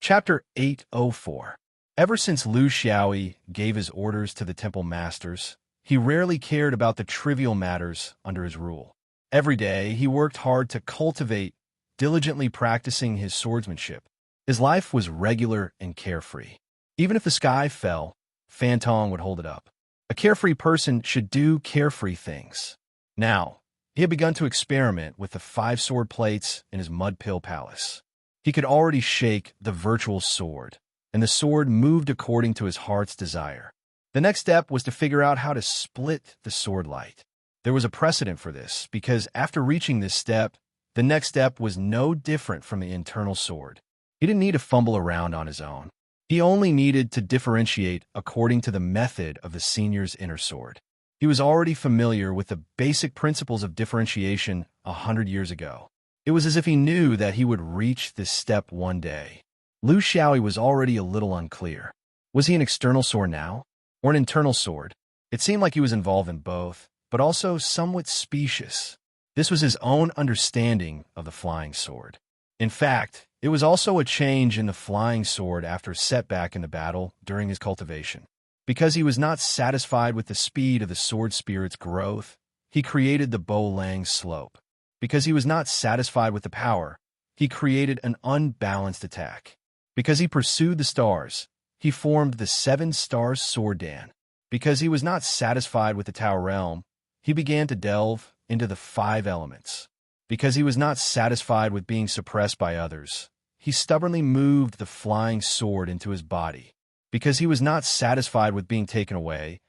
Chapter 804. Ever since Lu Xiaoyi gave his orders to the temple masters, he rarely cared about the trivial matters under his rule. Every day, he worked hard to cultivate, diligently practicing his swordsmanship. His life was regular and carefree. Even if the sky fell, Fan Tong would hold it up. A carefree person should do carefree things. Now, he had begun to experiment with the 5 sword plates in his mud pill palace. He could already shake the virtual sword, and the sword moved according to his heart's desire. The next step was to figure out how to split the sword light. There was a precedent for this, because after reaching this step, the next step was no different from the internal sword. He didn't need to fumble around on his own. He only needed to differentiate according to the method of the senior's inner sword. He was already familiar with the basic principles of differentiation 100 years ago. It was as if he knew that he would reach this step one day. Lu Xiaoyi was already a little unclear. Was he an external sword now, or an internal sword? It seemed like he was involved in both, but also somewhat specious. This was his own understanding of the flying sword. In fact, it was also a change in the flying sword after a setback in the battle during his cultivation. Because he was not satisfied with the speed of the sword spirit's growth, he created the Bo Lang slope. Because he was not satisfied with the power, he created an unbalanced attack. Because he pursued the stars, he formed the 7 stars sword dan. Because he was not satisfied with the Tao realm, he began to delve into the 5 elements. Because he was not satisfied with being suppressed by others, he stubbornly moved the flying sword into his body. Because he was not satisfied with being taken away,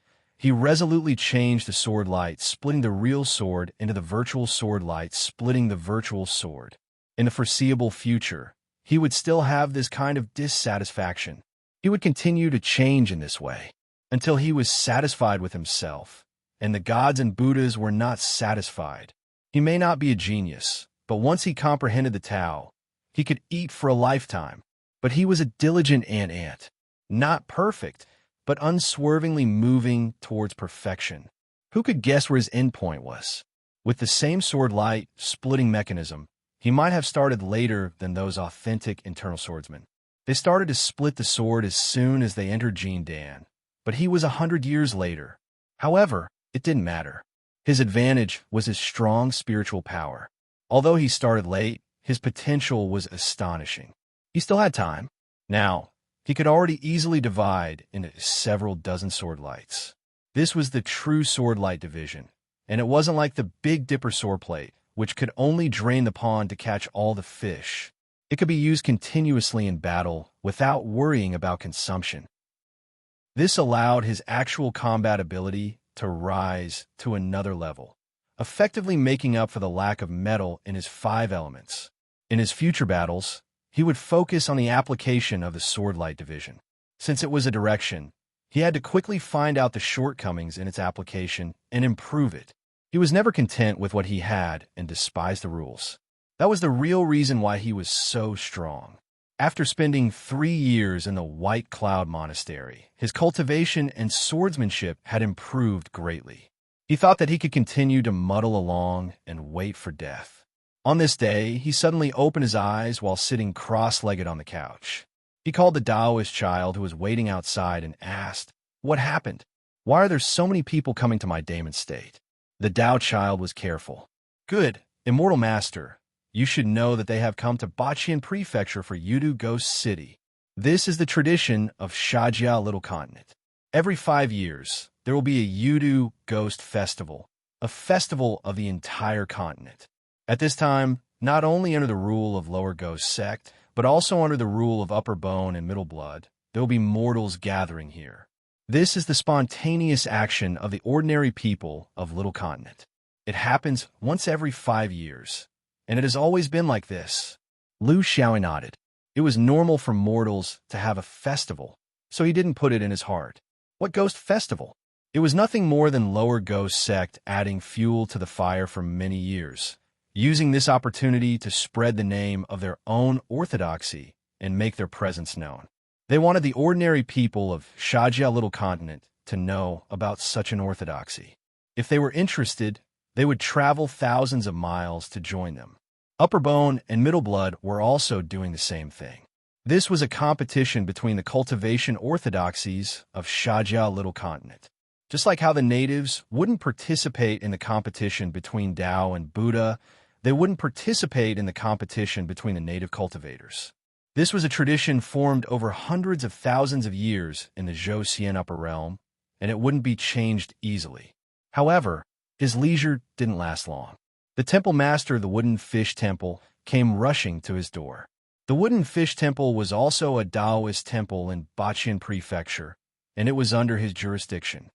he resolutely changed the sword light, splitting the real sword into the virtual sword light, splitting the virtual sword. In the foreseeable future, he would still have this kind of dissatisfaction. He would continue to change in this way until he was satisfied with himself, and the gods and Buddhas were not satisfied. He may not be a genius, but once he comprehended the Tao, he could eat for a lifetime. But he was a diligent ant, not perfect, but unswervingly moving towards perfection. Who could guess where his endpoint was? With the same sword light splitting mechanism, he might have started later than those authentic internal swordsmen. They started to split the sword as soon as they entered Jin Dan, but he was 100 years later. However, it didn't matter. His advantage was his strong spiritual power. Although he started late, his potential was astonishing. He still had time. Now, he could already easily divide into several dozen sword lights. This was the true sword light division, and it wasn't like the Big Dipper sword plate, which could only drain the pond to catch all the fish. It could be used continuously in battle without worrying about consumption. This allowed his actual combat ability to rise to another level, effectively making up for the lack of metal in his 5 elements. In his future battles, he would focus on the application of the sword light division. Since it was a direction, he had to quickly find out the shortcomings in its application and improve it. He was never content with what he had and despised the rules. That was the real reason why he was so strong. After spending 3 years in the White Cloud Monastery, his cultivation and swordsmanship had improved greatly. He thought that he could continue to muddle along and wait for death. On this day, he suddenly opened his eyes while sitting cross-legged on the couch. He called the Taoist child who was waiting outside and asked, "What happened? Why are there so many people coming to my daemon state?" The Tao child was careful. "Good, immortal master, you should know that they have come to Baqian Prefecture for Yudu Ghost City. This is the tradition of Shajia Little Continent. Every 5 years, there will be a Yudu Ghost Festival, a festival of the entire continent. At this time, not only under the rule of Lower Ghost Sect, but also under the rule of Upper Bone and Middle Blood, there will be mortals gathering here. This is the spontaneous action of the ordinary people of Little Continent. It happens once every 5 years, and it has always been like this." Lu Xiaoyi nodded. It was normal for mortals to have a festival, so he didn't put it in his heart. What ghost festival? It was nothing more than Lower Ghost Sect adding fuel to the fire for many years, using this opportunity to spread the name of their own orthodoxy and make their presence known. They wanted the ordinary people of Shajia Little Continent to know about such an orthodoxy. If they were interested, they would travel thousands of miles to join them. Upper Bone and Middle Blood were also doing the same thing. This was a competition between the cultivation orthodoxies of Shajia Little Continent. Just like how the natives wouldn't participate in the competition between Tao and Buddha, they wouldn't participate in the competition between the native cultivators. This was a tradition formed over hundreds of thousands of years in the Zhou-Xian Upper Realm, and it wouldn't be changed easily. However, his leisure didn't last long. The temple master of the Wooden Fish Temple came rushing to his door. The Wooden Fish Temple was also a Taoist temple in Baqian Prefecture, and it was under his jurisdiction.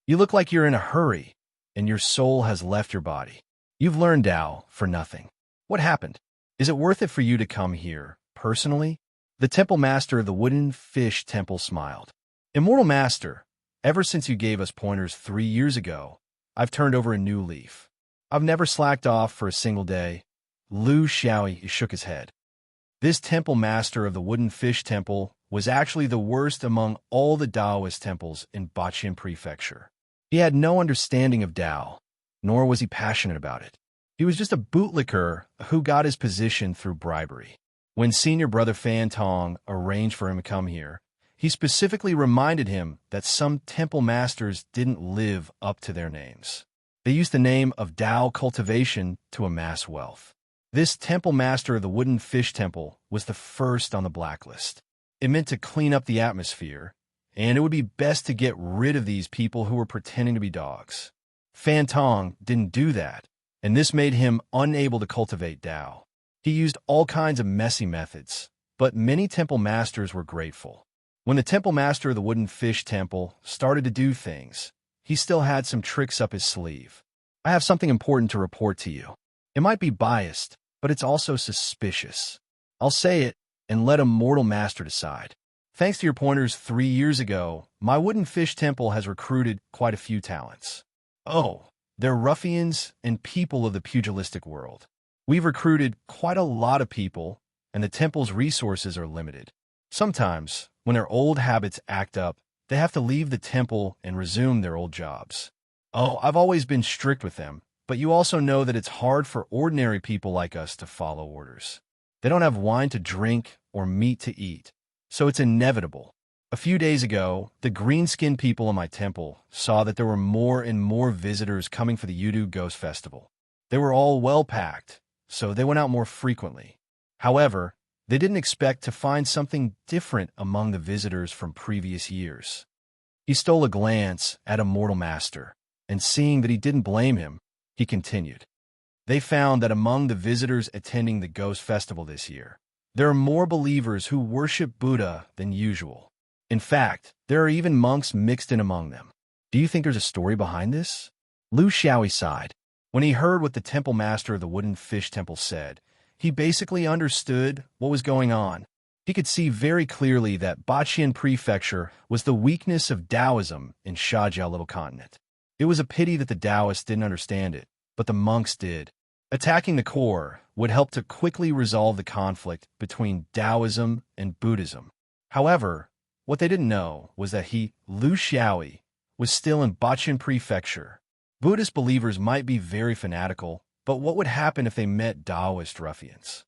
You look like you're in a hurry, and your soul has left your body. You've learned Tao for nothing. What happened? Is it worth it for you to come here, personally? The temple master of the Wooden Fish Temple smiled. Immortal Master, ever since you gave us pointers 3 years ago, I've turned over a new leaf. I've never slacked off for a single day. Lu Xiaoyi shook his head. This temple master of the Wooden Fish Temple was actually the worst among all the Taoist temples in Baqian Prefecture. He had no understanding of Tao, nor was he passionate about it. He was just a bootlicker who got his position through bribery. When senior brother Fan Tong arranged for him to come here, he specifically reminded him that some temple masters didn't live up to their names. They used the name of Tao cultivation to amass wealth. This temple master of the Wooden Fish Temple was the first on the blacklist. It meant to clean up the atmosphere, and it would be best to get rid of these people who were pretending to be dogs. Fan Tong didn't do that, and this made him unable to cultivate Tao. He used all kinds of messy methods, but many temple masters were grateful. When the temple master of the Wooden Fish Temple started to do things, he still had some tricks up his sleeve. I have something important to report to you. It might be biased, but it's also suspicious. I'll say it and let a mortal master decide. Thanks to your pointers 3 years ago, my Wooden Fish Temple has recruited quite a few talents. Oh, they're ruffians and people of the pugilistic world. We've recruited quite a lot of people, and the temple's resources are limited. Sometimes, when their old habits act up, they have to leave the temple and resume their old jobs. Oh, I've always been strict with them, but you also know that it's hard for ordinary people like us to follow orders. They don't have wine to drink or meat to eat, so it's inevitable. A few days ago, the green-skinned people in my temple saw that there were more and more visitors coming for the Yudu Ghost Festival. They were all well-packed, so they went out more frequently. However, they didn't expect to find something different among the visitors from previous years. He stole a glance at Immortal Master, and seeing that he didn't blame him, he continued. They found that among the visitors attending the Ghost Festival this year, there are more believers who worship Buddha than usual. In fact, there are even monks mixed in among them. Do you think there's a story behind this? Lu Xiaoyi sighed. When he heard what the temple master of the Wooden Fish Temple said, he basically understood what was going on. He could see very clearly that Baqian Prefecture was the weakness of Taoism in Shajia Little Continent. It was a pity that the Taoists didn't understand it, but the monks did. Attacking the core would help to quickly resolve the conflict between Taoism and Buddhism. However, what they didn't know was that Lu Xiaoyi, was still in Baqian Prefecture. Buddhist believers might be very fanatical, but what would happen if they met Taoist ruffians?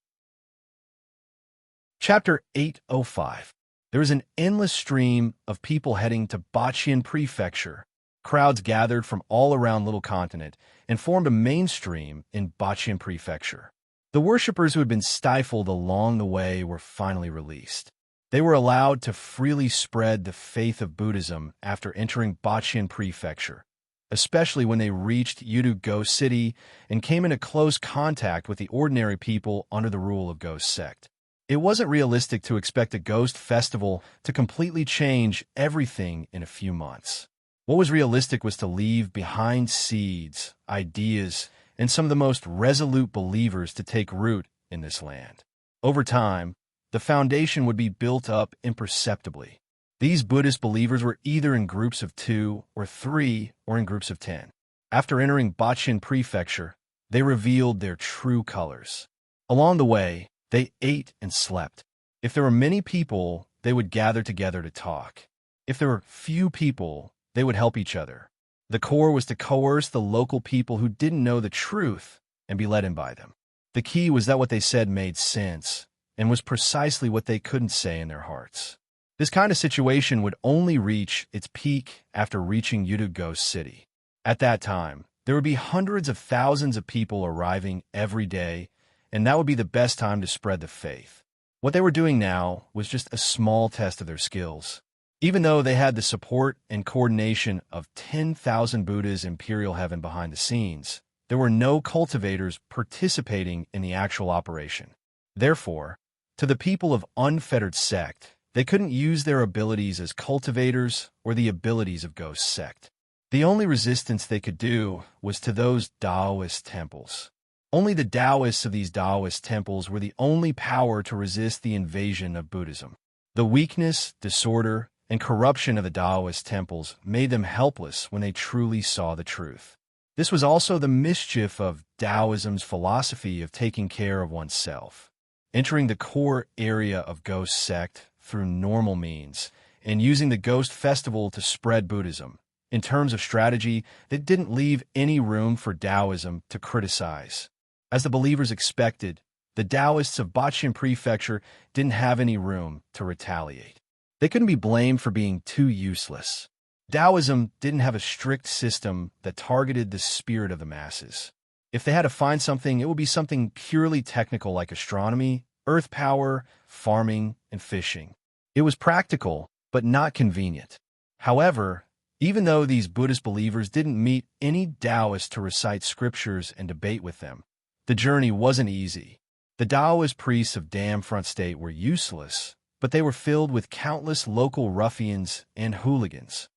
Chapter 805. There was an endless stream of people heading to Baqian Prefecture. Crowds gathered from all around Little Continent and formed a mainstream in Baqian Prefecture. The worshippers who had been stifled along the way were finally released. They were allowed to freely spread the faith of Buddhism after entering Baqian Prefecture, especially when they reached Yudu Ghost City and came into close contact with the ordinary people under the rule of Ghost Sect. It wasn't realistic to expect a Ghost Festival to completely change everything in a few months. What was realistic was to leave behind seeds, ideas, and some of the most resolute believers to take root in this land. Over time, the foundation would be built up imperceptibly. These Buddhist believers were either in groups of 2 or 3 or in groups of 10. After entering Baqian Prefecture, they revealed their true colors. Along the way, they ate and slept. If there were many people, they would gather together to talk. If there were few people, they would help each other. The core was to coerce the local people who didn't know the truth and be led in by them. The key was that what they said made sense, and was precisely what they couldn't say in their hearts. This kind of situation would only reach its peak after reaching Udu Ghost City. At that time, there would be hundreds of thousands of people arriving every day, and that would be the best time to spread the faith. What they were doing now was just a small test of their skills. Even though they had the support and coordination of 10,000 Buddhas Imperial Heaven behind the scenes, there were no cultivators participating in the actual operation. Therefore, to the people of unfettered sect, they couldn't use their abilities as cultivators or the abilities of Ghost Sect. The only resistance they could do was to those Taoist temples. Only the Taoists of these Taoist temples were the only power to resist the invasion of Buddhism. The weakness, disorder, and corruption of the Taoist temples made them helpless when they truly saw the truth. This was also the mischief of Taoism's philosophy of taking care of oneself. Entering the core area of Ghost Sect through normal means, and using the Ghost Festival to spread Buddhism. In terms of strategy, that didn't leave any room for Taoism to criticize. As the believers expected, the Taoists of Botchin Prefecture didn't have any room to retaliate. They couldn't be blamed for being too useless. Taoism didn't have a strict system that targeted the spirit of the masses. If they had to find something, it would be something purely technical like astronomy, earth power, farming, and fishing. It was practical, but not convenient. However, even though these Buddhist believers didn't meet any Taoists to recite scriptures and debate with them, the journey wasn't easy. The Taoist priests of Dam Front State were useless, but they were filled with countless local ruffians and hooligans.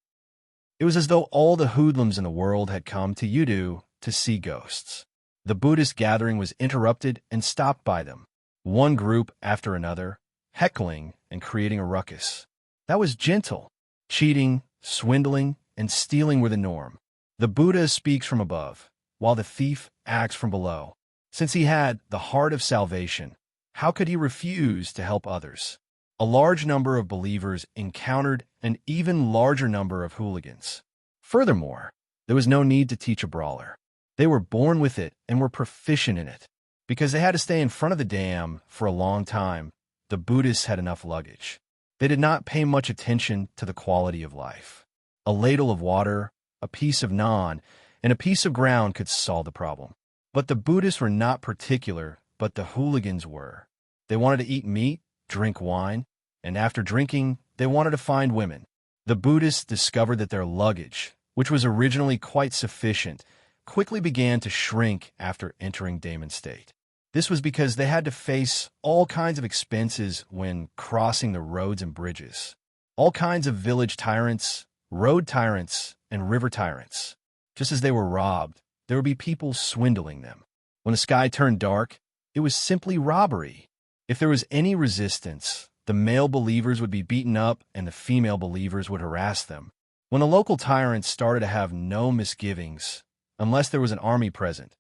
It was as though all the hoodlums in the world had come to Udu to see ghosts. The Buddhist gathering was interrupted and stopped by them, one group after another, heckling and creating a ruckus. That was gentle. Cheating, swindling, and stealing were the norm. The Buddha speaks from above, while the thief acts from below. Since he had the heart of salvation, how could he refuse to help others? A large number of believers encountered an even larger number of hooligans. Furthermore, there was no need to teach a brawler. They were born with it and were proficient in it. Because they had to stay in front of the dam for a long time, the Buddhists had enough luggage. They did not pay much attention to the quality of life. A ladle of water, a piece of naan, and a piece of ground could solve the problem. But the Buddhists were not particular, but the hooligans were. They wanted to eat meat, drink wine, and after drinking, they wanted to find women. The Buddhists discovered that their luggage, which was originally quite sufficient, quickly began to shrink after entering Daemon State. This was because they had to face all kinds of expenses when crossing the roads and bridges. All kinds of village tyrants, road tyrants, and river tyrants. Just as they were robbed, there would be people swindling them. When the sky turned dark, it was simply robbery. If there was any resistance, the male believers would be beaten up and the female believers would harass them. When the local tyrants started to have no misgivings, unless there was an army present,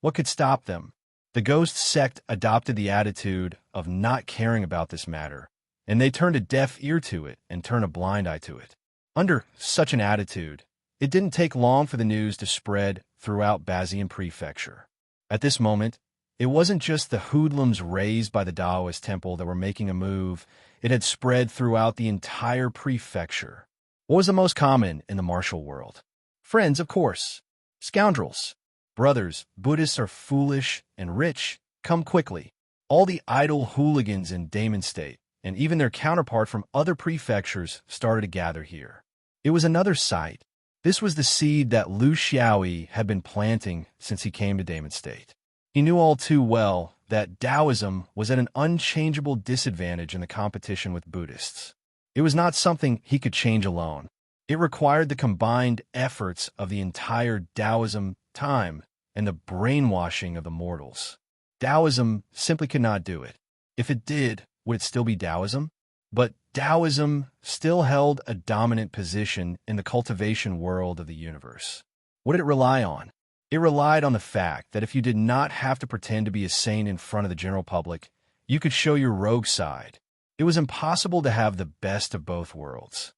what could stop them? The Ghost Sect adopted the attitude of not caring about this matter, and they turned a deaf ear to it and turned a blind eye to it. Under such an attitude, it didn't take long for the news to spread throughout Bazian Prefecture. At this moment, it wasn't just the hoodlums raised by the Taoist temple that were making a move, it had spread throughout the entire prefecture. What was the most common in the martial world? Friends, of course. Scoundrels. Brothers, Buddhists are foolish and rich. Come quickly. All the idle hooligans in Daemon State, and even their counterpart from other prefectures, started to gather here. It was another sight. This was the seed that Liu Xiaoyi had been planting since he came to Daemon State. He knew all too well that Taoism was at an unchangeable disadvantage in the competition with Buddhists. It was not something he could change alone. It required the combined efforts of the entire Taoism time and the brainwashing of the mortals. Taoism simply could not do it. If it did, would it still be Taoism? But Taoism still held a dominant position in the cultivation world of the universe. What did it rely on? It relied on the fact that if you did not have to pretend to be a saint in front of the general public, you could show your rogue side. It was impossible to have the best of both worlds.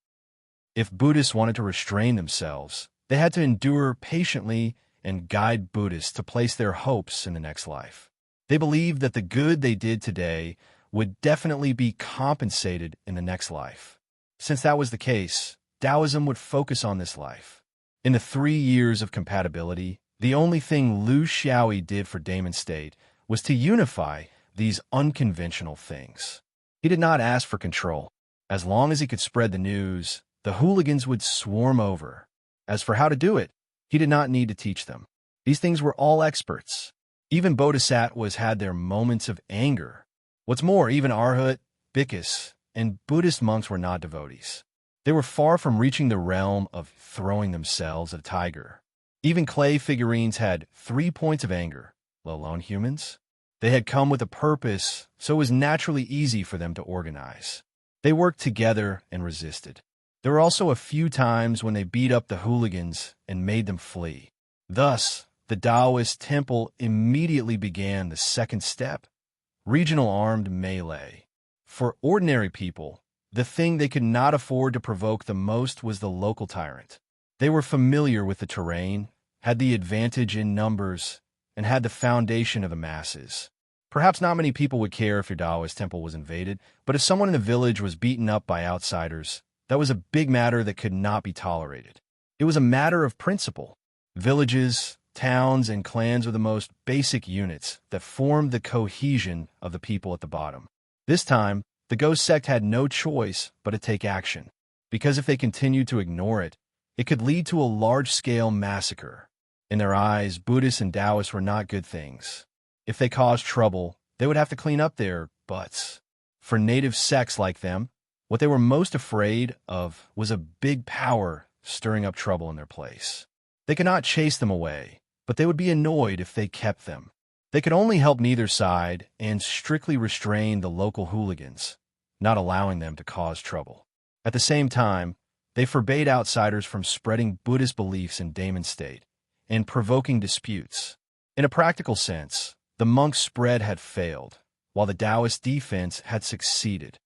If Buddhists wanted to restrain themselves, they had to endure patiently and guide Buddhists to place their hopes in the next life. They believed that the good they did today would definitely be compensated in the next life. Since that was the case, Taoism would focus on this life. In the 3 years of compatibility, the only thing Lu Xiaoyi did for Damon State was to unify these unconventional things. He did not ask for control. As long as he could spread the news, the hooligans would swarm over. As for how to do it, he did not need to teach them. These things were all experts. Even bodhisattvas had their moments of anger. What's more, even Arhat, Bhikkhunis, and Buddhist monks were not devotees. They were far from reaching the realm of throwing themselves at a tiger. Even clay figurines had 3 points of anger, let alone humans. They had come with a purpose, so it was naturally easy for them to organize. They worked together and resisted. There were also a few times when they beat up the hooligans and made them flee. Thus, the Taoist temple immediately began the second step, regional armed melee. For ordinary people, the thing they could not afford to provoke the most was the local tyrant. They were familiar with the terrain, had the advantage in numbers, and had the foundation of the masses. Perhaps not many people would care if your Taoist temple was invaded, but if someone in the village was beaten up by outsiders, that was a big matter that could not be tolerated. It was a matter of principle. Villages, towns, and clans were the most basic units that formed the cohesion of the people at the bottom. This time, the ghost sect had no choice but to take action, because if they continued to ignore it, it could lead to a large-scale massacre. In their eyes, Buddhists and Taoists were not good things. If they caused trouble, they would have to clean up their butts. For native sects like them, what they were most afraid of was a big power stirring up trouble in their place. They could not chase them away, but they would be annoyed if they kept them. They could only help neither side and strictly restrain the local hooligans, not allowing them to cause trouble. At the same time, they forbade outsiders from spreading Buddhist beliefs in Damon State and provoking disputes. In a practical sense, the monks' spread had failed, while the Taoist defense had succeeded.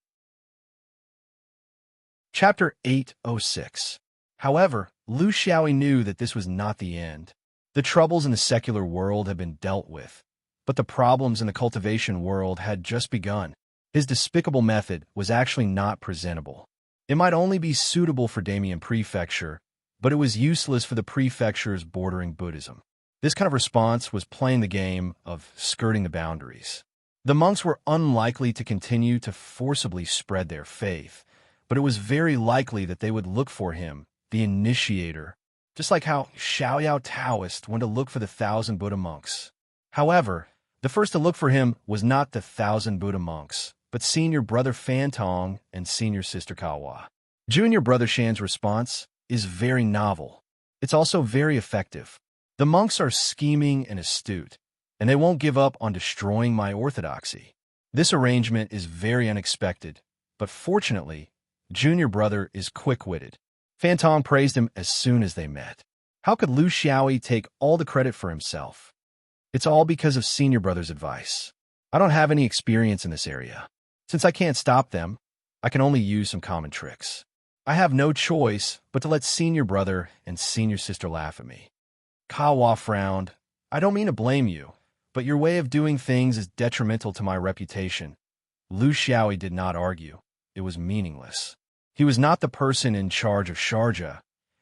Chapter 806. However, Lu Xiaoyi knew that this was not the end. The troubles in the secular world had been dealt with, but the problems in the cultivation world had just begun. His despicable method was actually not presentable. It might only be suitable for Damian Prefecture, but it was useless for the prefectures bordering Buddhism. This kind of response was playing the game of skirting the boundaries. The monks were unlikely to continue to forcibly spread their faith, but it was very likely that they would look for him, the initiator, just like how Xiaoyao Taoist went to look for the 1,000 Buddha monks. However, the first to look for him was not the 1,000 Buddha monks, but senior brother Fan Tong and senior sister Kawa. Junior brother Shan's response is very novel. It's also very effective. The monks are scheming and astute, and they won't give up on destroying my orthodoxy. This arrangement is very unexpected, but fortunately, junior brother is quick-witted. Fan Tong praised him as soon as they met. How could Lu Xiaoyi take all the credit for himself? It's all because of senior brother's advice. I don't have any experience in this area. Since I can't stop them, I can only use some common tricks. I have no choice but to let senior brother and senior sister laugh at me. Kawa frowned. I don't mean to blame you, but your way of doing things is detrimental to my reputation. Lu Xiaoyi did not argue. It was meaningless. He was not the person in charge of Sharjah,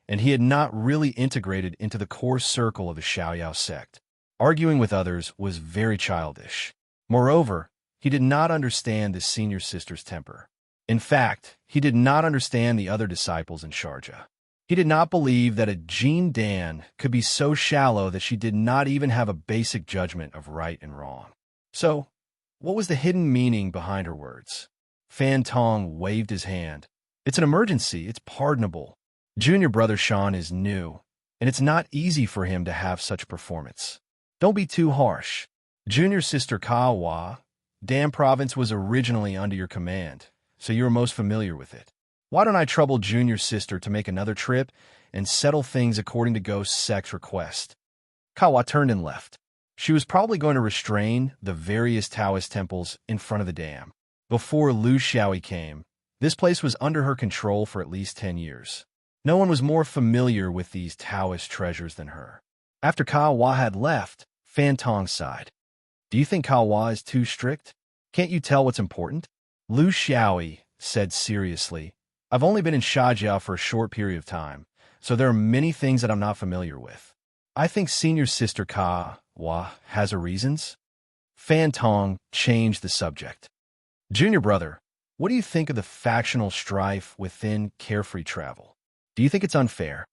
and he had not really integrated into the core circle of the Xiaoyao sect. Arguing with others was very childish. Moreover, he did not understand the senior sister's temper. In fact, he did not understand the other disciples in Sharjah. He did not believe that a Jean Dan could be so shallow that she did not even have a basic judgment of right and wrong. So, what was the hidden meaning behind her words? Fan Tong waved his hand. It's an emergency. It's pardonable. Junior brother Sean is new, and it's not easy for him to have such performance. Don't be too harsh. Junior sister Kawa, Dan province was originally under your command, so you are most familiar with it. Why don't I trouble junior sister to make another trip and settle things according to Ghost Sect's request? Kawa turned and left. She was probably going to restrain the various Taoist temples in front of the dam. Before Lu Xiaoyi came, this place was under her control for at least 10 years. No one was more familiar with these Taoist treasures than her. After Kawa had left, Fan Tong sighed. Do you think Kawa is too strict? Can't you tell what's important? Lu Xiaoyi said seriously, I've only been in Shajia for a short period of time, so there are many things that I'm not familiar with. I think senior sister Ka Wa has her reasons. Fan Tong changed the subject. Junior brother, what do you think of the factional strife within Carefree Travel? Do you think it's unfair?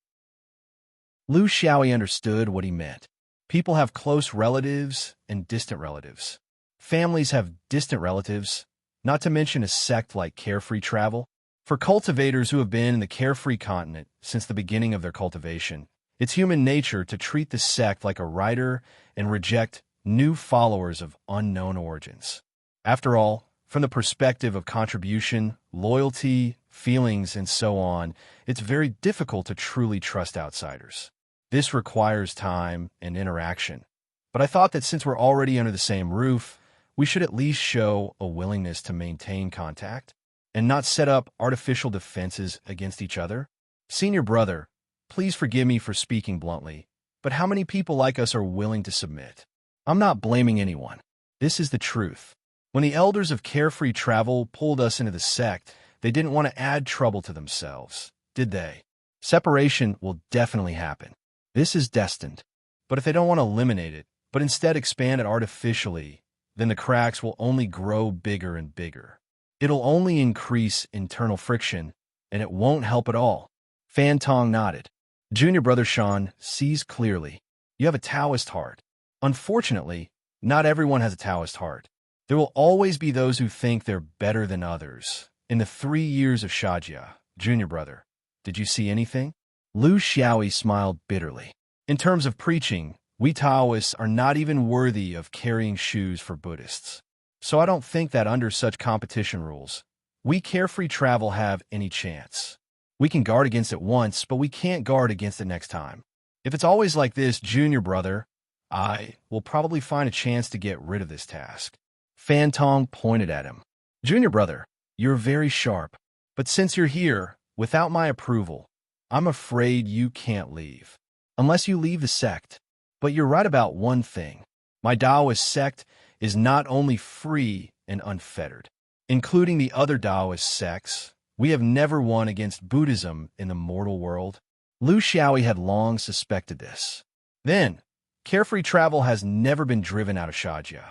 Lu Xiaoyi understood what he meant. People have close relatives and distant relatives. Families have distant relatives, not to mention a sect like Carefree Travel. For cultivators who have been in the Carefree continent since the beginning of their cultivation, it's human nature to treat the sect like a rider and reject new followers of unknown origins. After all, from the perspective of contribution, loyalty, feelings, and so on, it's very difficult to truly trust outsiders. This requires time and interaction. But I thought that since we're already under the same roof, we should at least show a willingness to maintain contact and not set up artificial defenses against each other. Senior brother, please forgive me for speaking bluntly, but how many people like us are willing to submit? I'm not blaming anyone. This is the truth. When the elders of Carefree Travel pulled us into the sect, they didn't want to add trouble to themselves, did they? Separation will definitely happen. This is destined. But if they don't want to eliminate it, but instead expand it artificially, then the cracks will only grow bigger and bigger. It'll only increase internal friction, and it won't help at all. Fan Tong nodded. Junior brother Sean sees clearly. You have a Taoist heart. Unfortunately, not everyone has a Taoist heart. There will always be those who think they're better than others. In the 3 years of Shajia, junior brother, did you see anything? Lu Xiaoyi smiled bitterly. In terms of preaching, we Taoists are not even worthy of carrying shoes for Buddhists. So I don't think that under such competition rules, we Carefree Travel have any chance. We can guard against it once, but we can't guard against it next time. If it's always like this, junior brother, I will probably find a chance to get rid of this task. Fan Tong pointed at him. Junior brother, you're very sharp, but since you're here, without my approval, I'm afraid you can't leave. Unless you leave the sect. But you're right about one thing. My Taoist sect is not only free and unfettered. Including the other Taoist sects, we have never won against Buddhism in the mortal world. Lu Xiaoyi had long suspected this. Then, Carefree Travel has never been driven out of Shajia.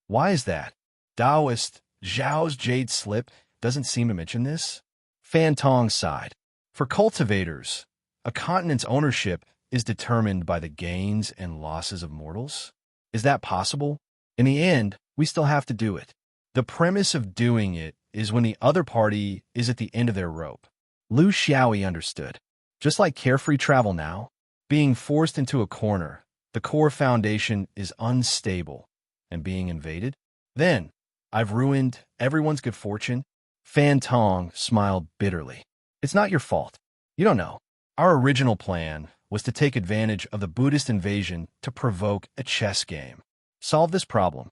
Why is that? Taoist Zhao's Jade Slip doesn't seem to mention this. Fan Tong sighed. For cultivators, a continent's ownership is determined by the gains and losses of mortals. Is that possible? In the end, we still have to do it. The premise of doing it is when the other party is at the end of their rope. Lu Xiaoyi understood. Just like Carefree Travel now, being forced into a corner, the core foundation is unstable and being invaded. Then, I've ruined everyone's good fortune. Fan Tong smiled bitterly. It's not your fault. You don't know. Our original plan was to take advantage of the Buddhist invasion to provoke a chess game. Solve this problem.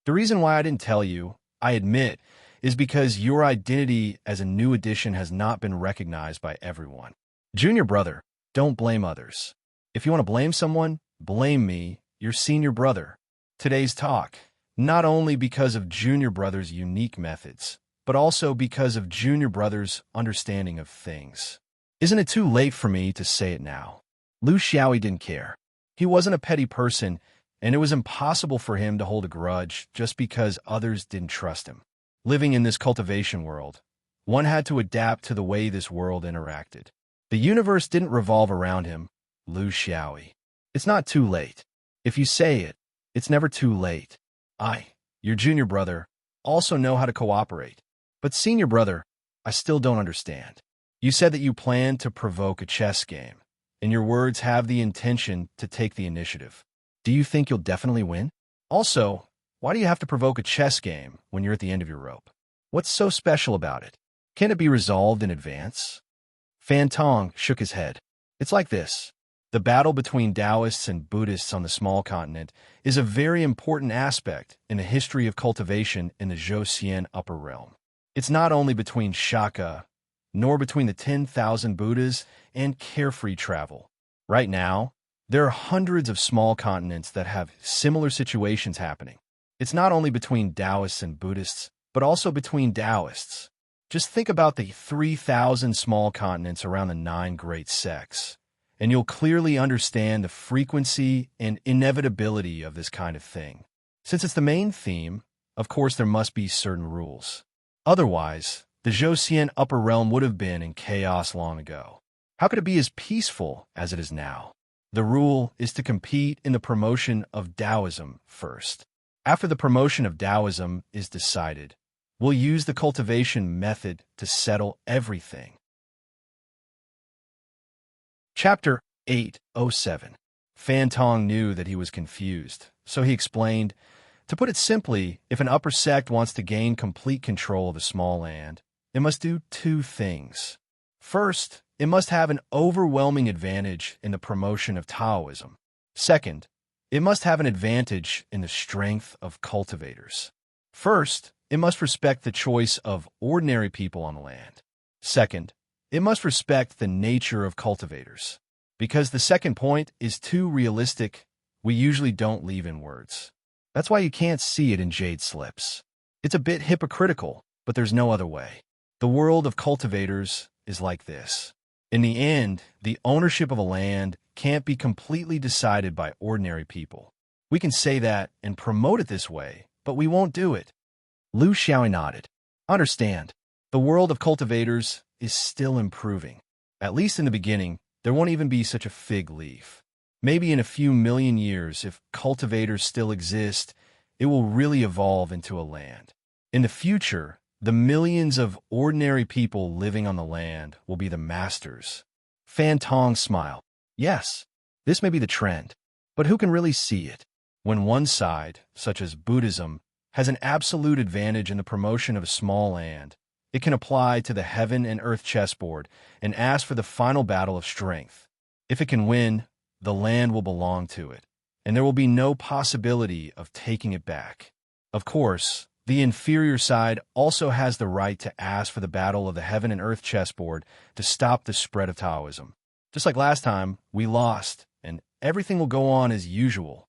The reason why I didn't tell you, I admit, is because your identity as a new addition has not been recognized by everyone. Junior brother, don't blame others. If you want to blame someone, blame me, your senior brother. Today's talk, not only because of junior brother's unique methods, but also because of junior brother's understanding of things. Isn't it too late for me to say it now? Lu Xiaoyi didn't care. He wasn't a petty person, and it was impossible for him to hold a grudge just because others didn't trust him. Living in this cultivation world, one had to adapt to the way this world interacted. The universe didn't revolve around him, Lu Xiaoyi. It's not too late. If you say it, it's never too late. I, your junior brother, also know how to cooperate. But senior brother, I still don't understand. You said that you plan to provoke a chess game, and your words have the intention to take the initiative. Do you think you'll definitely win? Also, why do you have to provoke a chess game when you're at the end of your rope? What's so special about it? Can't it be resolved in advance? Fan Tong shook his head. It's like this. The battle between Taoists and Buddhists on the small continent is a very important aspect in the history of cultivation in the Zhou upper realm. It's not only between Shaka, nor between the 10,000 Buddhas and Carefree Travel. Right now, there are hundreds of small continents that have similar situations happening. It's not only between Taoists and Buddhists, but also between Taoists. Just think about the 3,000 small continents around the 9 great sects, and you'll clearly understand the frequency and inevitability of this kind of thing. Since it's the main theme, of course there must be certain rules. Otherwise, the Zhou upper realm would have been in chaos long ago. How could it be as peaceful as it is now? The rule is to compete in the promotion of Taoism first. After the promotion of Taoism is decided, we'll use the cultivation method to settle everything. Chapter 807. Fan Tong knew that he was confused, so he explained, to put it simply, if an upper sect wants to gain complete control of a small land, it must do 2 things. First, it must have an overwhelming advantage in the promotion of Taoism. Second, it must have an advantage in the strength of cultivators. First, it must respect the choice of ordinary people on the land. Second, it must respect the nature of cultivators. Because the second point is too realistic, we usually don't leave in words. That's why you can't see it in jade slips. It's a bit hypocritical, but there's no other way. The world of cultivators is like this. In the end, the ownership of a land can't be completely decided by ordinary people. We can say that and promote it this way, but we won't do it. Lu Xiaoyi nodded. Understand, the world of cultivators is still improving. At least in the beginning, there won't even be such a fig leaf. Maybe in a few million years, if cultivators still exist, it will really evolve into a land. In the future, the millions of ordinary people living on the land will be the masters. Fan Tong smiled. Yes, this may be the trend, but who can really see it? When one side, such as Buddhism, has an absolute advantage in the promotion of a small land, it can apply to the heaven and earth chessboard and ask for the final battle of strength. If it can win, the land will belong to it, and there will be no possibility of taking it back. Of course, the inferior side also has the right to ask for the battle of the heaven and earth chessboard to stop the spread of Taoism. Just like last time, we lost, and everything will go on as usual.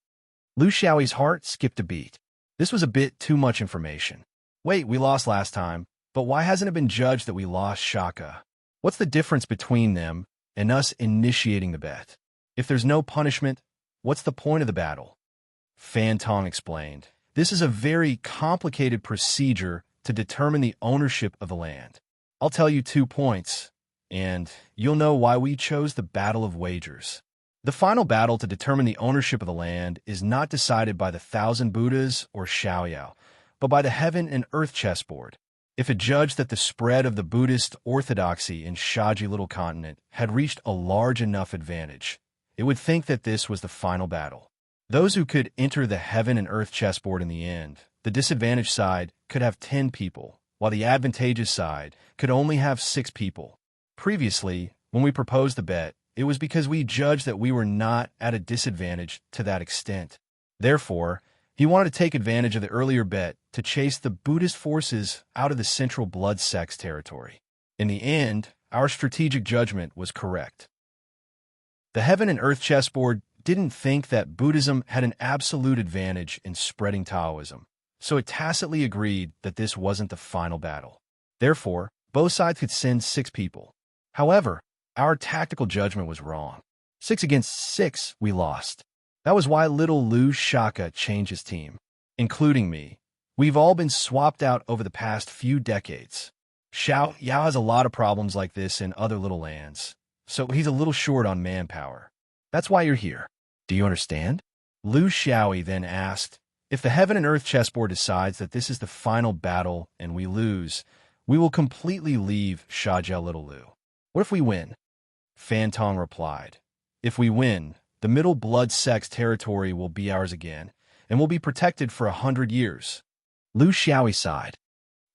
Lu Xiaoyi's heart skipped a beat. This was a bit too much information. Wait, we lost last time, but why hasn't it been judged that we lost Shaka? What's the difference between them and us initiating the bet? If there's no punishment, what's the point of the battle? Fan Tong explained. This is a very complicated procedure to determine the ownership of the land. I'll tell you 2 points, and you'll know why we chose the battle of wagers. The final battle to determine the ownership of the land is not decided by the 1,000 Buddhas or Xiaoyao, but by the heaven and earth chessboard. If it judged that the spread of the Buddhist orthodoxy in Shaji Little Continent had reached a large enough advantage, it would think that this was the final battle. Those who could enter the heaven and earth chessboard in the end, the disadvantaged side could have 10 people, while the advantageous side could only have 6 people. Previously, when we proposed the bet, it was because we judged that we were not at a disadvantage to that extent. Therefore, he wanted to take advantage of the earlier bet to chase the Buddhist forces out of the central blood sects territory. In the end, our strategic judgment was correct. The heaven and earth chessboard didn't think that Buddhism had an absolute advantage in spreading Taoism, so it tacitly agreed that this wasn't the final battle. Therefore, both sides could send 6 people. However, our tactical judgment was wrong. 6 against 6, we lost. That was why little Lu Shaka changed his team, including me. We've all been swapped out over the past few decades. Xiao Yao has a lot of problems like this in other little lands, so he's a little short on manpower. That's why you're here. Do you understand? Lu Xiaoyi then asked, if the heaven and earth chessboard decides that this is the final battle and we lose, we will completely leave Shajiao Little Lu. What if we win? Fan Tong replied, if we win, the Middle Blood Sect's territory will be ours again, and will be protected for 100 years. Lu Xiaoyi sighed.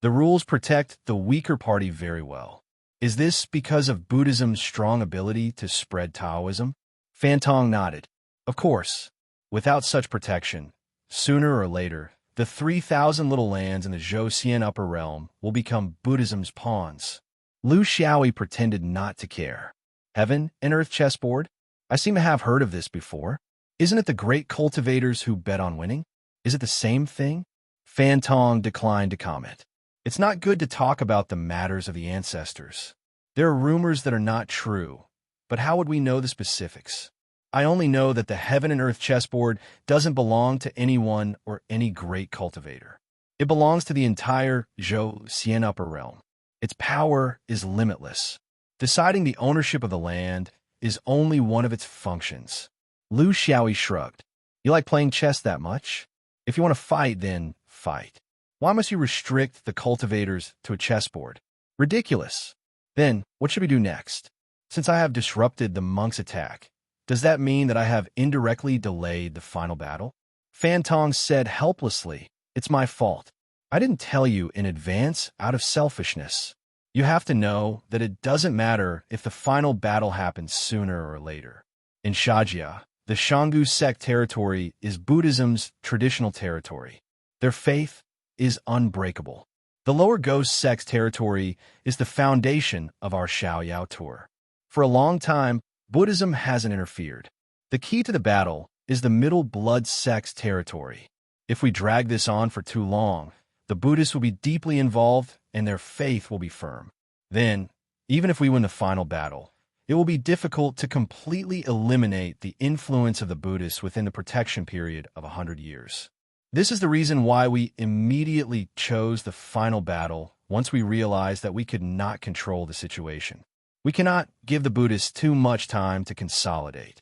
The rules protect the weaker party very well. Is this because of Buddhism's strong ability to spread Taoism? Fan Tong nodded. Of course. Without such protection, sooner or later, the 3,000 little lands in the Zhou upper realm will become Buddhism's pawns. Lu Xiaoyi pretended not to care. Heaven and earth chessboard? I seem to have heard of this before. Isn't it the great cultivators who bet on winning? Is it the same thing? Fantong declined to comment. It's not good to talk about the matters of the ancestors. There are rumors that are not true, but how would we know the specifics? I only know that the heaven and earth chessboard doesn't belong to anyone or any great cultivator. It belongs to the entire Zhou Xian upper realm. Its power is limitless. Deciding the ownership of the land is only one of its functions. Lu Xiaoyi shrugged. You like playing chess that much? If you want to fight, then fight. Why must you restrict the cultivators to a chessboard? Ridiculous. Then, what should we do next? Since I have disrupted the monk's attack, does that mean that I have indirectly delayed the final battle? Fantong said helplessly, It's my fault. I didn't tell you in advance out of selfishness. You have to know that it doesn't matter if the final battle happens sooner or later. In Shajia, the Shanggu sect territory is Buddhism's traditional territory. Their faith is unbreakable. The Lower Ghost sect's territory is the foundation of our Xiaoyao tour. For a long time, Buddhism hasn't interfered. The key to the battle is the Middle Blood sect's territory. If we drag this on for too long, the Buddhists will be deeply involved and their faith will be firm. Then, even if we win the final battle, it will be difficult to completely eliminate the influence of the Buddhists within the protection period of 100 years. This is the reason why we immediately chose the final battle once we realized that we could not control the situation. We cannot give the Buddhists too much time to consolidate.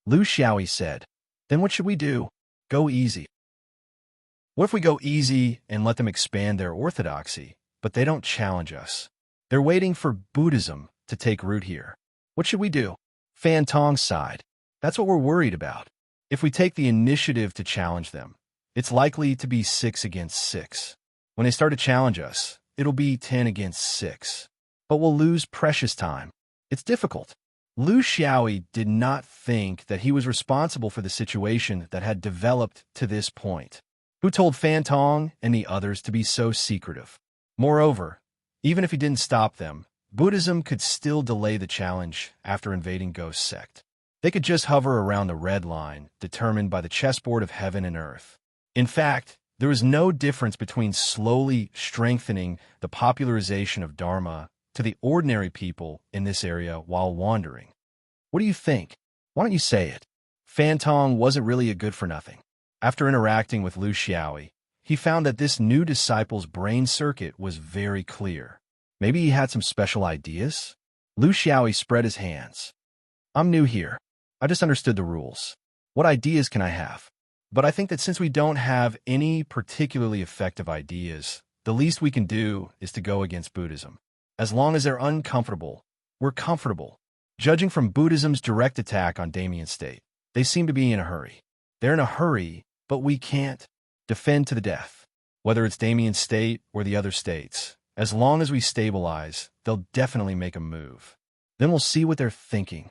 Lu Xiaoyi said, Then what should we do? Go easy. What if we go easy and let them expand their orthodoxy, but they don't challenge us? They're waiting for Buddhism to take root here. What should we do? Fantong sighed. That's what we're worried about. If we take the initiative to challenge them, it's likely to be 6 against 6. When they start to challenge us, it'll be 10 against 6. But we'll lose precious time. It's difficult. Lu Xiaoyi did not think that he was responsible for the situation that had developed to this point. Who told Fantong and the others to be so secretive? Moreover, even if he didn't stop them, Buddhism could still delay the challenge after invading Ghost Sect. They could just hover around the red line determined by the chessboard of heaven and earth. In fact, there was no difference between slowly strengthening the popularization of Dharma to the ordinary people in this area while wandering. What do you think? Why don't you say it? Fantong wasn't really a good-for-nothing. After interacting with Lu Xiaoyi, he found that this new disciple's brain circuit was very clear. Maybe he had some special ideas? Lu Xiaoyi spread his hands. I'm new here. I just understood the rules. What ideas can I have? But I think that since we don't have any particularly effective ideas, the least we can do is to go against Buddhism. As long as they're uncomfortable, we're comfortable. Judging from Buddhism's direct attack on Damien State, they seem to be in a hurry. They're in a hurry, but we can't defend to the death. Whether it's Damien State or the other states, as long as we stabilize, they'll definitely make a move. Then we'll see what they're thinking.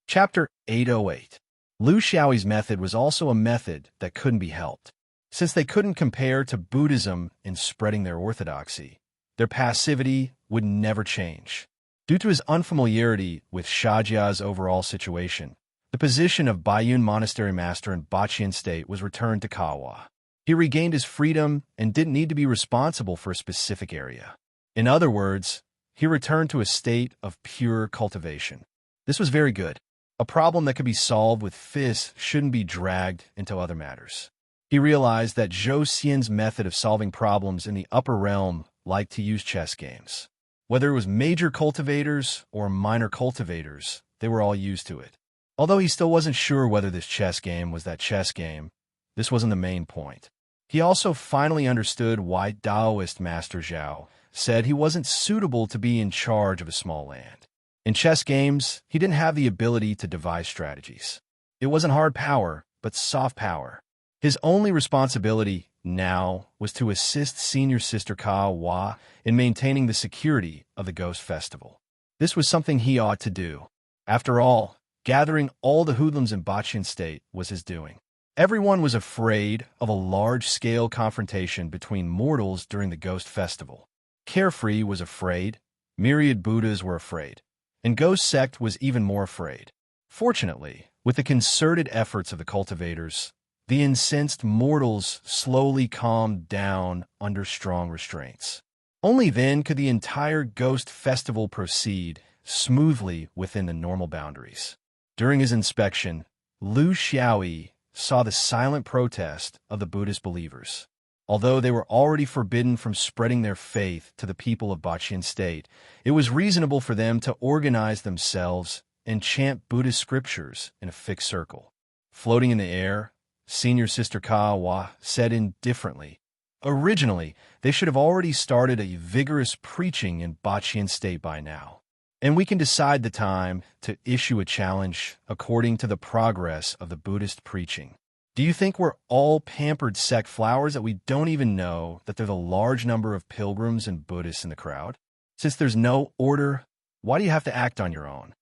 Chapter 808. Lu Xiaoyi's method was also a method that couldn't be helped. Since they couldn't compare to Buddhism in spreading their orthodoxy, their passivity would never change. Due to his unfamiliarity with Shajia's overall situation, the position of Baiyun Monastery Master in Baqian State was returned to Kawa. He regained his freedom and didn't need to be responsible for a specific area. In other words, he returned to a state of pure cultivation. This was very good. A problem that could be solved with fists shouldn't be dragged into other matters. He realized that Zhou Xian's method of solving problems in the upper realm liked to use chess games. Whether it was major cultivators or minor cultivators, they were all used to it. Although he still wasn't sure whether this chess game was that chess game, this wasn't the main point. He also finally understood why Taoist Master Zhao said he wasn't suitable to be in charge of a small land. In chess games, he didn't have the ability to devise strategies. It wasn't hard power, but soft power. His only responsibility now was to assist Senior Sister Ka Hua in maintaining the security of the Ghost Festival. This was something he ought to do. After all, gathering all the hoodlums in Baqian State was his doing. Everyone was afraid of a large-scale confrontation between mortals during the Ghost Festival. Carefree was afraid, myriad Buddhas were afraid, and Ghost Sect was even more afraid. Fortunately, With the concerted efforts of the cultivators, the incensed mortals slowly calmed down under strong restraints. Only then could the entire ghost festival proceed smoothly within the normal boundaries. During his inspection, Lu Xiaoyi saw the silent protest of the Buddhist believers. Although they were already forbidden from spreading their faith to the people of Baqian state, it was reasonable for them to organize themselves and chant Buddhist scriptures in a fixed circle. Floating in the air, Senior Sister Kawa said indifferently, "Originally, they should have already started a vigorous preaching in Baqian state by now. And we can decide the time to issue a challenge according to the progress of the Buddhist preaching. Do you think we're all pampered sect flowers that we don't even know that there's a large number of pilgrims and Buddhists in the crowd? Since there's no order, why do you have to act on your own?"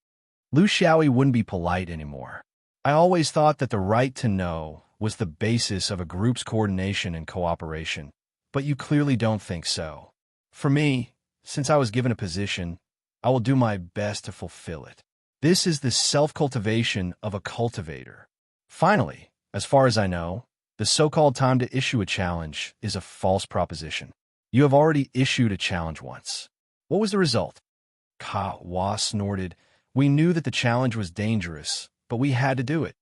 Lu Xiaoyi wouldn't be polite anymore. "I always thought that the right to know was the basis of a group's coordination and cooperation, but you clearly don't think so. For me, since I was given a position, I will do my best to fulfill it. This is the self-cultivation of a cultivator. Finally, as far as I know, the so-called time to issue a challenge is a false proposition. You have already issued a challenge once. What was the result?" Ka Wa snorted. "We knew that the challenge was dangerous, but we had to do it.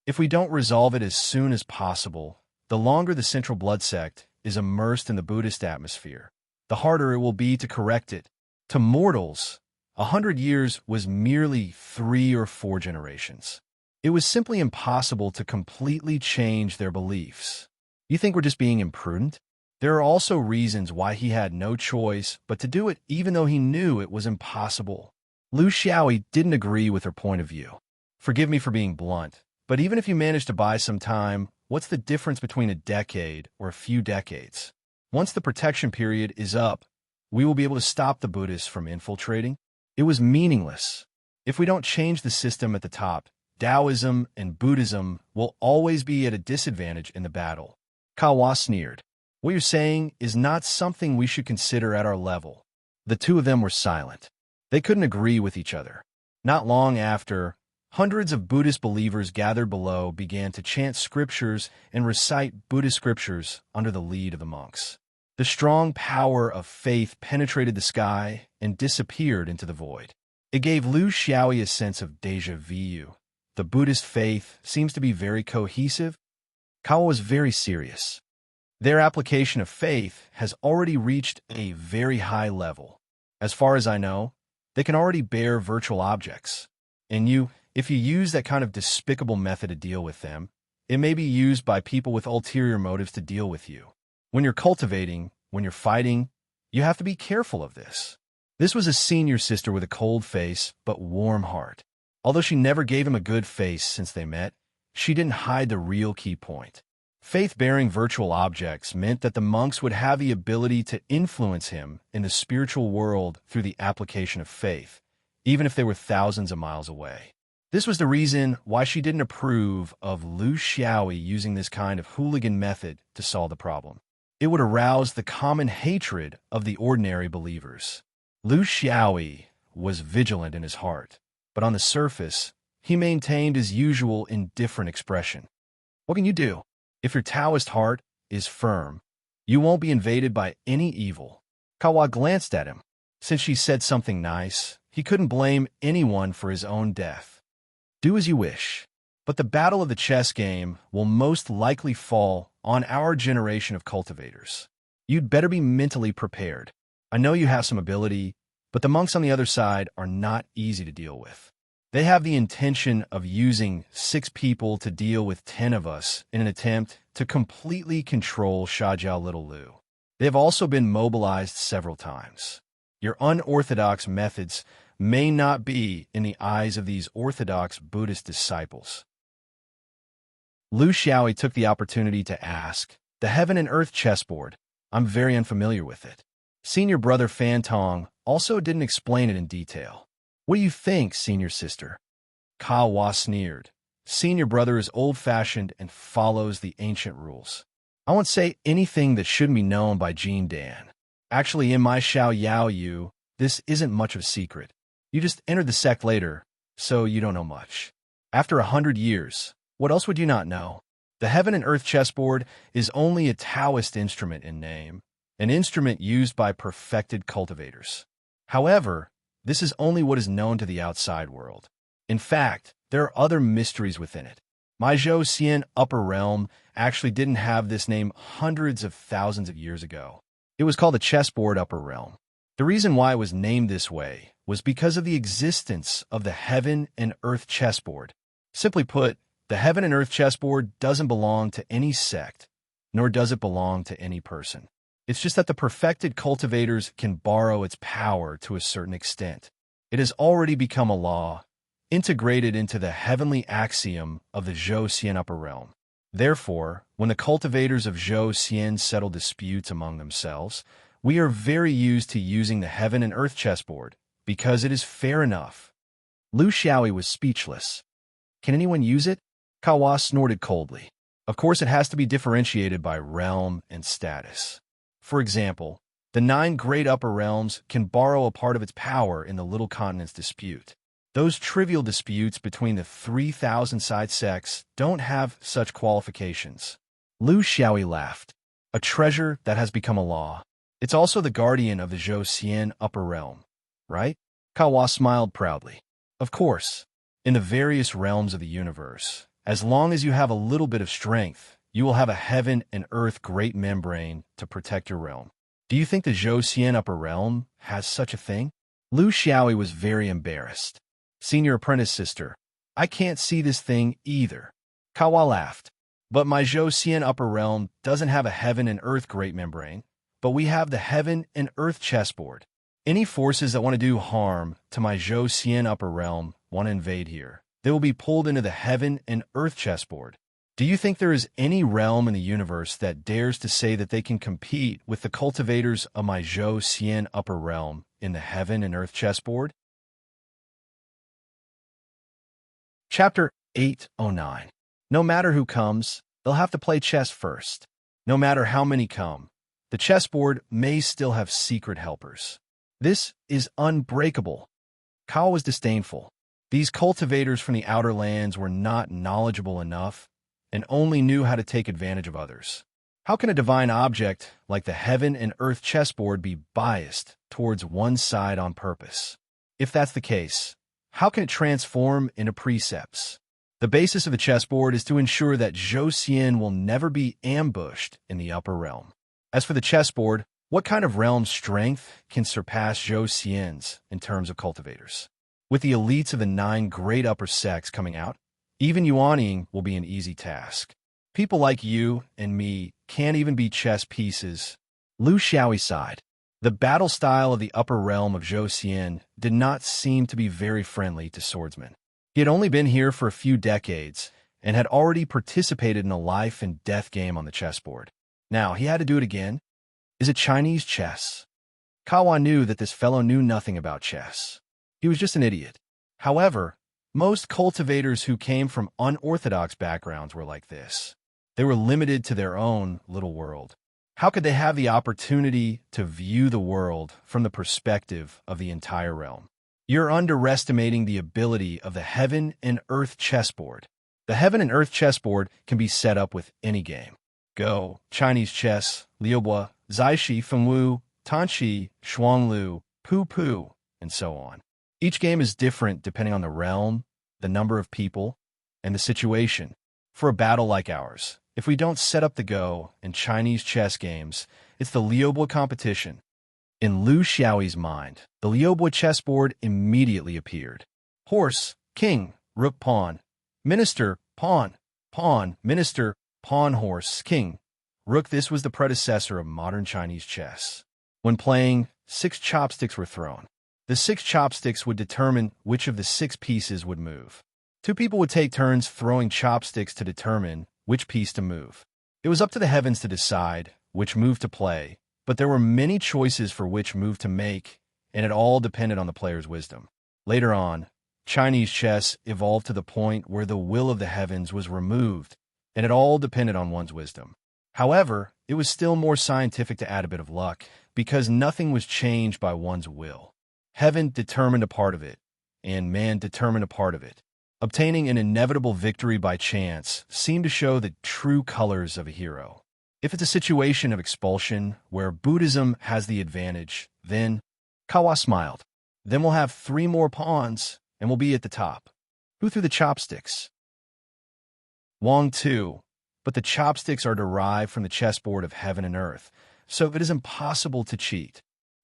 If we don't resolve it as soon as possible, the longer the Central Blood Sect is immersed in the Buddhist atmosphere, the harder it will be to correct it. To mortals, 100 years was merely 3 or 4 generations. It was simply impossible to completely change their beliefs. You think we're just being imprudent? There are also reasons why he had no choice but to do it even though he knew it was impossible." Lu Xiaoyi didn't agree with her point of view. "Forgive me for being blunt, but even if you manage to buy some time, what's the difference between a decade or a few decades? Once the protection period is up, we will be able to stop the Buddhists from infiltrating. It was meaningless. If we don't change the system at the top, Taoism and Buddhism will always be at a disadvantage in the battle." Kawa sneered. "What you're saying is not something we should consider at our level." The two of them were silent. They couldn't agree with each other. Not long after, hundreds of Buddhist believers gathered below began to chant scriptures and recite Buddhist scriptures under the lead of the monks. The strong power of faith penetrated the sky and disappeared into the void. It gave Lu Xiaoyi a sense of déjà vu. The Buddhist faith seems to be very cohesive. Kawa was very serious. Their application of faith has already reached a very high level. As far as I know, they can already bear virtual objects. And if you use that kind of despicable method to deal with them, it may be used by people with ulterior motives to deal with you. When you're cultivating, when you're fighting, you have to be careful of this." This was a senior sister with a cold face but warm heart. Although she never gave him a good face since they met, she didn't hide the real key point. Faith-bearing virtual objects meant that the monks would have the ability to influence him in the spiritual world through the application of faith, even if they were thousands of miles away. This was the reason why she didn't approve of Lu Xiaoyi using this kind of hooligan method to solve the problem. It would arouse the common hatred of the ordinary believers. Lu Xiaoyi was vigilant in his heart, but on the surface, he maintained his usual indifferent expression. What can you do? If your Taoist heart is firm, you won't be invaded by any evil. Kawa glanced at him. Since she said something nice, he couldn't blame anyone for his own death. Do as you wish. But the battle of the chess game will most likely fall on our generation of cultivators. You'd better be mentally prepared. I know you have some ability, but the monks on the other side are not easy to deal with. They have the intention of using 6 people to deal with 10 of us in an attempt to completely control Shajiao Little Lu. They have also been mobilized several times. Your unorthodox methods may not be in the eyes of these orthodox Buddhist disciples. Lu Xiaoyi took the opportunity to ask, "The heaven and earth chessboard, I'm very unfamiliar with it." Senior brother Fan Tong also didn't explain it in detail. "What do you think, senior sister?" Ka Wa sneered. "Senior brother is old-fashioned and follows the ancient rules. I won't say anything that shouldn't be known by Jean Dan. Actually, in my Xiao Yao Yu, this isn't much of a secret. You just entered the sect later, so you don't know much. After 100 years, what else would you not know? The heaven and earth chessboard is only a Taoist instrument in name, an instrument used by perfected cultivators. However, this is only what is known to the outside world. In fact, there are other mysteries within it. Maizhou Xian Upper Realm actually didn't have this name hundreds of thousands of years ago. It was called the chessboard Upper Realm. The reason why it was named this way was because of the existence of the heaven and earth chessboard. Simply put, the heaven and earth chessboard doesn't belong to any sect, nor does it belong to any person. It's just that the perfected cultivators can borrow its power to a certain extent. It has already become a law, integrated into the heavenly axiom of the Zhou Xian Upper Realm. Therefore, when the cultivators of Zhou Xian settle disputes among themselves, we are very used to using the heaven and earth chessboard, because it is fair enough. Lu Xiaoyi was speechless. Can anyone use it? Kawa snorted coldly. Of course, it has to be differentiated by realm and status. For example, the 9 great upper realms can borrow a part of its power in the little continent's dispute. Those trivial disputes between the 3,000 side sects don't have such qualifications. Lu Xiaoyi laughed. A treasure that has become a law. It's also the guardian of the Zhou Xian Upper Realm, right? Kawa smiled proudly. Of course, in the various realms of the universe, as long as you have a little bit of strength, you will have a heaven and earth great membrane to protect your realm. Do you think the Zhou Xian Upper Realm has such a thing? Lu Xiaoyi was very embarrassed. Senior apprentice sister, I can't see this thing either. Kawa laughed. But my Zhou Xian Upper Realm doesn't have a heaven and earth great membrane, but we have the heaven and earth chessboard. Any forces that want to do harm to my Zhou Xian Upper Realm want to invade here. They will be pulled into the heaven and earth chessboard. Do you think there is any realm in the universe that dares to say that they can compete with the cultivators of my Zhou Xian Upper Realm in the heaven and earth chessboard? Chapter 809. No matter who comes, they'll have to play chess first. No matter how many come, the chessboard may still have secret helpers. This is unbreakable. Kao was disdainful. These cultivators from the outer lands were not knowledgeable enough and only knew how to take advantage of others. How can a divine object like the heaven and earth chessboard be biased towards one side on purpose? If that's the case, how can it transform into precepts? The basis of the chessboard is to ensure that Zhou Xian will never be ambushed in the upper realm. As for the chessboard, what kind of realm's strength can surpass Zhou Xian's in terms of cultivators? With the elites of the 9 great upper sects coming out, even yuaning will be an easy task. People like you and me can't even be chess pieces. Lu Xiaoyi sighed. The battle style of the upper realm of Zhou Xian did not seem to be very friendly to swordsmen. He had only been here for a few decades and had already participated in a life and death game on the chessboard. Now, he had to do it again. Is it Chinese chess? Kawa knew that this fellow knew nothing about chess. He was just an idiot. However, most cultivators who came from unorthodox backgrounds were like this. They were limited to their own little world. How could they have the opportunity to view the world from the perspective of the entire realm? You're underestimating the ability of the heaven and earth chessboard. The heaven and earth chessboard can be set up with any game. Go, Chinese chess, Liubo, Zaishi, Fengwu, Tanxi, Shuanglu, Pu, and so on. Each game is different depending on the realm, the number of people, and the situation. For a battle like ours, if we don't set up the Go in Chinese chess games, it's the Liubo competition. In Lu Xiaoyi's mind, the Liubo chessboard immediately appeared. Horse, king, rook, pawn, minister, pawn, minister, pawn, horse, king, rook. This was the predecessor of modern Chinese chess. When playing, 6 chopsticks were thrown. The 6 chopsticks would determine which of the 6 pieces would move. 2 people would take turns throwing chopsticks to determine which piece to move. It was up to the heavens to decide which move to play, but there were many choices for which move to make, and it all depended on the player's wisdom. Later on, Chinese chess evolved to the point where the will of the heavens was removed, and it all depended on one's wisdom. However, it was still more scientific to add a bit of luck, because nothing was changed by one's will. Heaven determined a part of it, and man determined a part of it. Obtaining an inevitable victory by chance seemed to show the true colors of a hero. If it's a situation of expulsion where Buddhism has the advantage, then Kawa smiled. Then we'll have 3 more pawns, and we'll be at the top. Who threw the chopsticks? Wong too, but the chopsticks are derived from the chessboard of heaven and earth, so it is impossible to cheat.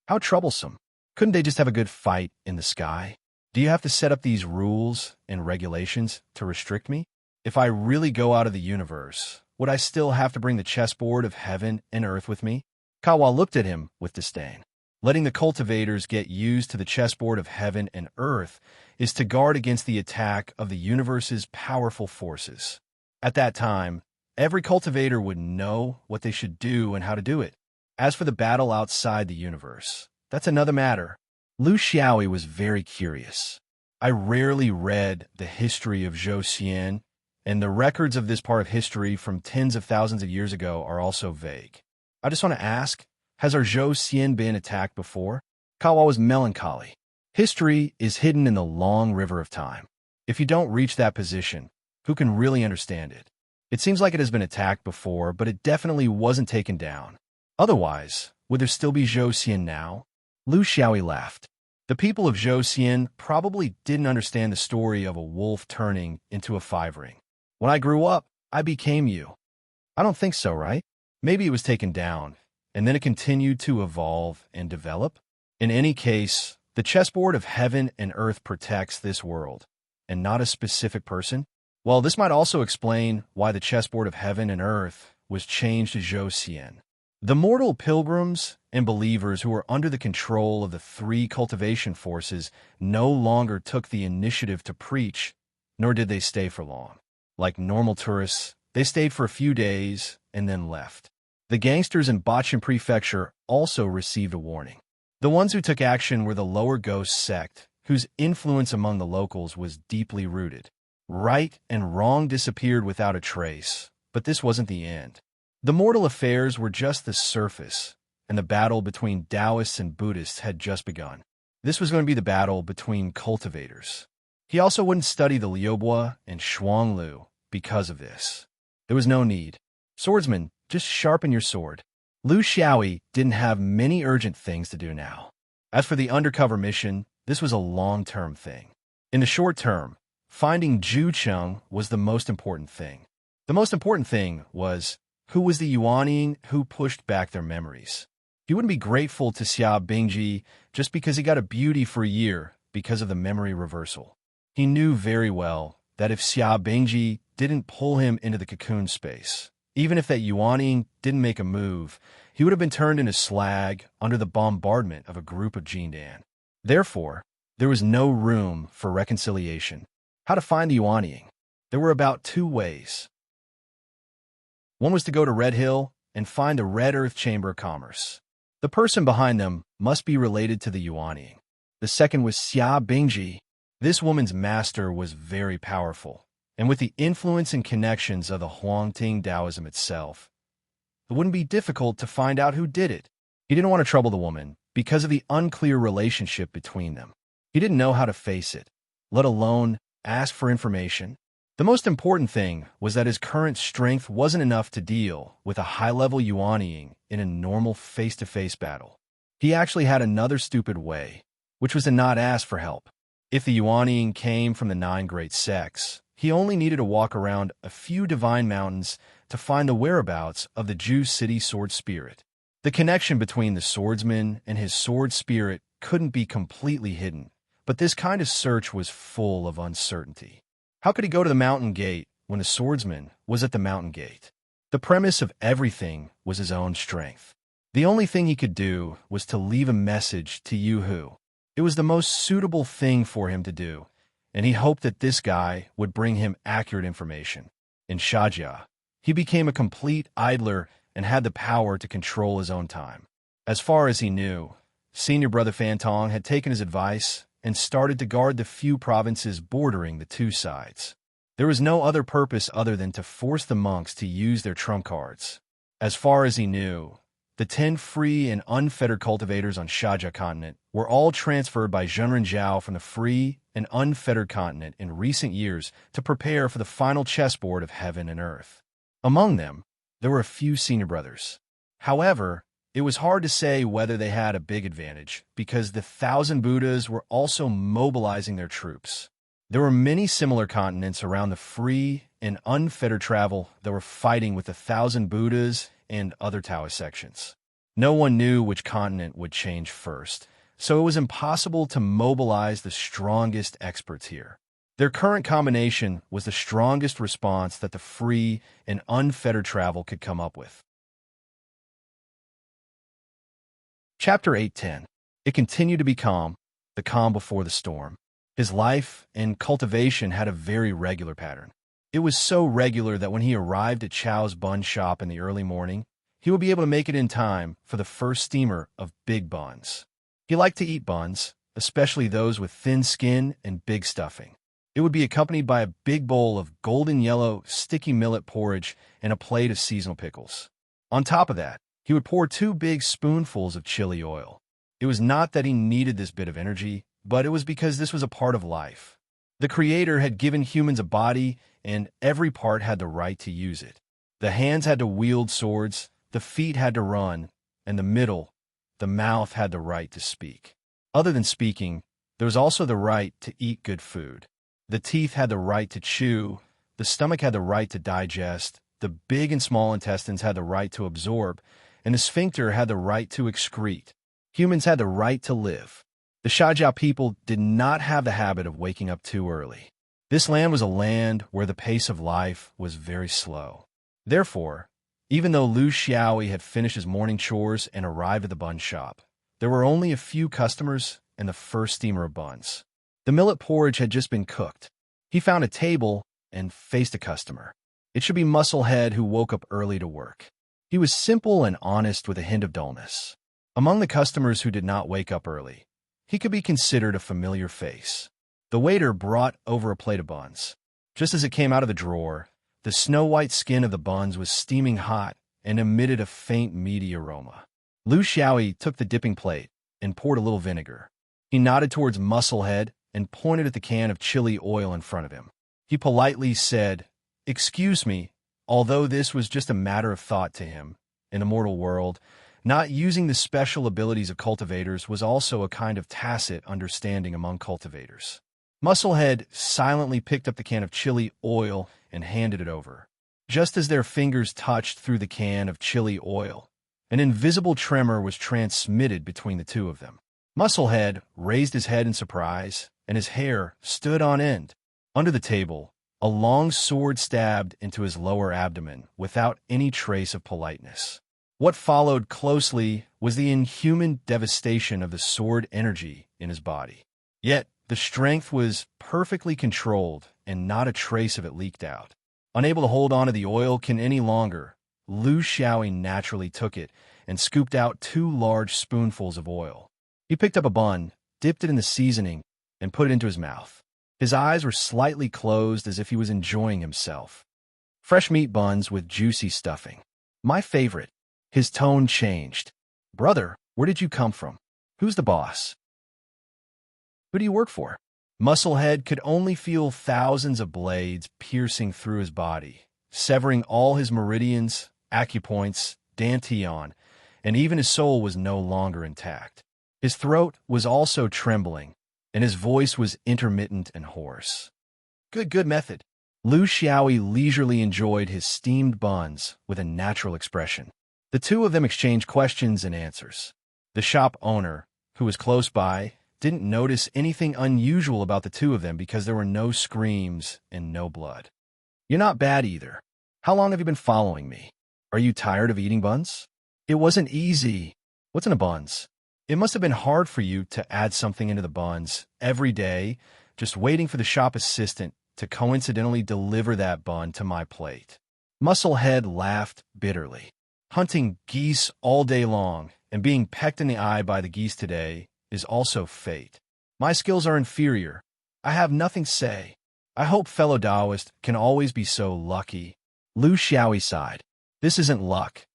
How troublesome. Couldn't they just have a good fight in the sky? Do you have to set up these rules and regulations to restrict me? If I really go out of the universe, would I still have to bring the chessboard of heaven and earth with me? Kawa looked at him with disdain. Letting the cultivators get used to the chessboard of heaven and earth is to guard against the attack of the universe's powerful forces. At that time, every cultivator would know what they should do and how to do it. As for the battle outside the universe, that's another matter. Lu Xiaoyi was very curious. I rarely read the history of Zhou Xian, and the records of this part of history from tens of thousands of years ago are also vague. I just want to ask, has our Zhou Xian been attacked before? Kawa was melancholy. History is hidden in the long river of time. If you don't reach that position, who can really understand it? It seems like it has been attacked before, but it definitely wasn't taken down. Otherwise, would there still be Zhou Xian now? Lu Xiaoyi laughed. The people of Zhou Xian probably didn't understand the story of a wolf turning into a 5-ring. When I grew up, I became you. I don't think so, right? Maybe it was taken down, and then it continued to evolve and develop. In any case, the chessboard of heaven and earth protects this world, and not a specific person. Well, this might also explain why the chessboard of heaven and earth was changed to Zhou Xian. The mortal pilgrims and believers who were under the control of the 3 cultivation forces no longer took the initiative to preach, nor did they stay for long. Like normal tourists, they stayed for a few days and then left. The gangsters in Bachin Prefecture also received a warning. The ones who took action were the lower ghost sect, whose influence among the locals was deeply rooted. Right and wrong disappeared without a trace, but this wasn't the end. The mortal affairs were just the surface, and the battle between Taoists and Buddhists had just begun. This was going to be the battle between cultivators. He also wouldn't study the Liubo and Shuanglu because of this. There was no need. Swordsman, just sharpen your sword. Lu Xiaoyi didn't have many urgent things to do now. As for the undercover mission, this was a long-term thing. In the short term, finding Zhu Cheng was the most important thing. The most important thing was who was the Yuanying who pushed back their memories. He wouldn't be grateful to Xia Bingji just because he got a beauty for a year because of the memory reversal. He knew very well that if Xia Bingji didn't pull him into the cocoon space, even if that Yuanying didn't make a move, he would have been turned into slag under the bombardment of a group of Jindan. Therefore, there was no room for reconciliation. How to find the Yuanying? There were about 2 ways. One was to go to Red Hill and find the Red Earth Chamber of Commerce. The person behind them must be related to the Yuanying. The second was Xia Bingji. This woman's master was very powerful, and with the influence and connections of the Huangting Taoism itself, it wouldn't be difficult to find out who did it. He didn't want to trouble the woman because of the unclear relationship between them. He didn't know how to face it, let alone ask for information. The most important thing was that his current strength wasn't enough to deal with a high-level Yuanying in a normal face-to-face battle. He actually had another stupid way, which was to not ask for help. If the Yuanying came from the 9 great sects, he only needed to walk around a few divine mountains to find the whereabouts of the Ju City sword spirit. The connection between the swordsman and his sword spirit couldn't be completely hidden, but this kind of search was full of uncertainty. How could he go to the mountain gate when the swordsman was at the mountain gate? The premise of everything was his own strength. The only thing he could do was to leave a message to Yu Hu. It was the most suitable thing for him to do, and he hoped that this guy would bring him accurate information. In Shajia, he became a complete idler and had the power to control his own time. As far as he knew, Senior Brother Fantong had taken his advice and started to guard the few provinces bordering the 2 sides. There was no other purpose other than to force the monks to use their trump cards. As far as he knew, The 10 free and unfettered cultivators on Shaja continent were all transferred by Zhenren Zhao from the free and unfettered continent in recent years to prepare for the final chessboard of heaven and earth. Among them, there were a few senior brothers. However, it was hard to say whether they had a big advantage because the 1,000 Buddhas were also mobilizing their troops. There were many similar continents around the free and unfettered travel that were fighting with the 1,000 Buddhas and other Taoist sections. No one knew which continent would change first, so it was impossible to mobilize the strongest experts here. Their current combination was the strongest response that the free and unfettered travel could come up with. Chapter 8:10. It continued to be calm, the calm before the storm. His life and cultivation had a very regular pattern. It was so regular that when he arrived at Chow's bun shop in the early morning, he would be able to make it in time for the first steamer of big buns. He liked to eat buns, especially those with thin skin and big stuffing. It would be accompanied by a big bowl of golden yellow, sticky millet porridge and a plate of seasonal pickles. On top of that, he would pour 2 big spoonfuls of chili oil. It was not that he needed this bit of energy, but it was because this was a part of life. The Creator had given humans a body, and every part had the right to use it. The hands had to wield swords, the feet had to run, and the middle, the mouth, had the right to speak. Other than speaking, there was also the right to eat good food. The teeth had the right to chew, the stomach had the right to digest, the big and small intestines had the right to absorb, and the sphincter had the right to excrete. Humans had the right to live. The Shajiao people did not have the habit of waking up too early. This land was a land where the pace of life was very slow. Therefore, even though Lu Xiaoyi had finished his morning chores and arrived at the bun shop, there were only a few customers and the first steamer of buns. The millet porridge had just been cooked. He found a table and faced a customer. It should be Musclehead, who woke up early to work. He was simple and honest with a hint of dullness. Among the customers who did not wake up early, he could be considered a familiar face. The waiter brought over a plate of buns. Just as it came out of the drawer, the snow-white skin of the buns was steaming hot and emitted a faint, meaty aroma. Lu Xiaoyi took the dipping plate and poured a little vinegar. He nodded towards Musclehead and pointed at the can of chili oil in front of him. He politely said, "Excuse me," although this was just a matter of thought to him. In the mortal world, not using the special abilities of cultivators was also a kind of tacit understanding among cultivators. Musclehead silently picked up the can of chili oil and handed it over. Just as their fingers touched through the can of chili oil, an invisible tremor was transmitted between the two of them. Musclehead raised his head in surprise, and his hair stood on end. Under the table, a long sword stabbed into his lower abdomen without any trace of politeness. What followed closely was the inhuman devastation of the sword energy in his body. Yet, the strength was perfectly controlled, and not a trace of it leaked out. Unable to hold on to the oil can any longer, Lu Xiaoyi naturally took it and scooped out 2 large spoonfuls of oil. He picked up a bun, dipped it in the seasoning, and put it into his mouth. His eyes were slightly closed as if he was enjoying himself. Fresh meat buns with juicy stuffing. My favorite. His tone changed. "Brother, where did you come from? Who's the boss? Who do you work for?" Musclehead could only feel thousands of blades piercing through his body, severing all his meridians, acupoints, dantian, and even his soul was no longer intact. His throat was also trembling, and his voice was intermittent and hoarse. Good method." Lu Xiaoyi leisurely enjoyed his steamed buns with a natural expression. The two of them exchanged questions and answers. The shop owner, who was close by, didn't notice anything unusual about the two of them because there were no screams and no blood. "You're not bad either. How long have you been following me? Are you tired of eating buns?" "It wasn't easy." "What's in the buns?" "It must have been hard for you to add something into the buns every day, just waiting for the shop assistant to coincidentally deliver that bun to my plate." Musclehead laughed bitterly. "Hunting geese all day long and being pecked in the eye by the geese today is also fate. My skills are inferior. I have nothing to say. I hope fellow Taoists can always be so lucky." Lu Xiaoyi sighed. "This isn't luck.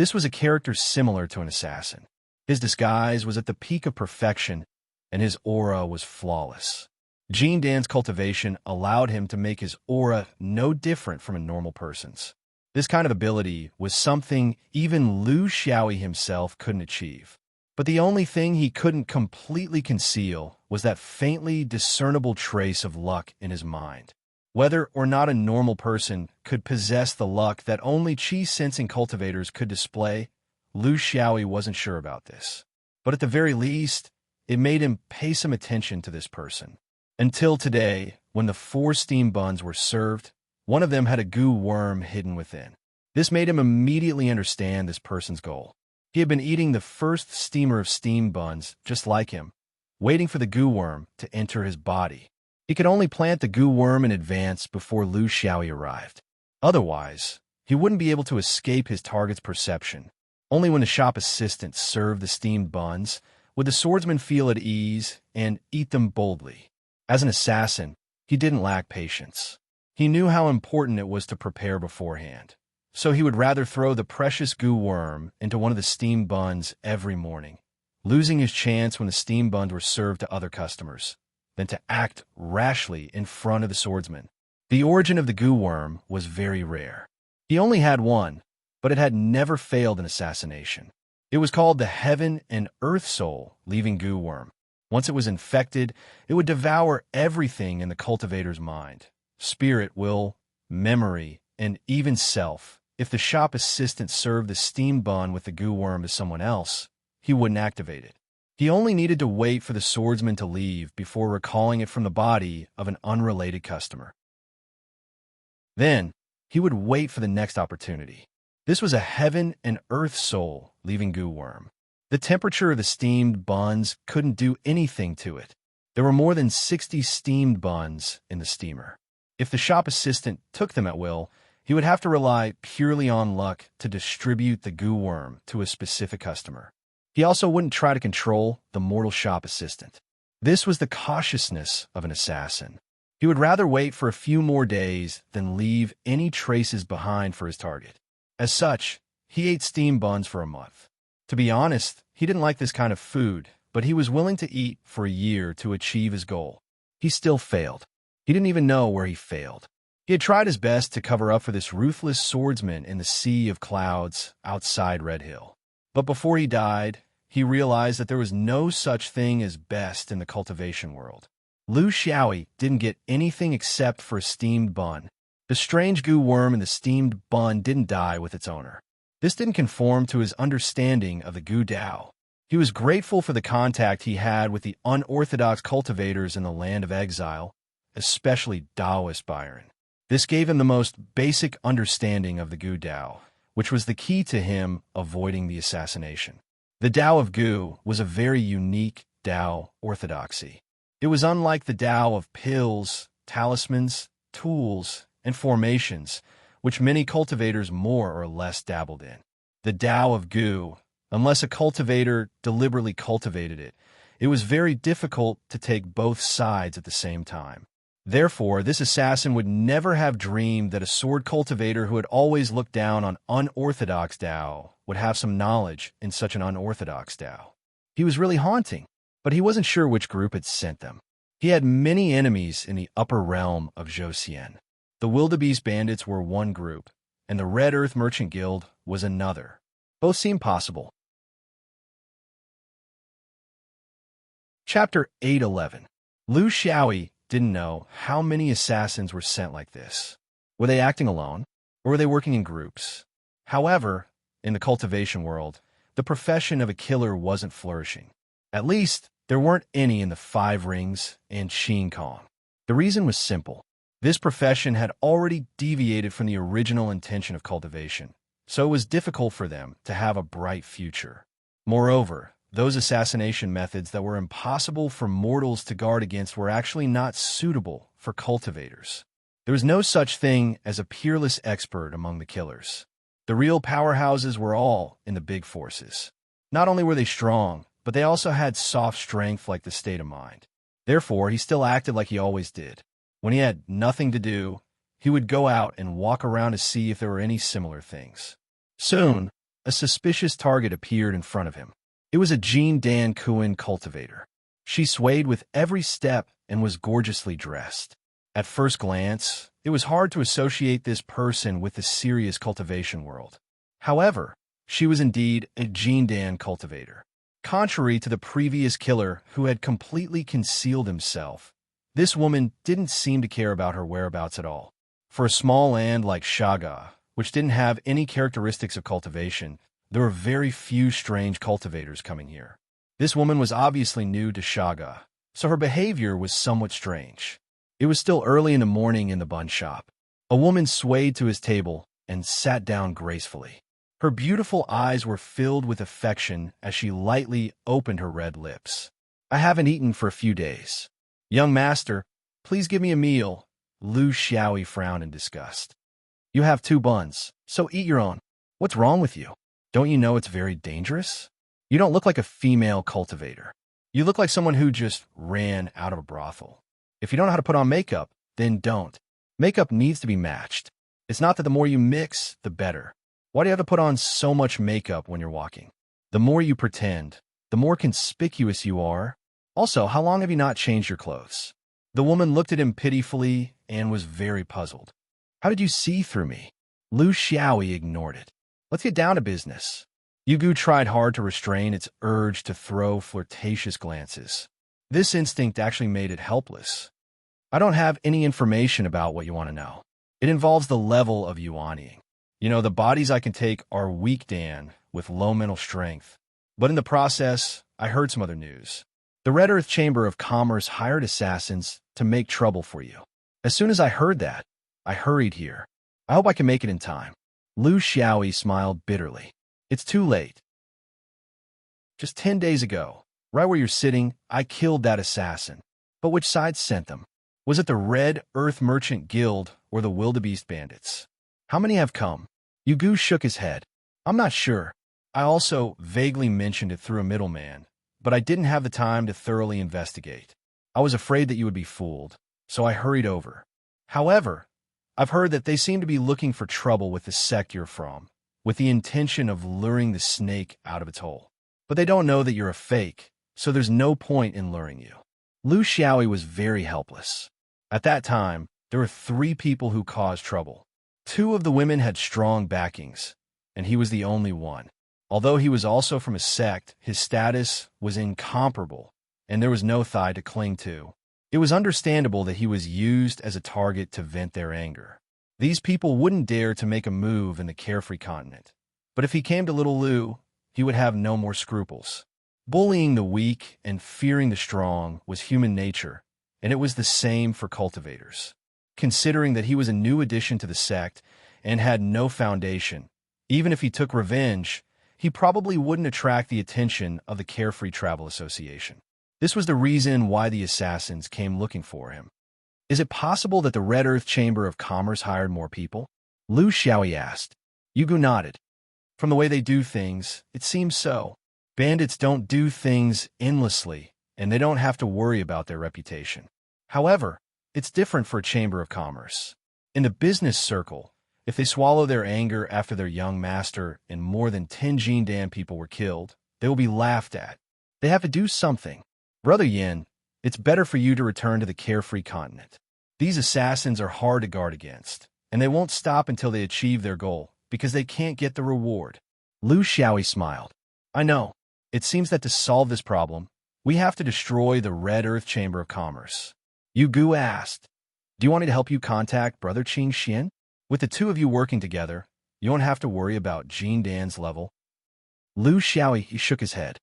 This was a character similar to an assassin. His disguise was at the peak of perfection, and his aura was flawless. Gene Dan's cultivation allowed him to make his aura no different from a normal person's. This kind of ability was something even Lu Xiaoyi himself couldn't achieve. But the only thing he couldn't completely conceal was that faintly discernible trace of luck in his mind. Whether or not a normal person could possess the luck that only qi-sensing cultivators could display, Lu Xiaoyi wasn't sure about this. But at the very least, it made him pay some attention to this person. Until today, when the 4 steam buns were served, one of them had a goo worm hidden within. This made him immediately understand this person's goal. He had been eating the first steamer of steam buns just like him, waiting for the goo worm to enter his body. He could only plant the goo worm in advance before Lu Xiaoyi arrived. Otherwise, he wouldn't be able to escape his target's perception. Only when the shop assistant served the steamed buns would the swordsman feel at ease and eat them boldly. As an assassin, he didn't lack patience. He knew how important it was to prepare beforehand, so he would rather throw the precious goo worm into one of the steamed buns every morning, losing his chance when the steamed buns were served to other customers, than to act rashly in front of the swordsman. The origin of the goo worm was very rare. He only had one, but it had never failed an assassination. It was called the Heaven and Earth Soul Leaving Goo Worm. Once it was infected, it would devour everything in the cultivator's mind: spirit, will, memory, and even self. If the shop assistant served the steam bun with the goo worm to someone else, he wouldn't activate it. He only needed to wait for the swordsman to leave before recalling it from the body of an unrelated customer. Then, he would wait for the next opportunity. This was a Heaven and Earth Soul Leaving Goo Worm. The temperature of the steamed buns couldn't do anything to it. There were more than 60 steamed buns in the steamer. If the shop assistant took them at will, he would have to rely purely on luck to distribute the goo worm to a specific customer. He also wouldn't try to control the mortal shop assistant. This was the cautiousness of an assassin. He would rather wait for a few more days than leave any traces behind for his target. As such, he ate steam buns for a month. To be honest, he didn't like this kind of food, but he was willing to eat for a year to achieve his goal. He still failed. He didn't even know where he failed. He had tried his best to cover up for this ruthless swordsman in the sea of clouds outside Red Hill. But before he died, he realized that there was no such thing as best in the cultivation world. Lu Xiaoyi didn't get anything except for a steamed bun. The strange goo worm in the steamed bun didn't die with its owner. This didn't conform to his understanding of the Goo Dao. He was grateful for the contact he had with the unorthodox cultivators in the land of exile, especially Taoist Byron. This gave him the most basic understanding of the Goo Dao, which was the key to him avoiding the assassination. The Dao of Goo was a very unique Dao orthodoxy. It was unlike the Dao of pills, talismans, tools, and formations, which many cultivators more or less dabbled in. The Dao of Goo, unless a cultivator deliberately cultivated it, it was very difficult to take both sides at the same time. Therefore, this assassin would never have dreamed that a sword cultivator who had always looked down on unorthodox Dao would have some knowledge in such an unorthodox Dao. He was really haunting, but he wasn't sure which group had sent them. He had many enemies in the upper realm of Zhouxian. The Wildebeest Bandits were one group, and the Red Earth Merchant Guild was another. Both seemed possible. Chapter 811. Lu Xiaoyi didn't know how many assassins were sent like this. Were they acting alone, or were they working in groups? However, in the cultivation world, the profession of a killer wasn't flourishing. At least, there weren't any in the Five Rings and Qin Kong. The reason was simple. This profession had already deviated from the original intention of cultivation, so it was difficult for them to have a bright future. Moreover, those assassination methods that were impossible for mortals to guard against were actually not suitable for cultivators. There was no such thing as a peerless expert among the killers. The real powerhouses were all in the big forces. Not only were they strong, but they also had soft strength like the state of mind. Therefore, he still acted like he always did. When he had nothing to do, he would go out and walk around to see if there were any similar things. Soon, a suspicious target appeared in front of him. It was a Jean Dan Kuan cultivator. She swayed with every step and was gorgeously dressed. At first glance, it was hard to associate this person with the serious cultivation world. However, she was indeed a Jean Dan cultivator. Contrary to the previous killer who had completely concealed himself, this woman didn't seem to care about her whereabouts at all. For a small land like Shaga, which didn't have any characteristics of cultivation, there were very few strange cultivators coming here. This woman was obviously new to Shaga, so her behavior was somewhat strange. It was still early in the morning in the bun shop. A woman swayed to his table and sat down gracefully. Her beautiful eyes were filled with affection as she lightly opened her red lips. "I haven't eaten for a few days. Young master, please give me a meal." Lu Xiaoyi frowned in disgust. "You have 2 buns, so eat your own. What's wrong with you? Don't you know it's very dangerous? You don't look like a female cultivator. You look like someone who just ran out of a brothel. If you don't know how to put on makeup, then don't. Makeup needs to be matched. It's not that the more you mix, the better. Why do you have to put on so much makeup when you're walking? The more you pretend, the more conspicuous you are. Also, how long have you not changed your clothes?" The woman looked at him pitifully and was very puzzled. "How did you see through me?" Lu Xiaoyi ignored it. "Let's get down to business." Yugu tried hard to restrain its urge to throw flirtatious glances. This instinct actually made it helpless. "I don't have any information about what you want to know. It involves the level of yuanying. You know, the bodies I can take are weak Dan, with low mental strength. But in the process, I heard some other news. The Red Earth Chamber of Commerce hired assassins to make trouble for you. As soon as I heard that, I hurried here. I hope I can make it in time." Lu Xiaoyi smiled bitterly. "It's too late. Just 10 days ago, right where you're sitting, I killed that assassin. But which side sent them? Was it the Red Earth Merchant Guild or the Wildebeest Bandits? How many have come?" Yugu shook his head. "I'm not sure. I also vaguely mentioned it through a middleman, but I didn't have the time to thoroughly investigate. I was afraid that you would be fooled, so I hurried over. However, I've heard that they seem to be looking for trouble with the sect you're from, with the intention of luring the snake out of its hole. But they don't know that you're a fake, so there's no point in luring you." Lu Xiaoyi was very helpless. At that time, there were 3 people who caused trouble. 2 of the women had strong backings, and he was the only one. Although he was also from a sect, his status was incomparable, and there was no thigh to cling to. It was understandable that he was used as a target to vent their anger. These people wouldn't dare to make a move in the carefree continent. But if he came to Little Lu, he would have no more scruples. Bullying the weak and fearing the strong was human nature, and it was the same for cultivators. Considering that he was a new addition to the sect and had no foundation, even if he took revenge, he probably wouldn't attract the attention of the Carefree Travel Association. This was the reason why the assassins came looking for him. "Is it possible that the Red Earth Chamber of Commerce hired more people?" Lu Xiaoyi asked. Yugu nodded. "From the way they do things, it seems so. Bandits don't do things endlessly, and they don't have to worry about their reputation. However, it's different for a Chamber of Commerce. In the business circle, if they swallow their anger after their young master and more than 10 Jindan people were killed, they will be laughed at. They have to do something. Brother Yin, it's better for you to return to the carefree continent. These assassins are hard to guard against, and they won't stop until they achieve their goal, because they can't get the reward." Lu Xiaoyi smiled. "I know. It seems that to solve this problem, we have to destroy the Red Earth Chamber of Commerce." Yugu asked, "Do you want me to help you contact Brother Qing Xian? With the 2 of you working together, you won't have to worry about Jean Dan's level." Lu Xiaoyi shook his head.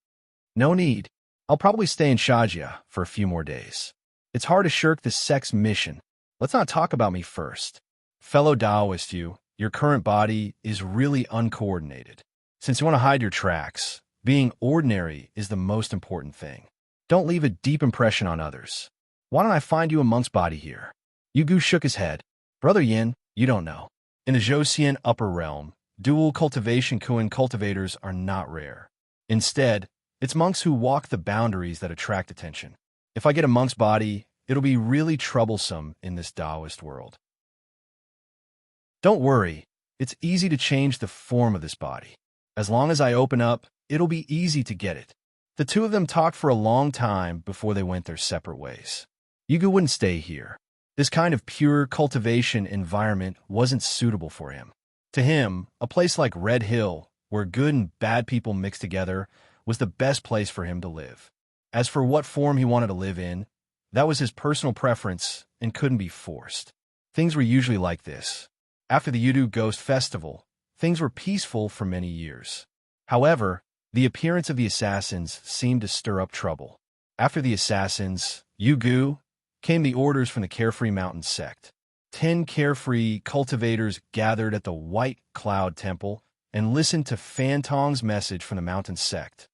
"No need. I'll probably stay in Shajia for a few more days. It's hard to shirk the sect's mission. Let's not talk about me first. Fellow Taoist, your current body is really uncoordinated. Since you want to hide your tracks, being ordinary is the most important thing. Don't leave a deep impression on others. Why don't I find you a monk's body here?" Yugu shook his head. "Brother Yin, you don't know. In the Joseon upper realm, dual cultivation Kuan cultivators are not rare. Instead, it's monks who walk the boundaries that attract attention. If I get a monk's body, it'll be really troublesome in this Taoist world. Don't worry, it's easy to change the form of this body. As long as I open up, it'll be easy to get it. The two of them talked for a long time before they went their separate ways. Yugu wouldn't stay here. This kind of pure cultivation environment wasn't suitable for him. To him, a place like Red Hill, where good and bad people mix together, was the best place for him to live. As for what form he wanted to live in, that was his personal preference and couldn't be forced. Things were usually like this. After the Yudu Ghost Festival, things were peaceful for many years. However, the appearance of the assassins seemed to stir up trouble. After the assassins, Yugu, came the orders from the Carefree Mountain sect. 10 carefree cultivators gathered at the White Cloud Temple and listened to Fantong's message from the Mountain sect.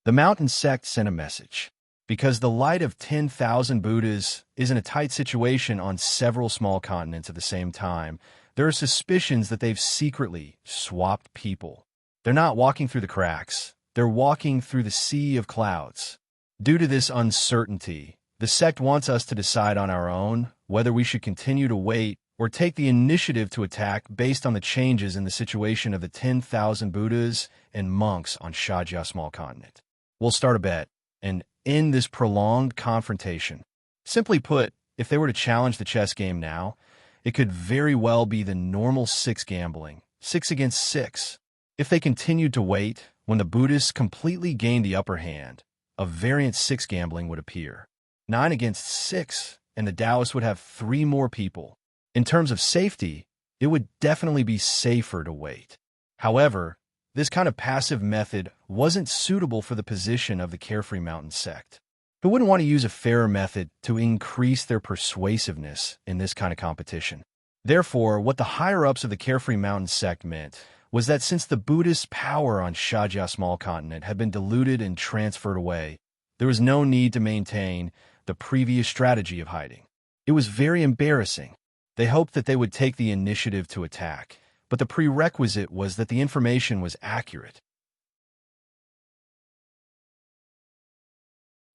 The Mountain sect sent a message. Because the light of 10,000 Buddhas is in a tight situation on several small continents at the same time, there are suspicions that they've secretly swapped people. They're not walking through the cracks. They're walking through the sea of clouds. Due to this uncertainty, the sect wants us to decide on our own whether we should continue to wait or take the initiative to attack based on the changes in the situation of the 10,000 Buddhas and monks on Shajia Small Continent. We'll start a bet and end this prolonged confrontation. Simply put, if they were to challenge the chess game now, it could very well be the normal 6 gambling, 6 against 6. If they continued to wait, when the Buddhists completely gained the upper hand, a variant 6 gambling would appear. 9 against 6, and the Taoists would have 3 more people. In terms of safety, it would definitely be safer to wait. However, this kind of passive method wasn't suitable for the position of the Carefree Mountain sect. Who wouldn't want to use a fairer method to increase their persuasiveness in this kind of competition? Therefore, what the higher-ups of the Carefree Mountain sect meant was that since the Buddhist power on Shajia Small Continent had been diluted and transferred away, there was no need to maintain the previous strategy of hiding. It was very embarrassing. They hoped that they would take the initiative to attack, but the prerequisite was that the information was accurate.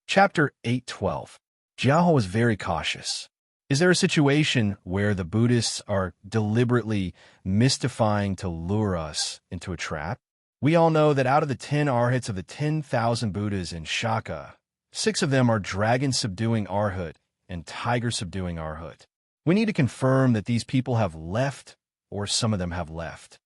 Chapter 8:12. Jiaho was very cautious. Is there a situation where the Buddhists are deliberately mystifying to lure us into a trap? We all know that out of the 10 arhats of the 10,000 Buddhas in Shaka, 6 of them are dragon-subduing arhat and tiger-subduing arhat. We need to confirm that these people have left, or some of them have left.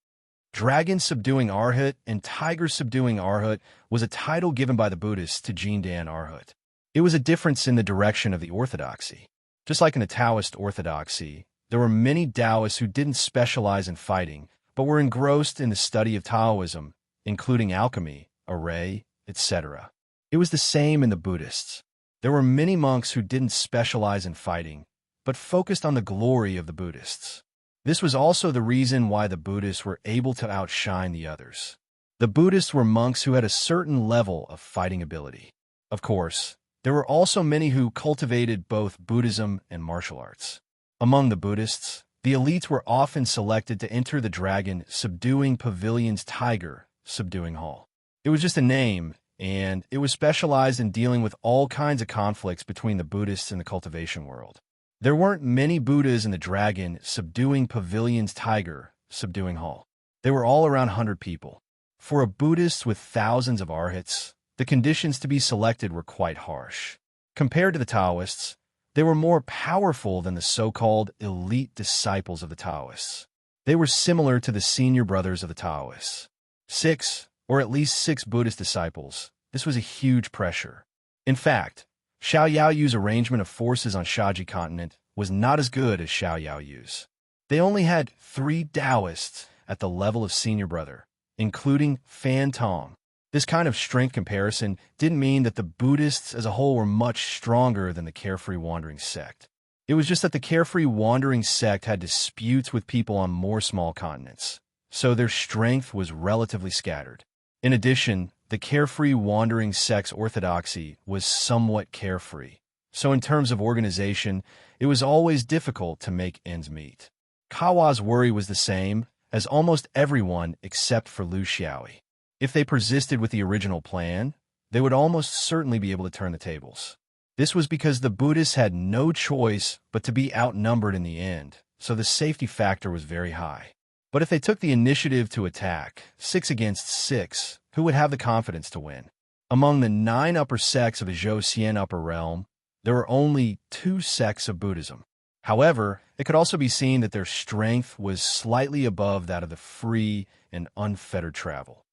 Dragon-subduing arhat and tiger-subduing arhat was a title given by the Buddhists to Jindan arhat. It was a difference in the direction of the orthodoxy. Just like in the Taoist orthodoxy, there were many Taoists who didn't specialize in fighting, but were engrossed in the study of Taoism, including alchemy, array, etc. It was the same in the Buddhists. There were many monks who didn't specialize in fighting, but focused on the glory of the Buddhists. This was also the reason why the Buddhists were able to outshine the others. The Buddhists were monks who had a certain level of fighting ability. Of course, there were also many who cultivated both Buddhism and martial arts. Among the Buddhists, the elites were often selected to enter the dragon-subduing pavilion's tiger-subduing hall. It was just a name, and it was specialized in dealing with all kinds of conflicts between the Buddhists and the cultivation world. There weren't many Buddhas in the dragon-subduing pavilion's tiger-subduing hall. They were all around 100 people. For a Buddhist with thousands of arhats, the conditions to be selected were quite harsh. Compared to the Taoists, they were more powerful than the so-called elite disciples of the Taoists. They were similar to the senior brothers of the Taoists. 6, or at least 6 Buddhist disciples. This was a huge pressure. In fact, Xiao Yaoyu's arrangement of forces on Shaji continent was not as good as Xiao Yaoyu's. They only had 3 Taoists at the level of senior brother, including Fan Tong. This kind of strength comparison didn't mean that the Buddhists as a whole were much stronger than the Carefree Wandering sect. It was just that the Carefree Wandering sect had disputes with people on more small continents, so their strength was relatively scattered. In addition, the Carefree Wandering sect's orthodoxy was somewhat carefree, so in terms of organization, it was always difficult to make ends meet. Kawa's worry was the same as almost everyone except for Lu Xiaoyi. If they persisted with the original plan, they would almost certainly be able to turn the tables. This was because the Buddhists had no choice but to be outnumbered in the end, so the safety factor was very high. But if they took the initiative to attack, 6 against 6, who would have the confidence to win? Among the 9 upper sects of the Zhou upper realm, there were only 2 sects of Buddhism. However, it could also be seen that their strength was slightly above that of the free and unfettered travel.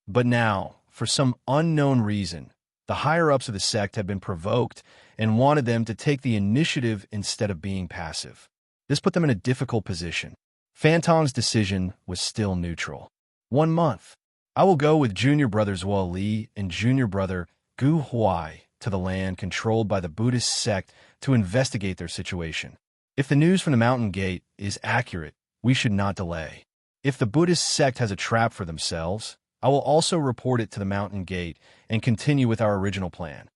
But now, for some unknown reason, the higher-ups of the sect had been provoked and wanted them to take the initiative instead of being passive. This put them in a difficult position. Fantong's decision was still neutral. 1 month. I will go with junior brother Zhuo Li and junior brother Gu Huai to the land controlled by the Buddhist sect to investigate their situation. If the news from the mountain gate is accurate, we should not delay. If the Buddhist sect has a trap for themselves, I will also report it to the mountain gate and continue with our original plan.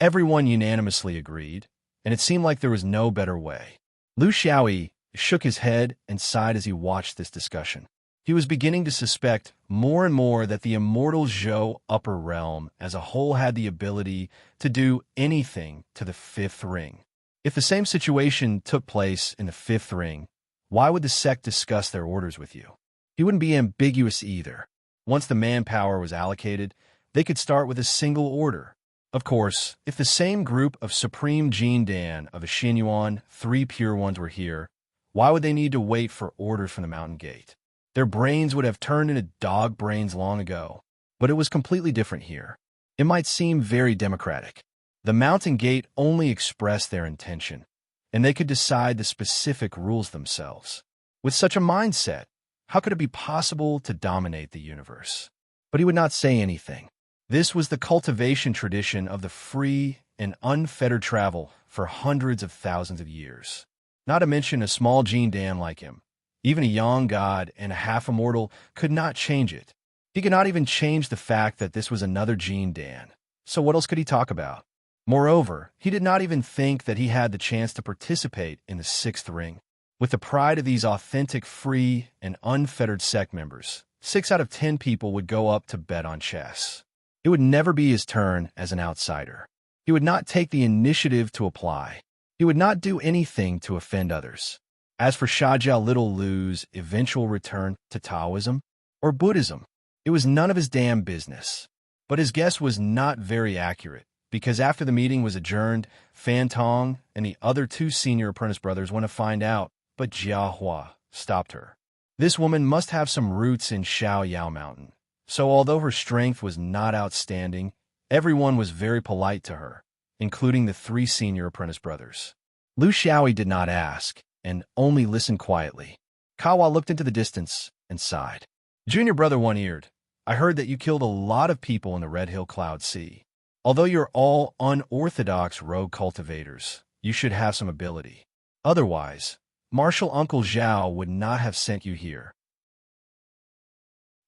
Everyone unanimously agreed, and it seemed like there was no better way. Lu Xiaoyi shook his head and sighed as he watched this discussion. He was beginning to suspect more and more that the immortal Zhou upper realm as a whole had the ability to do anything to the 5th ring. If the same situation took place in the 5th ring, why would the sect discuss their orders with you? He wouldn't be ambiguous either. Once the manpower was allocated, they could start with a single order. Of course, if the same group of Supreme Jin Dan of a Xinyuan, 3 pure ones were here, why would they need to wait for orders from the mountain gate? Their brains would have turned into dog brains long ago. But it was completely different here. It might seem very democratic. The mountain gate only expressed their intention, and they could decide the specific rules themselves. With such a mindset, how could it be possible to dominate the universe? But he would not say anything. This was the cultivation tradition of the free and unfettered travel for hundreds of thousands of years. Not to mention a small Jin Dan like him. Even a young god and a half-immortal could not change it. He could not even change the fact that this was another Jin Dan. So what else could he talk about? Moreover, he did not even think that he had the chance to participate in the 6th ring. With the pride of these authentic free and unfettered sect members, 6 out of 10 people would go up to bet on chess. It would never be his turn as an outsider. He would not take the initiative to apply. He would not do anything to offend others. As for Shajiao Little Lu's eventual return to Taoism or Buddhism, it was none of his damn business. But his guess was not very accurate, because after the meeting was adjourned, Fantong and the other 2 senior apprentice brothers went to find out, but Jia Hua stopped her. This woman must have some roots in Shaoyao Mountain. So although her strength was not outstanding, everyone was very polite to her, including the 3 senior apprentice brothers. Lu Xiaoyi did not ask, and only listened quietly. Kawa looked into the distance and sighed. Junior brother One-Eared, I heard that you killed a lot of people in the Red Hill Cloud Sea. Although you're all unorthodox rogue cultivators, you should have some ability. Otherwise, Marshal Uncle Zhao would not have sent you here.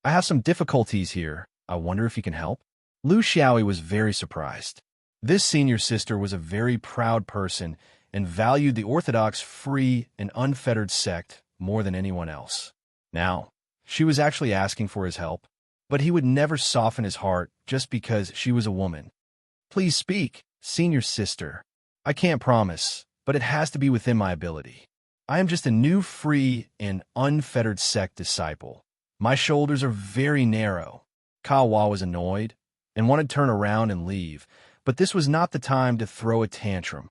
I have some difficulties here. I wonder if you can help? Lu Xiaoyi was very surprised. This senior sister was a very proud person and valued the orthodox, free, and unfettered sect more than anyone else. Now, she was actually asking for his help, but he would never soften his heart just because she was a woman. Please speak, senior sister. I can't promise, but it has to be within my ability. I am just a new free and unfettered sect disciple. My shoulders are very narrow. Kawa was annoyed and wanted to turn around and leave, but this was not the time to throw a tantrum.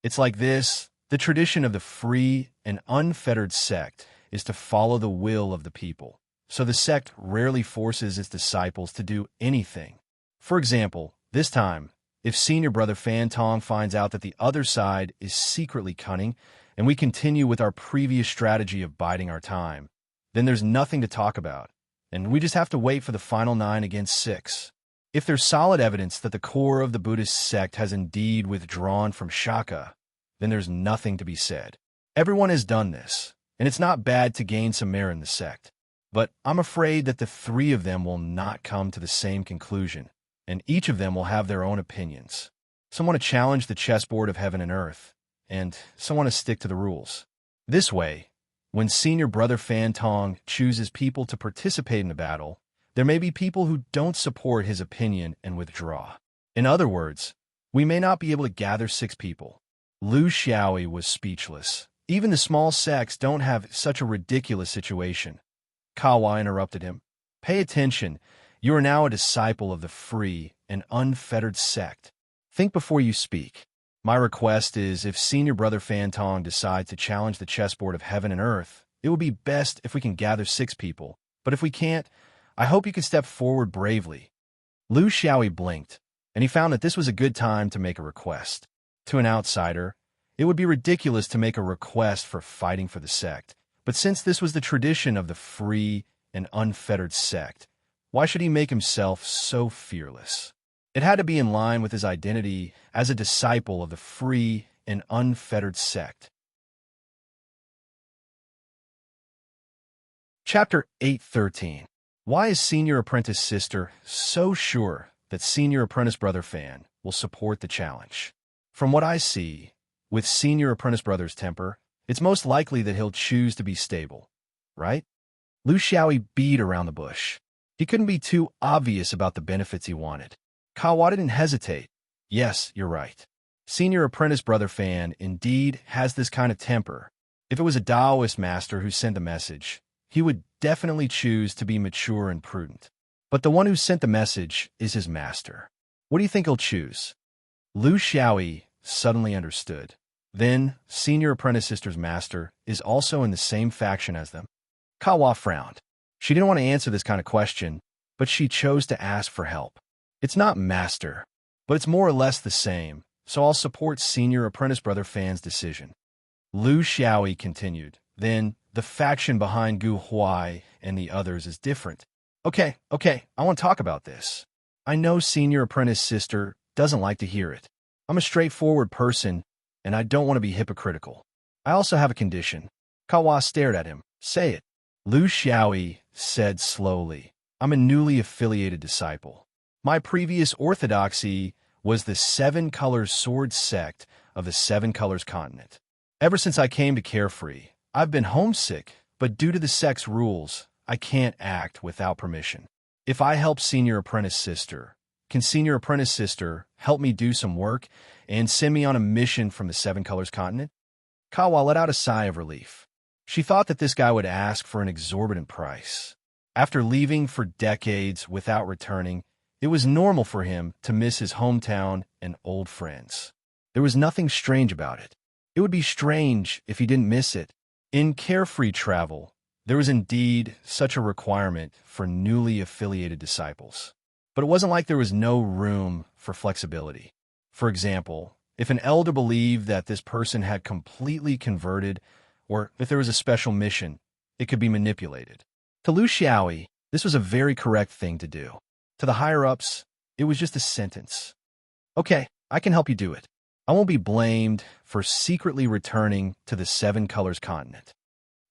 It's like this: the tradition of the free and unfettered sect is to follow the will of the people. So the sect rarely forces its disciples to do anything. For example, this time, if senior brother Fantong finds out that the other side is secretly cunning, and we continue with our previous strategy of biding our time, then there's nothing to talk about, and we just have to wait for the final 9 against 6. If there's solid evidence that the core of the Buddhist sect has indeed withdrawn from Shaka, then there's nothing to be said. Everyone has done this, and it's not bad to gain some merit in the sect. But I'm afraid that the 3 of them will not come to the same conclusion, and each of them will have their own opinions. Some want to challenge the chessboard of heaven and earth, and some want to stick to the rules. This way, when senior brother Fantong chooses people to participate in the battle, there may be people who don't support his opinion and withdraw. In other words, we may not be able to gather 6 people. Lu Xiaoyi was speechless, Even the small sects don't have such a ridiculous situation. Kawa interrupted him. Pay attention. You are now a disciple of the free and unfettered sect. Think before you speak. My request is, if Senior Brother Fantong decides to challenge the chessboard of heaven and earth, it would be best if we can gather 6 people. But if we can't, I hope you can step forward bravely. Lu Xiaoyi blinked, and he found that this was a good time to make a request. To an outsider, it would be ridiculous to make a request for fighting for the sect. But since this was the tradition of the free and unfettered sect, why should he make himself so fearless? It had to be in line with his identity as a disciple of the free and unfettered sect. Chapter 8:13. Why is Senior Apprentice Sister so sure that Senior Apprentice Brother Fan will support the challenge? From what I see, with Senior Apprentice Brother's temper, it's most likely that he'll choose to be stable, right? Lu Xiaoyi beat around the bush. He couldn't be too obvious about the benefits he wanted. Kawa didn't hesitate. Yes, you're right. Senior Apprentice Brother Fan indeed has this kind of temper. If it was a Taoist master who sent the message, he would definitely choose to be mature and prudent. But the one who sent the message is his master. What do you think he'll choose? Lu Xiaoyi suddenly understood. Then, Senior Apprentice Sister's master is also in the same faction as them. Kawa frowned. She didn't want to answer this kind of question, but she chose to ask for help. It's not master, but it's more or less the same, so I'll support Senior Apprentice Brother Fan's decision. Lu Xiaoyi continued. Then, the faction behind Gu Huai and the others is different. Okay, I want to talk about this. I know Senior Apprentice Sister doesn't like to hear it. I'm a straightforward person, and I don't want to be hypocritical. I also have a condition. Kawa stared at him. Say it. Lu Xiaoyi said slowly. I'm a newly affiliated disciple. My previous orthodoxy was the 7 Colors Sword sect of the 7 Colors continent. Ever since I came to Carefree, I've been homesick, but due to the sect's rules, I can't act without permission. If I help Senior Apprentice Sister, can Senior Apprentice Sister help me do some work and send me on a mission from the 7 Colors continent? Kawa let out a sigh of relief. She thought that this guy would ask for an exorbitant price. After leaving for decades without returning, it was normal for him to miss his hometown and old friends. There was nothing strange about it. It would be strange if he didn't miss it. In Carefree travel, there was indeed such a requirement for newly affiliated disciples. But it wasn't like there was no room for flexibility. For example, if an elder believed that this person had completely converted, or if there was a special mission, it could be manipulated. To Lu Xiaoyi, this was a very correct thing to do. To the higher-ups, it was just a sentence. Okay, I can help you do it. I won't be blamed for secretly returning to the 7 Colors continent.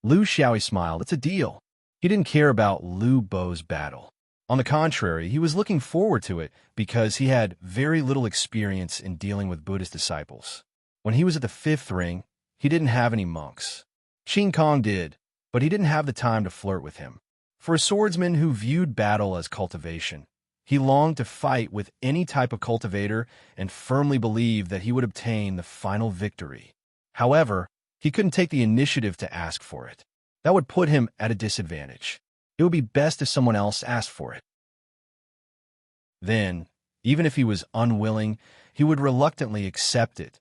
Lu Xiaoyi smiled. It's a deal. He didn't care about Lu Bo's battle. On the contrary, he was looking forward to it because he had very little experience in dealing with Buddhist disciples. When he was at the 5th ring, he didn't have any monks. Qin Kong did, but he didn't have the time to flirt with him. For a swordsman who viewed battle as cultivation, he longed to fight with any type of cultivator and firmly believed that he would obtain the final victory. However, he couldn't take the initiative to ask for it. That would put him at a disadvantage. It would be best if someone else asked for it. Then, even if he was unwilling, he would reluctantly accept it.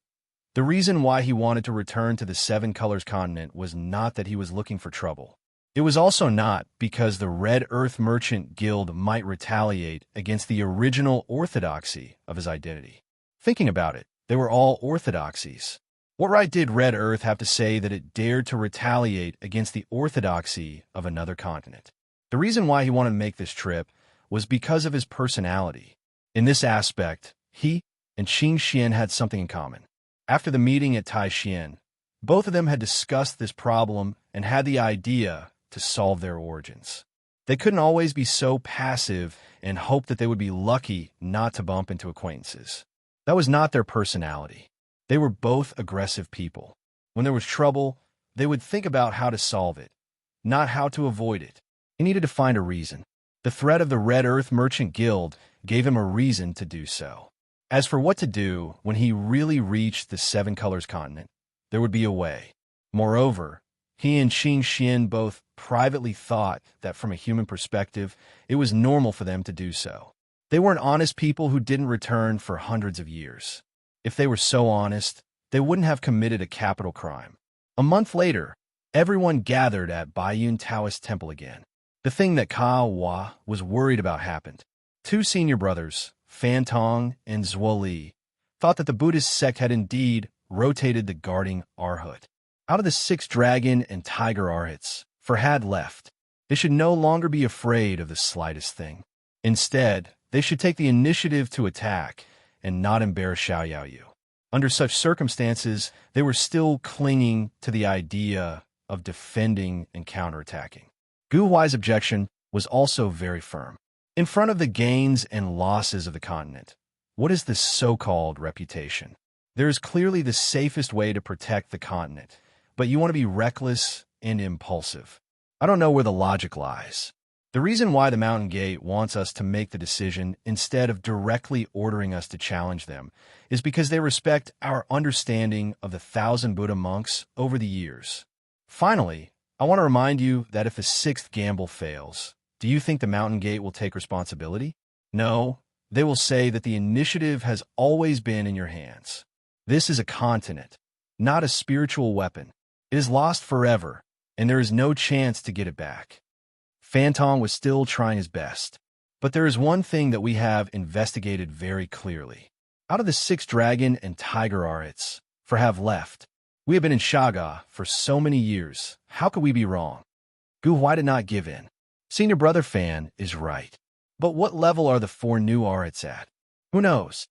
The reason why he wanted to return to the 7 Colors continent was not that he was looking for trouble. It was also not because the Red Earth Merchant Guild might retaliate against the original orthodoxy of his identity. Thinking about it, they were all orthodoxies. What right did Red Earth have to say that it dared to retaliate against the orthodoxy of another continent? The reason why he wanted to make this trip was because of his personality. In this aspect, he and Qing Xian had something in common. After the meeting at Taixien, both of them had discussed this problem and had the idea to solve their origins. They couldn't always be so passive and hope that they would be lucky not to bump into acquaintances. That was not their personality. They were both aggressive people. When there was trouble, they would think about how to solve it, not how to avoid it. He needed to find a reason. The threat of the Red Earth Merchant Guild gave him a reason to do so. As for what to do when he really reached the 7 Colors continent, there would be a way. Moreover, he and Qing Xian both privately thought that from a human perspective, it was normal for them to do so. They weren't honest people who didn't return for hundreds of years. If they were so honest, they wouldn't have committed a capital crime. A month later, everyone gathered at Baiyun Taoist Temple again. The thing that Ka Hua was worried about happened. Two senior brothers, Fan Tong and Zhuo Li, thought that the Buddhist sect had indeed rotated the guarding Arhat. Out of the 6 dragon and tiger Arhats, Farhad left. They should no longer be afraid of the slightest thing. Instead, they should take the initiative to attack and not embarrass Xiaoyaoyu. Under such circumstances, they were still clinging to the idea of defending and counterattacking. Gu Huai's objection was also very firm. In front of the gains and losses of the continent, what is this so-called reputation? There is clearly the safest way to protect the continent, but you want to be reckless and impulsive. I don't know where the logic lies. The reason why the Mountain Gate wants us to make the decision instead of directly ordering us to challenge them is because they respect our understanding of the 1,000 Buddha monks over the years. Finally, I want to remind you that if the 6th gamble fails, do you think the Mountain Gate will take responsibility? No, they will say that the initiative has always been in your hands. This is a continent, not a spiritual weapon. It is lost forever, and there is no chance to get it back. Fantong was still trying his best. But there is one thing that we have investigated very clearly. Out of the 6 dragon and tiger Arhats, for have left, we have been in Shaga for so many years. How could we be wrong? Gu Huai did not give in. Senior brother Fan is right. But what level are the 4 new Arhats at? Who knows?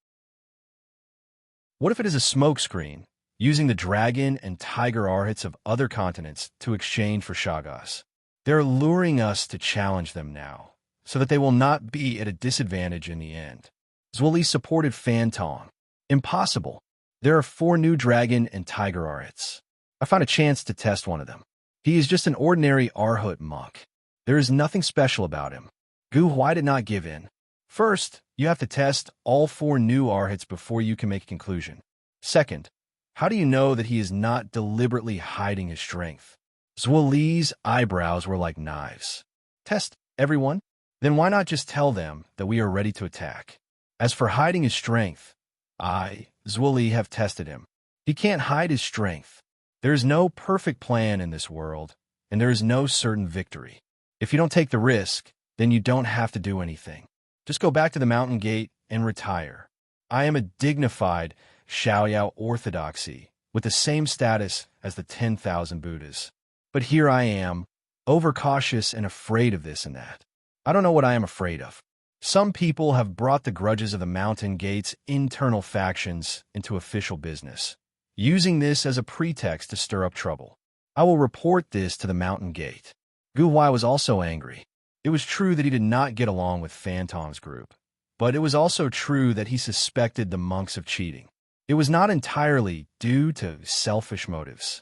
What if it is a smokescreen, using the dragon and tiger Arhats of other continents to exchange for Shagas? They're luring us to challenge them now, so that they will not be at a disadvantage in the end. Zhuo supported Fan Tong. Impossible. There are 4 new dragon and tiger Arhats. I found a chance to test one of them. He is just an ordinary Arhat monk. There is nothing special about him. Gu Huai did not give in. First, you have to test all 4 new Arhats before you can make a conclusion. Second, how do you know that he is not deliberately hiding his strength? Zhuo Li's eyebrows were like knives. Test everyone? Then why not just tell them that we are ready to attack? As for hiding his strength, I, Zhuo Li, have tested him. He can't hide his strength. There is no perfect plan in this world, and there is no certain victory. If you don't take the risk, then you don't have to do anything. Just go back to the Mountain Gate and retire. I am a dignified Xiaoyao orthodoxy with the same status as the 10,000 Buddhas. But here I am, overcautious and afraid of this and that. I don't know what I am afraid of. Some people have brought the grudges of the Mountain Gate's internal factions into official business, using this as a pretext to stir up trouble. I will report this to the Mountain Gate. Gu Huai was also angry. It was true that he did not get along with Fantong's group, but it was also true that he suspected the monks of cheating. It was not entirely due to selfish motives.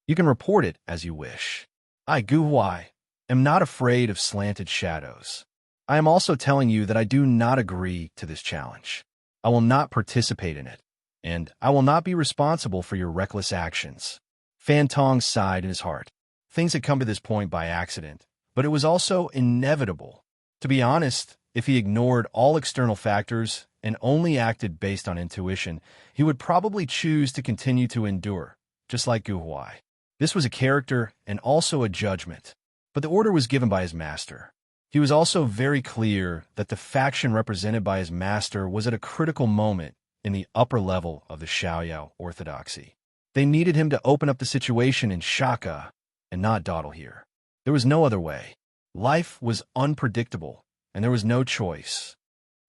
You can report it as you wish. I, Gu Huai, am not afraid of slanted shadows. I am also telling you that I do not agree to this challenge. I will not participate in it, and I will not be responsible for your reckless actions. Fantong sighed in his heart. Things had come to this point by accident, but it was also inevitable. To be honest, if he ignored all external factors and only acted based on intuition, he would probably choose to continue to endure, just like Gu Huai. This was a character and also a judgment, but the order was given by his master. He was also very clear that the faction represented by his master was at a critical moment in the upper level of the Xiaoyao orthodoxy. They needed him to open up the situation in Shaka and not dawdle here. There was no other way. Life was unpredictable, and there was no choice.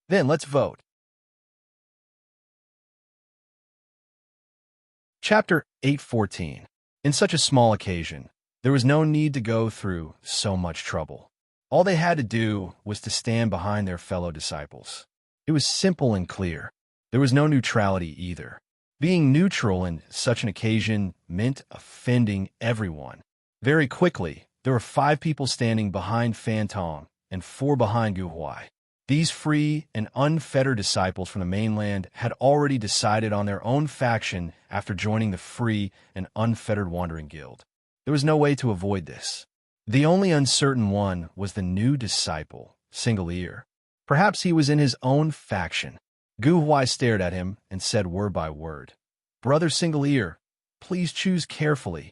Then let's vote. Chapter 814. In such a small occasion, there was no need to go through so much trouble. All they had to do was to stand behind their fellow disciples. It was simple and clear. There was no neutrality either. Being neutral in such an occasion meant offending everyone. Very quickly, there were 5 people standing behind Fantong and 4 behind Gu Huai. These free and unfettered disciples from the mainland had already decided on their own faction after joining the Free and Unfettered Wandering Guild. There was no way to avoid this. The only uncertain one was the new disciple, Single Ear. Perhaps he was in his own faction. Gu Huai stared at him and said word by word, "Brother Single Ear, please choose carefully."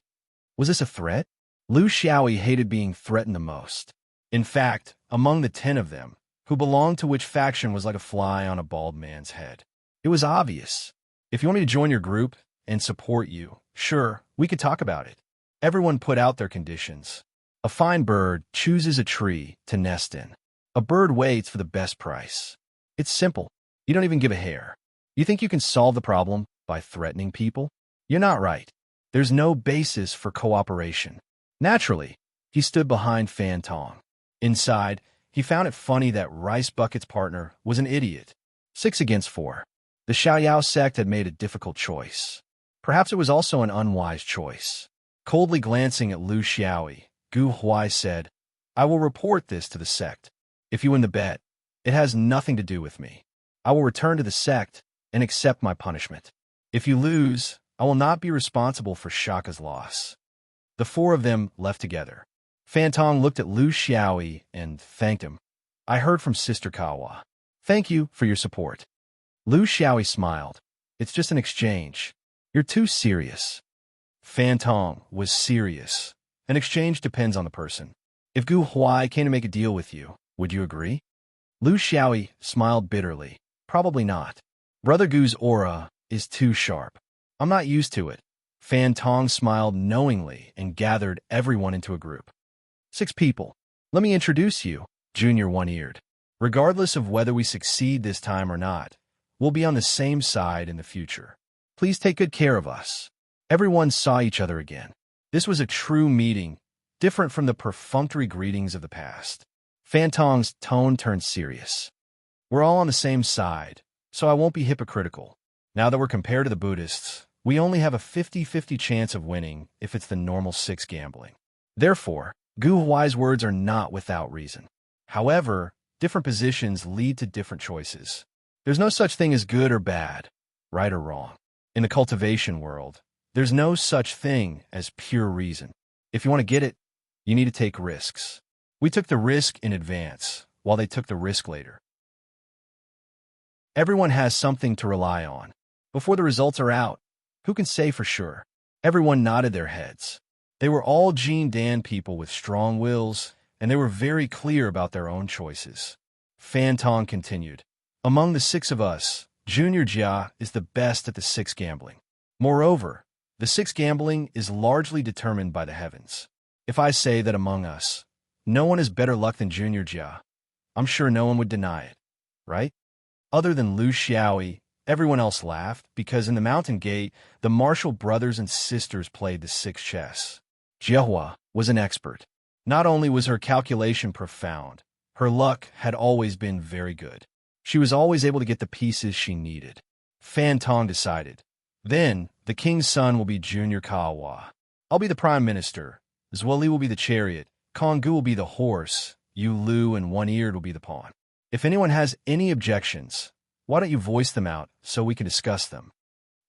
Was this a threat? Lu Xiaoyi hated being threatened the most. In fact, among the 10 of them, who belonged to which faction was like a fly on a bald man's head. It was obvious. If you want me to join your group and support you, sure, we could talk about it. Everyone put out their conditions. A fine bird chooses a tree to nest in. A bird waits for the best price. It's simple. You don't even give a hair. You think you can solve the problem by threatening people? You're not right. There's no basis for cooperation. Naturally, he stood behind Fan Tong. Inside, he found it funny that Rice Bucket's partner was an idiot. 6 against 4. The Xiaoyao sect had made a difficult choice. Perhaps it was also an unwise choice. Coldly glancing at Lu Xiaoyi, Gu Huai said, "I will report this to the sect. If you win the bet, it has nothing to do with me. I will return to the sect and accept my punishment. If you lose, I will not be responsible for Shaka's loss." The 4 of them left together. Fan Tong looked at Lu Xiaoyi and thanked him. "I heard from Sister Kawa. Thank you for your support." Lu Xiaoyi smiled. "It's just an exchange. You're too serious." Fan Tong was serious. An exchange depends on the person. If Gu Huai came to make a deal with you, would you agree? Lu Xiaoyi smiled bitterly. "Probably not. Brother Gu's aura is too sharp. I'm not used to it." Fan Tong smiled knowingly and gathered everyone into a group. 6 people. Let me introduce you, Junior One-Eared. Regardless of whether we succeed this time or not, we'll be on the same side in the future. Please take good care of us. Everyone saw each other again. This was a true meeting, different from the perfunctory greetings of the past. Fan Tong's tone turned serious. "We're all on the same side, so I won't be hypocritical. Now that we're compared to the Buddhists, we only have a 50-50 chance of winning if it's the normal 6 gambling. Therefore, Gu Huai's words are not without reason. However, different positions lead to different choices. There's no such thing as good or bad, right or wrong. In the cultivation world, there's no such thing as pure reason. If you want to get it, you need to take risks. We took the risk in advance, while they took the risk later. Everyone has something to rely on. Before the results are out, who can say for sure?" Everyone nodded their heads. They were all Jin Dan people with strong wills, and they were very clear about their own choices. Fan Tong continued, "Among the 6 of us, Junior Jia is the best at the 6 gambling. Moreover, the 6 gambling is largely determined by the heavens. If I say that among us, no one has better luck than Junior Jia, I'm sure no one would deny it, right?" Other than Lu Xiaoyi, everyone else laughed because in the Mountain Gate, the Marshall brothers and sisters played the 6 chess. Jiehua was an expert. Not only was her calculation profound, her luck had always been very good. She was always able to get the pieces she needed. Fan Tong decided, "Then, the king's son will be Junior Kawa. I'll be the prime minister. Zuoli will be the chariot. Konggu will be the horse. Yu Lu and One-Eared will be the pawn. If anyone has any objections, why don't you voice them out so we can discuss them?"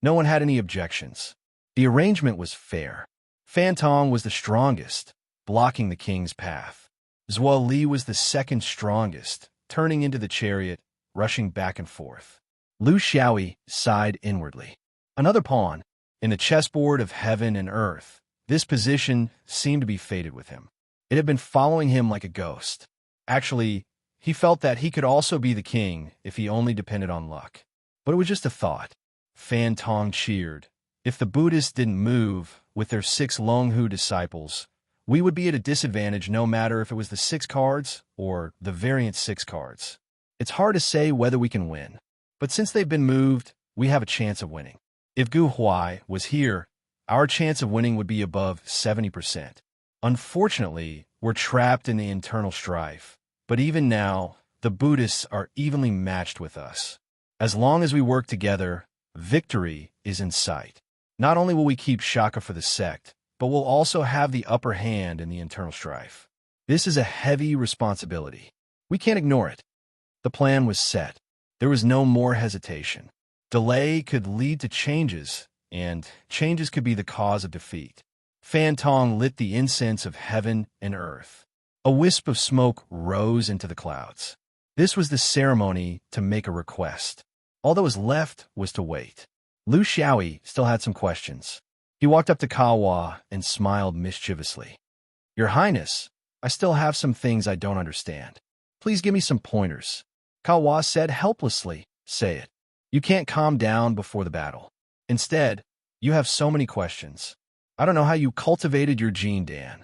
No one had any objections. The arrangement was fair. Fan Tong was the strongest, blocking the king's path. Zuoli was the second strongest, turning into the chariot, rushing back and forth. Lu Xiaoyi sighed inwardly. Another pawn. In the chessboard of heaven and earth, this position seemed to be fated with him. It had been following him like a ghost. Actually, he felt that he could also be the king if he only depended on luck. But it was just a thought. Fan Tong cheered. If the Buddhists didn't move with their 6 Longhu disciples, we would be at a disadvantage no matter if it was the 6 cards or the variant 6 cards. It's hard to say whether we can win, but since they've been moved, we have a chance of winning. If Gu Huai was here, our chance of winning would be above 70%. Unfortunately, we're trapped in the internal strife, but even now, the Buddhists are evenly matched with us. As long as we work together, victory is in sight. Not only will we keep Shaka for the sect, but we'll also have the upper hand in the internal strife. This is a heavy responsibility. We can't ignore it. The plan was set. There was no more hesitation. Delay could lead to changes, and changes could be the cause of defeat. Fan Tong lit the incense of heaven and earth. A wisp of smoke rose into the clouds. This was the ceremony to make a request. All that was left was to wait. Lu Xiaoyi still had some questions. He walked up to Kawa and smiled mischievously. Your Highness, I still have some things I don't understand. Please give me some pointers. Kawa said helplessly, Say it. You can't calm down before the battle. Instead, you have so many questions. I don't know how you cultivated your gene, Dan.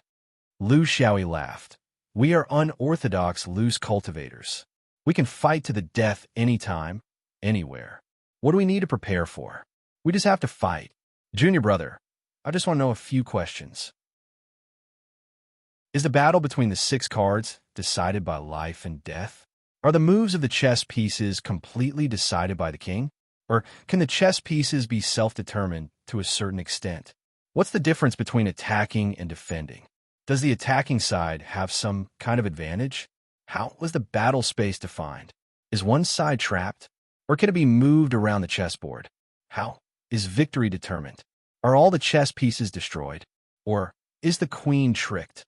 Lu Xiaoyi laughed. We are unorthodox loose cultivators. We can fight to the death anytime, anywhere. What do we need to prepare for? We just have to fight. Junior brother, I just want to know a few questions. Is the battle between the 6 cards decided by life and death? Are the moves of the chess pieces completely decided by the king? Or can the chess pieces be self-determined to a certain extent? What's the difference between attacking and defending? Does the attacking side have some kind of advantage? How was the battle space defined? Is one side trapped? Or can it be moved around the chessboard? How is victory determined? Are all the chess pieces destroyed? Or is the queen tricked?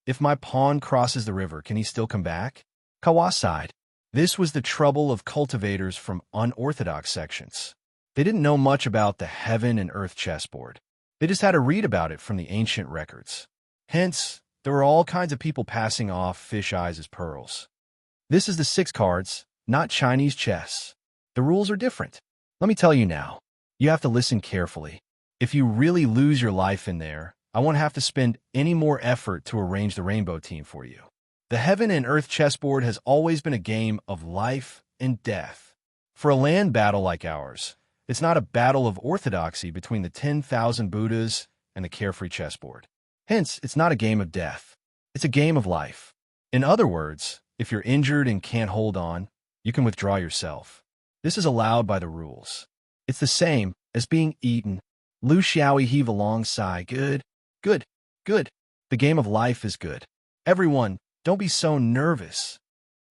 If my pawn crosses the river, can he still come back? Kawa sighed. This was the trouble of cultivators from unorthodox sections. They didn't know much about the heaven and earth chessboard. They just had to read about it from the ancient records. Hence, there were all kinds of people passing off fish eyes as pearls. This is the 6 cards, not Chinese chess. The rules are different. Let me tell you now. You have to listen carefully. If you really lose your life in there, I won't have to spend any more effort to arrange the rainbow team for you. The heaven and earth chessboard has always been a game of life and death. For a land battle like ours, it's not a battle of orthodoxy between the 10,000 Buddhas and the carefree chessboard. Hence, it's not a game of death. It's a game of life. In other words, if you're injured and can't hold on, you can withdraw yourself. This is allowed by the rules. It's the same as being eaten. Lu Xiaoyi heaved a long sigh. Good, good, good. The game of life is good. Everyone, don't be so nervous.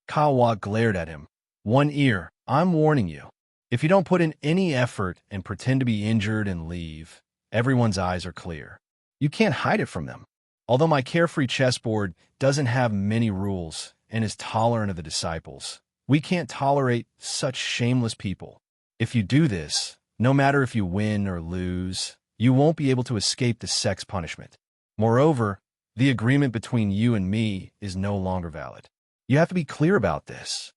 Kawa glared at him. One ear, I'm warning you. If you don't put in any effort and pretend to be injured and leave, everyone's eyes are clear. You can't hide it from them. Although my carefree chessboard doesn't have many rules and is tolerant of the disciples, we can't tolerate such shameless people. If you do this, no matter if you win or lose, you won't be able to escape the sex punishment. Moreover, the agreement between you and me is no longer valid. You have to be clear about this.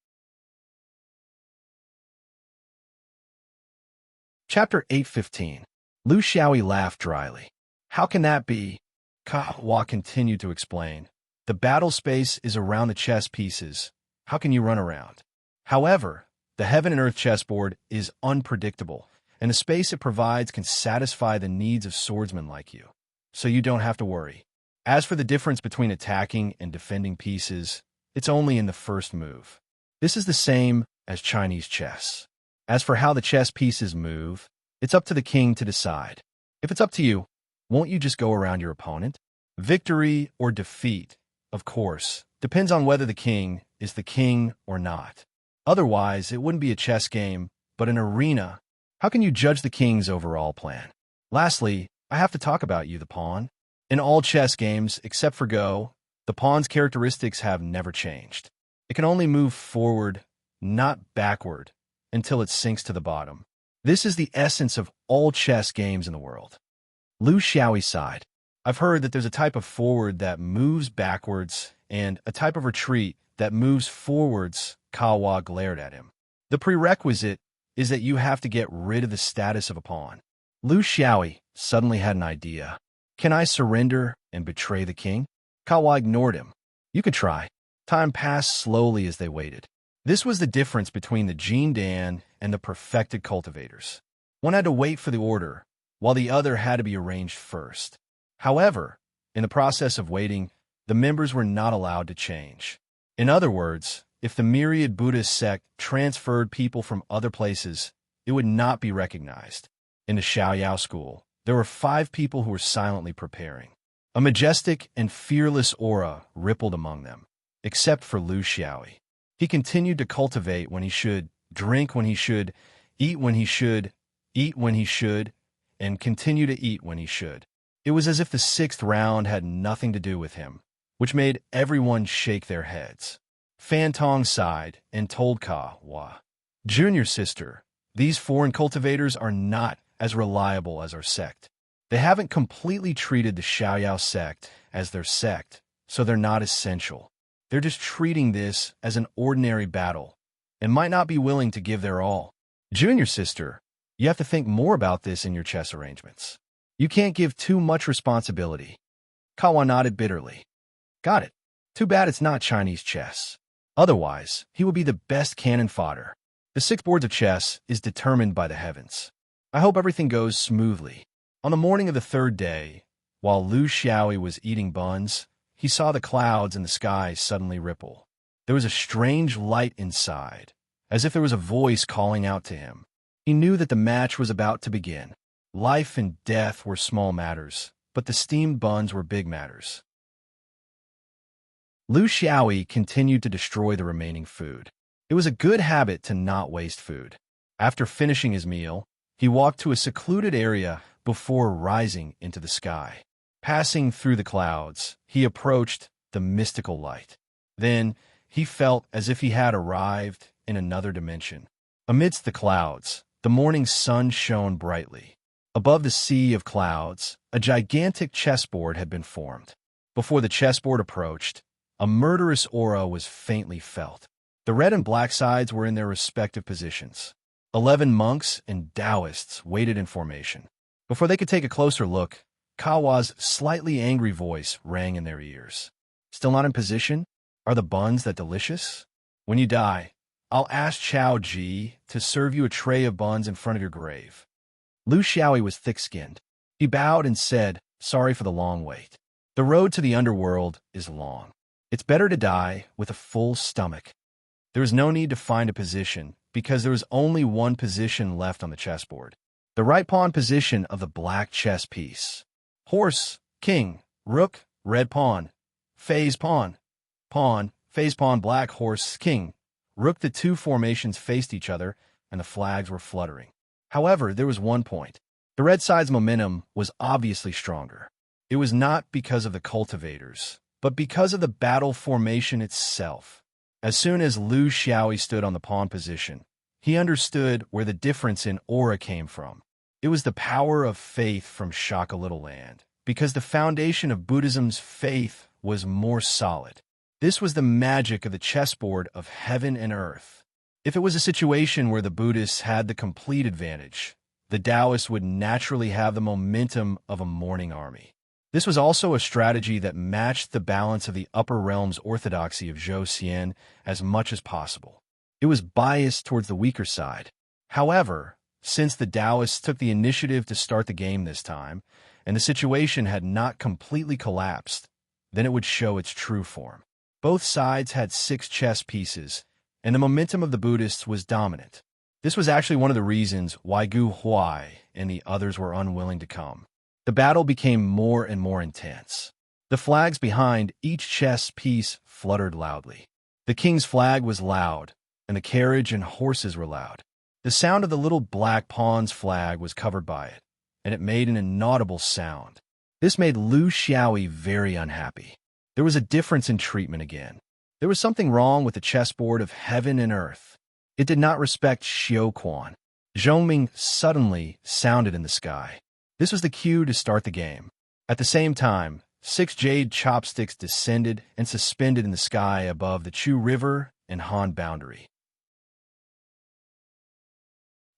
Chapter 8:15. Lu Xiaoyi laughed dryly. How can that be? Kawa continued to explain. The battle space is around the chess pieces. How can you run around? However, the heaven and earth chessboard is unpredictable, and the space it provides can satisfy the needs of swordsmen like you. So you don't have to worry. As for the difference between attacking and defending pieces, it's only in the first move. This is the same as Chinese chess. As for how the chess pieces move, it's up to the king to decide. If it's up to you, won't you just go around your opponent? Victory or defeat, of course, depends on whether the king is the king or not. Otherwise, it wouldn't be a chess game, but an arena. How can you judge the king's overall plan? Lastly, I have to talk about you, the pawn. In all chess games, except for Go, the pawn's characteristics have never changed. It can only move forward, not backward, until it sinks to the bottom. This is the essence of all chess games in the world. Lu Xiaoyi sighed. I've heard that there's a type of forward that moves backwards and a type of retreat that moves forwards. Kawa glared at him. The prerequisite is that you have to get rid of the status of a pawn. Lu Xiaoyi suddenly had an idea. Can I surrender and betray the king? Kawa ignored him. You could try. Time passed slowly as they waited. This was the difference between the Jin Dan and the perfected cultivators. One had to wait for the order, while the other had to be arranged first. However, in the process of waiting, the members were not allowed to change. In other words, if the myriad Buddhist sect transferred people from other places, it would not be recognized. In the Xiaoyao school, there were 5 people who were silently preparing. A majestic and fearless aura rippled among them, except for Lu Xiaoyi. He continued to cultivate when he should, drink when he should, eat when he should, eat when he should, and continue to eat when he should. It was as if the sixth round had nothing to do with him, which made everyone shake their heads. Fan Tong sighed and told Ka Wa, "Junior sister, these foreign cultivators are not as reliable as our sect. They haven't completely treated the Xiaoyao sect as their sect, so they're not essential. They're just treating this as an ordinary battle and might not be willing to give their all. Junior sister, you have to think more about this in your chess arrangements. You can't give too much responsibility." Kawa nodded bitterly. "Got it. Too bad it's not Chinese chess. Otherwise, he would be the best cannon fodder. The 6 boards of chess is determined by the heavens. I hope everything goes smoothly." On the morning of the 3rd day, while Lu Xiaoyi was eating buns, he saw the clouds in the sky suddenly ripple. There was a strange light inside, as if there was a voice calling out to him. He knew that the match was about to begin. Life and death were small matters, but the steamed buns were big matters. Lu Xiaoyi continued to destroy the remaining food. It was a good habit to not waste food. After finishing his meal, he walked to a secluded area before rising into the sky. Passing through the clouds, he approached the mystical light. Then, he felt as if he had arrived in another dimension. Amidst the clouds, the morning sun shone brightly. Above the sea of clouds, a gigantic chessboard had been formed. Before the chessboard approached, a murderous aura was faintly felt. The red and black sides were in their respective positions. 11 monks and Taoists waited in formation. Before they could take a closer look, Kawa's slightly angry voice rang in their ears. "Still not in position? Are the buns that delicious? When you die, I'll ask Chao Ji to serve you a tray of buns in front of your grave." Lu Xiaoyi was thick-skinned. He bowed and said, "Sorry for the long wait. The road to the underworld is long. It's better to die with a full stomach." There was no need to find a position, because there was only one position left on the chessboard. The right pawn position of the black chess piece. Horse, king, rook, red pawn, phase pawn, pawn, phase pawn, black horse, king, rook. The two formations faced each other, and the flags were fluttering. However, there was one point. The red side's momentum was obviously stronger. It was not because of the cultivators, but because of the battle formation itself. As soon as Lu Xiaoyi stood on the pawn position, he understood where the difference in aura came from. It was the power of faith from Shaka Little Land, because the foundation of Buddhism's faith was more solid. This was the magic of the chessboard of heaven and earth. If it was a situation where the Buddhists had the complete advantage, the Taoists would naturally have the momentum of a morning army. This was also a strategy that matched the balance of the upper realm's orthodoxy of Zhou Xian as much as possible. It was biased towards the weaker side. However, since the Taoists took the initiative to start the game this time, and the situation had not completely collapsed, then it would show its true form. Both sides had 6 chess pieces, and the momentum of the Buddhists was dominant. This was actually one of the reasons why Gu Huai and the others were unwilling to come. The battle became more and more intense. The flags behind each chess piece fluttered loudly. The king's flag was loud, and the carriage and horses were loud. The sound of the little black pawn's flag was covered by it, and it made an inaudible sound. This made Lu Xiaoyi very unhappy. There was a difference in treatment again. There was something wrong with the chessboard of heaven and earth. It did not respect Xiuquan. Zhongming suddenly sounded in the sky. This was the cue to start the game. At the same time, 6 jade chopsticks descended and suspended in the sky above the Chu River and Han boundary.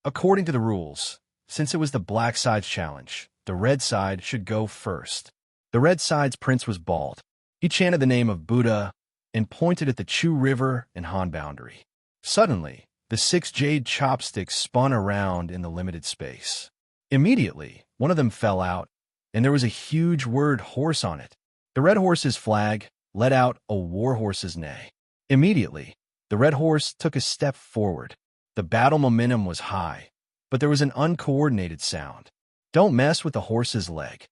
According to the rules, since it was the black side's challenge, the red side should go first. The red side's prince was bald. He chanted the name of Buddha and pointed at the Chu River and Han boundary. Suddenly, the 6 jade chopsticks spun around in the limited space. Immediately, one of them fell out, and there was a huge word horse on it. The red horse's flag let out a war horse's neigh. Immediately, the red horse took a step forward. The battle momentum was high, but there was an uncoordinated sound. "Don't mess with the horse's leg."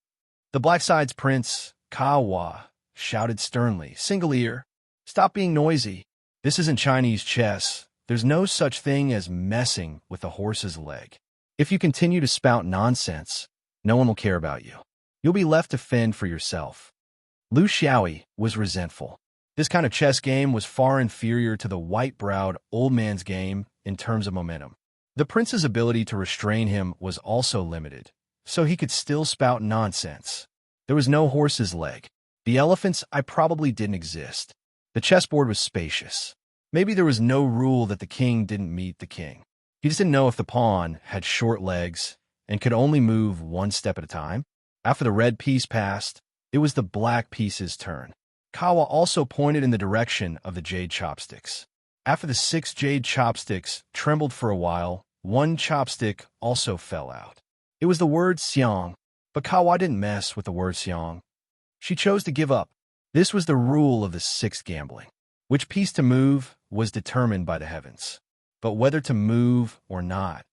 The black side's prince, Kawa, shouted sternly, "Single ear, stop being noisy." This isn't Chinese chess. There's no such thing as messing with a horse's leg. If you continue to spout nonsense, no one will care about you. You'll be left to fend for yourself. Lu Xiaoyi was resentful. This kind of chess game was far inferior to the white-browed old man's game in terms of momentum. The prince's ability to restrain him was also limited, so he could still spout nonsense. There was no horse's leg. The elephant's eye probably didn't exist. The chessboard was spacious. Maybe there was no rule that the king didn't meet the king. He just didn't know if the pawn had short legs and could only move one step at a time. After the red piece passed, it was the black piece's turn. Kawa also pointed in the direction of the jade chopsticks. After the 6 jade chopsticks trembled for a while, one chopstick also fell out. It was the word xiang, but Kawa didn't mess with the word xiang. She chose to give up. This was the rule of the 6th gambling. Which piece to move was determined by the heavens. But whether to move or not,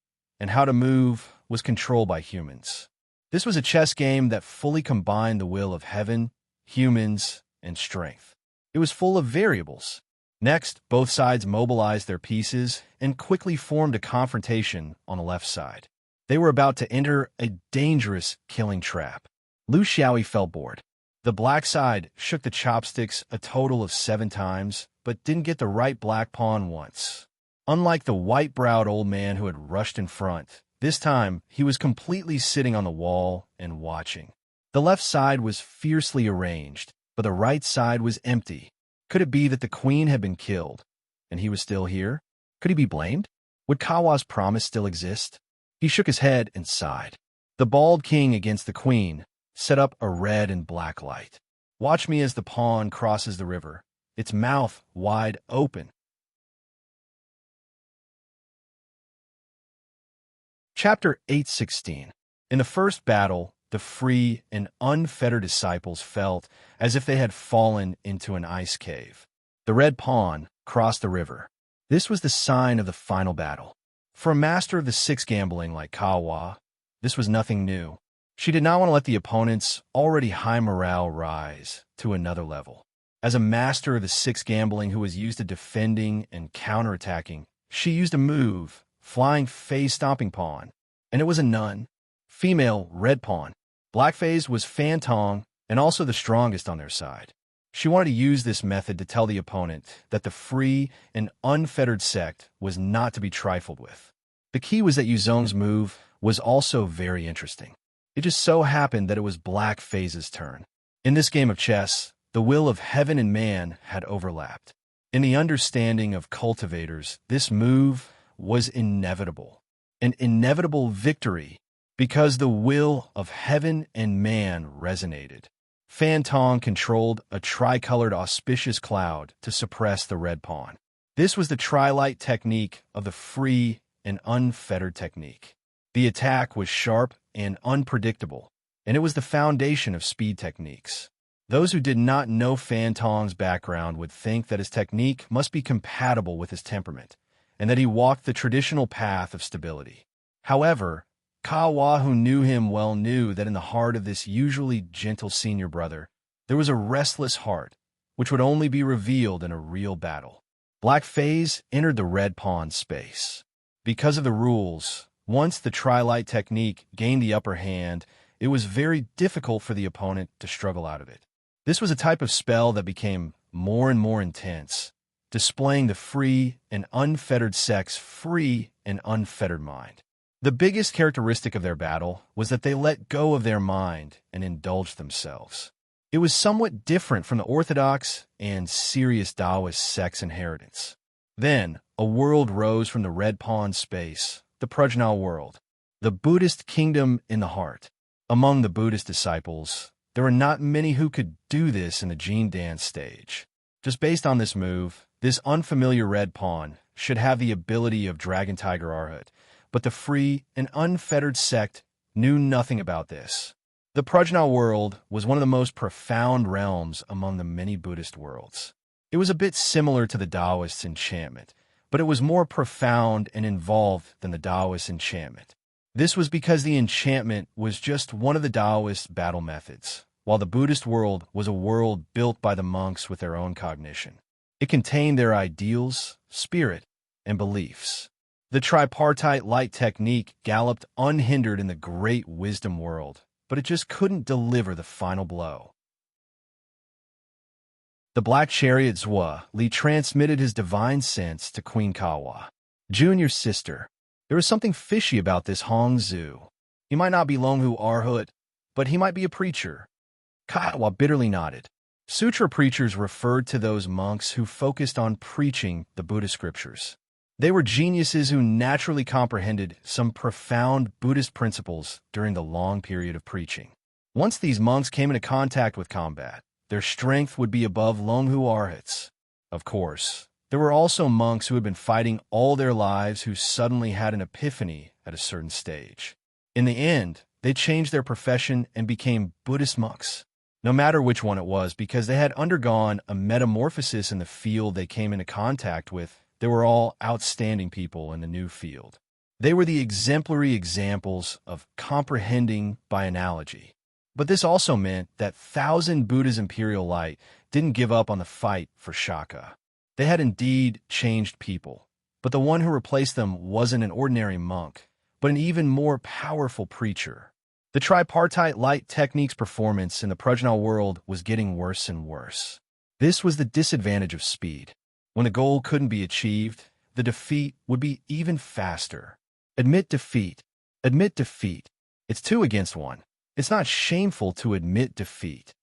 and how to move, was controlled by humans. This was a chess game that fully combined the will of heaven, humans, and strength. It was full of variables. Next, both sides mobilized their pieces and quickly formed a confrontation on the left side. They were about to enter a dangerous killing trap. Lu Xiaoyi felt bored. The black side shook the chopsticks a total of 7 times, but didn't get the right black pawn once. Unlike the white-browed old man who had rushed in front, this time he was completely sitting on the wall and watching. The left side was fiercely arranged, but the right side was empty. Could it be that the queen had been killed, and he was still here? Could he be blamed? Would Kawa's promise still exist? He shook his head and sighed. The bald king against the queen set up a red and black light. Watch me as the pawn crosses the river, its mouth wide open. Chapter 8:16. In the first battle, the free and unfettered disciples felt as if they had fallen into an ice cave. The red pawn crossed the river. This was the sign of the final battle. For a master of the 6 gambling like Kawa, this was nothing new. She did not want to let the opponent's already high morale rise to another level. As a master of the 6 gambling who was used to defending and counterattacking, she used a move, flying phase-stomping pawn, and it was a nun. Female red pawn. Black phase was fan tong and also the strongest on their side. She wanted to use this method to tell the opponent that the free and unfettered sect was not to be trifled with. The key was that Yu Zong's move was also very interesting. It just so happened that it was black phase's turn. In this game of chess, the will of heaven and man had overlapped. In the understanding of cultivators, this move was inevitable. An inevitable victory because the will of heaven and man resonated. Fan Tong controlled a tricolored auspicious cloud to suppress the red pawn. This was the tri-light technique of the free and unfettered technique. The attack was sharp and unpredictable, and it was the foundation of speed techniques. Those who did not know Fan Tong's background would think that his technique must be compatible with his temperament, and that he walked the traditional path of stability. However, Kawa, who knew him well, knew that in the heart of this usually gentle senior brother, there was a restless heart, which would only be revealed in a real battle. Black phase entered the red pawn space. Because of the rules, once the tri-light technique gained the upper hand, it was very difficult for the opponent to struggle out of it. This was a type of spell that became more and more intense, displaying the free and unfettered sect's free and unfettered mind. The biggest characteristic of their battle was that they let go of their mind and indulged themselves. It was somewhat different from the orthodox and serious Taoist sect's inheritance. Then, a world rose from the red pawn space, the Prajna world, the Buddhist kingdom in the heart. Among the Buddhist disciples, there were not many who could do this in the Jin dance stage. Just based on this move, this unfamiliar red pawn should have the ability of Dragon Tiger Arhat, but the free and unfettered sect knew nothing about this. The Prajna world was one of the most profound realms among the many Buddhist worlds. It was a bit similar to the Taoist enchantment, but it was more profound and involved than the Taoist enchantment. This was because the enchantment was just one of the Taoist battle methods, while the Buddhist world was a world built by the monks with their own cognition. It contained their ideals, spirit, and beliefs. The tripartite light technique galloped unhindered in the great wisdom world, but it just couldn't deliver the final blow. The Black Chariot Zhua Li transmitted his divine sense to Queen Kawa, Junior's sister. There was something fishy about this Hong Zhu. He might not be Longhu Arhut, but he might be a preacher. Kawa bitterly nodded. Sutra preachers referred to those monks who focused on preaching the Buddhist scriptures. They were geniuses who naturally comprehended some profound Buddhist principles during the long period of preaching. Once these monks came into contact with combat, their strength would be above Longhu Arhats. Of course, there were also monks who had been fighting all their lives who suddenly had an epiphany at a certain stage. In the end, they changed their profession and became Buddhist monks. No matter which one it was, because they had undergone a metamorphosis in the field they came into contact with, they were all outstanding people in the new field. They were the exemplary examples of comprehending by analogy. But this also meant that Thousand Buddha's imperial light didn't give up on the fight for Shaka. They had indeed changed people, but the one who replaced them wasn't an ordinary monk, but an even more powerful preacher. The tripartite light technique's performance in the Prajna world was getting worse and worse. This was the disadvantage of speed. When the goal couldn't be achieved, the defeat would be even faster. Admit defeat. Admit defeat. It's 2 against 1. It's not shameful to admit defeat.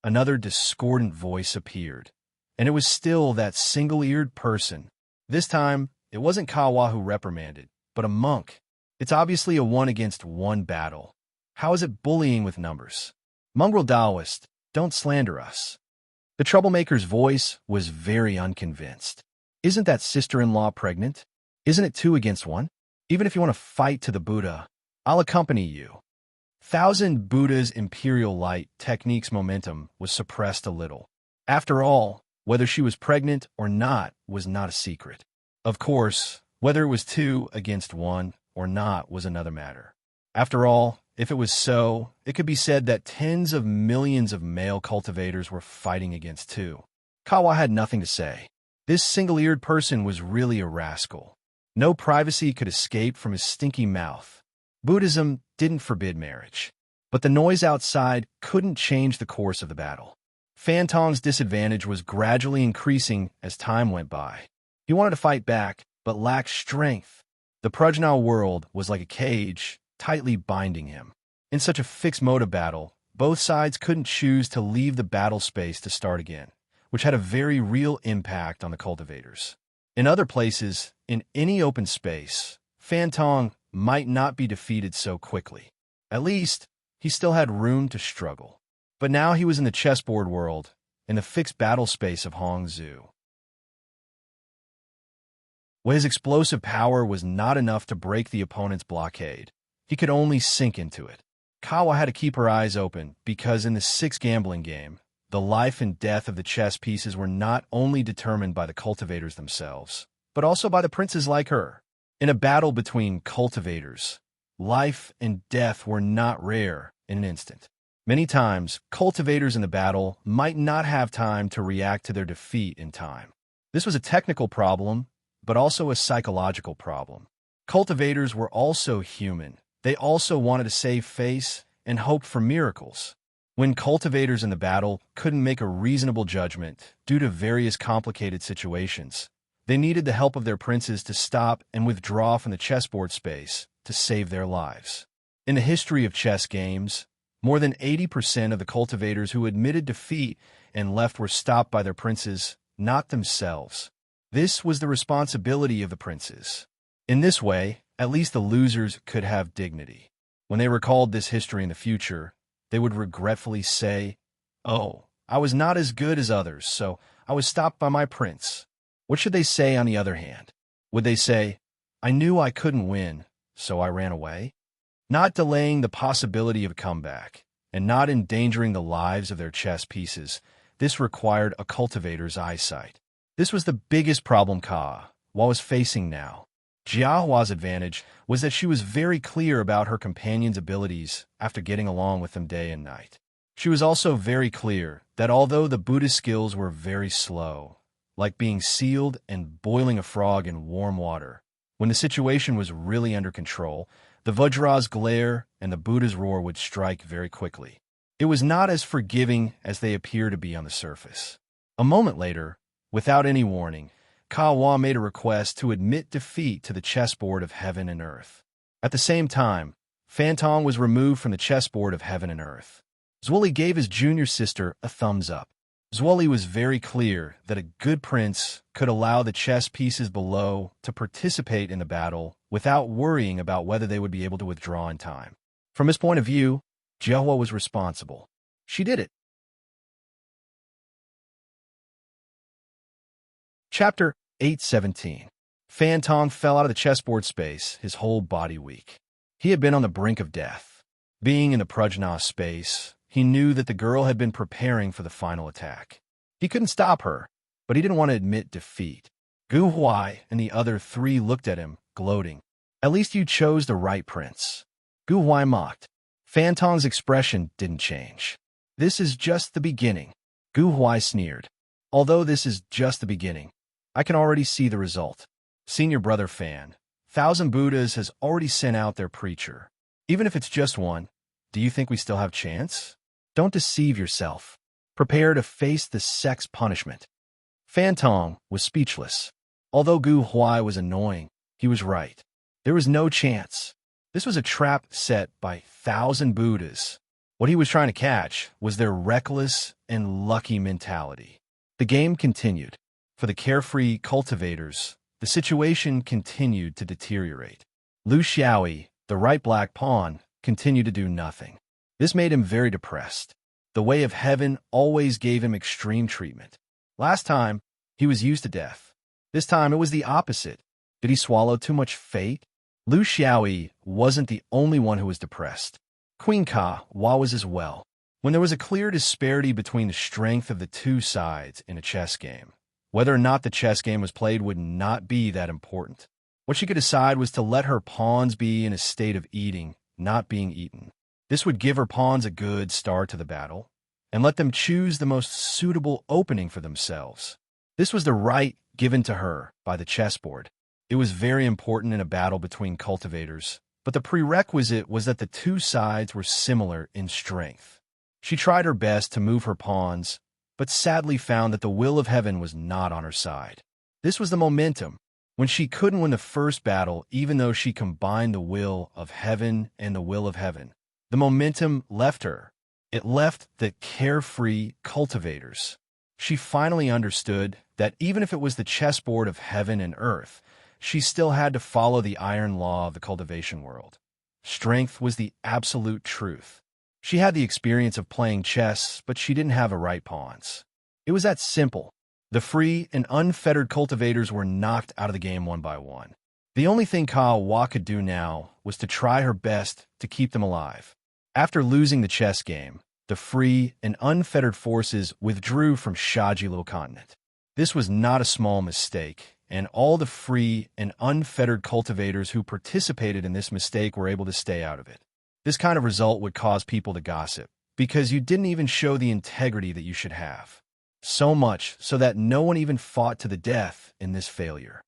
Another discordant voice appeared, and it was still that single-eared person. This time, it wasn't Kawa who reprimanded, but a monk. It's obviously a 1 against 1 battle. How is it bullying with numbers? Mongrel Taoist, don't slander us. The troublemaker's voice was very unconvinced. Isn't that sister-in-law pregnant? Isn't it 2 against 1? Even if you want to fight to the Buddha, I'll accompany you. Thousand Buddha's imperial light technique's momentum was suppressed a little. After all, whether she was pregnant or not was not a secret. Of course, whether it was 2 against 1 or not was another matter. After all, if it was so, it could be said that tens of millions of male cultivators were fighting against 2. Kawa had nothing to say. This single-eared person was really a rascal. No privacy could escape from his stinky mouth. Buddhism didn't forbid marriage, but the noise outside couldn't change the course of the battle. Fan Tong's disadvantage was gradually increasing as time went by. He wanted to fight back, but lacked strength. The Prajna world was like a cage, tightly binding him. In such a fixed mode of battle, both sides couldn't choose to leave the battle space to start again, which had a very real impact on the cultivators. In other places, in any open space, Fan Tong might not be defeated so quickly. At least, he still had room to struggle. But now he was in the chessboard world, in the fixed battle space of Hong Zhu. When his explosive power was not enough to break the opponent's blockade, he could only sink into it. Kawa had to keep her eyes open because in the 6 gambling game, the life and death of the chess pieces were not only determined by the cultivators themselves, but also by the princes like her. In a battle between cultivators, life and death were not rare in an instant. Many times, cultivators in the battle might not have time to react to their defeat in time. This was a technical problem, but also a psychological problem. Cultivators were also human. They also wanted to save face and hoped for miracles. When cultivators in the battle couldn't make a reasonable judgment due to various complicated situations, they needed the help of their princes to stop and withdraw from the chessboard space to save their lives. In the history of chess games, more than 80% of the cultivators who admitted defeat and left were stopped by their princes, not themselves. This was the responsibility of the princes. In this way, at least the losers could have dignity. When they recalled this history in the future, they would regretfully say, "Oh, I was not as good as others, so I was stopped by my prince." What should they say on the other hand? Would they say, "I knew I couldn't win, so I ran away"? Not delaying the possibility of a comeback, and not endangering the lives of their chess pieces, this required a cultivator's eyesight. This was the biggest problem Ka was facing now. Jiahua's advantage was that she was very clear about her companion's abilities after getting along with them day and night. She was also very clear that although the Buddhist skills were very slow, like being sealed and boiling a frog in warm water. When the situation was really under control, the Vajra's glare and the Buddha's roar would strike very quickly. It was not as forgiving as they appear to be on the surface. A moment later, without any warning, Kawa made a request to admit defeat to the chessboard of heaven and earth. At the same time, Fantong was removed from the chessboard of heaven and earth. Zwali gave his junior sister a thumbs up. Zwali was very clear that a good prince could allow the chess pieces below to participate in the battle without worrying about whether they would be able to withdraw in time. From his point of view, Jiahua was responsible. She did it. Chapter 8:17. Fantong fell out of the chessboard space, his whole body weak. He had been on the brink of death. Being in the Prajna space, he knew that the girl had been preparing for the final attack. He couldn't stop her, but he didn't want to admit defeat. Gu Huai and the other three looked at him, gloating. At least you chose the right prince. Gu Huai mocked. Fantong's expression didn't change. This is just the beginning. Gu Huai sneered. Although this is just the beginning, I can already see the result. Senior brother Fan, 1,000 Buddhas has already sent out their preacher. Even if it's just one, do you think we still have chance? Don't deceive yourself. Prepare to face the sex punishment. Fantong was speechless. Although Gu Huai was annoying, he was right. There was no chance. This was a trap set by 1,000 Buddhas. What he was trying to catch was their reckless and lucky mentality. The game continued. For the carefree cultivators, the situation continued to deteriorate. Lu Xiaoyi, the right black pawn, continued to do nothing. This made him very depressed. The way of heaven always gave him extreme treatment. Last time, he was used to death. This time, it was the opposite. Did he swallow too much fate? Lu Xiaoyi wasn't the only one who was depressed. Queen Ka Hua was as well. When there was a clear disparity between the strength of the two sides in a chess game, whether or not the chess game was played would not be that important. What she could decide was to let her pawns be in a state of eating, not being eaten. This would give her pawns a good start to the battle, and let them choose the most suitable opening for themselves. This was the right given to her by the chessboard. It was very important in a battle between cultivators, but the prerequisite was that the two sides were similar in strength. She tried her best to move her pawns, but sadly found that the will of heaven was not on her side. This was the momentum. When she couldn't win the first battle, even though she combined the will of heaven and the will of heaven, the momentum left her. It left the carefree cultivators. She finally understood that even if it was the chessboard of heaven and earth, she still had to follow the iron law of the cultivation world. Strength was the absolute truth. She had the experience of playing chess, but she didn't have the right pawns. It was that simple. The free and unfettered cultivators were knocked out of the game one by one. The only thing Ka Hua could do now was to try her best to keep them alive. After losing the chess game, the free and unfettered forces withdrew from Shajilo continent. This was not a small mistake, and all the free and unfettered cultivators who participated in this mistake were able to stay out of it. This kind of result would cause people to gossip, because you didn't even show the integrity that you should have. So much so that no one even fought to the death in this failure.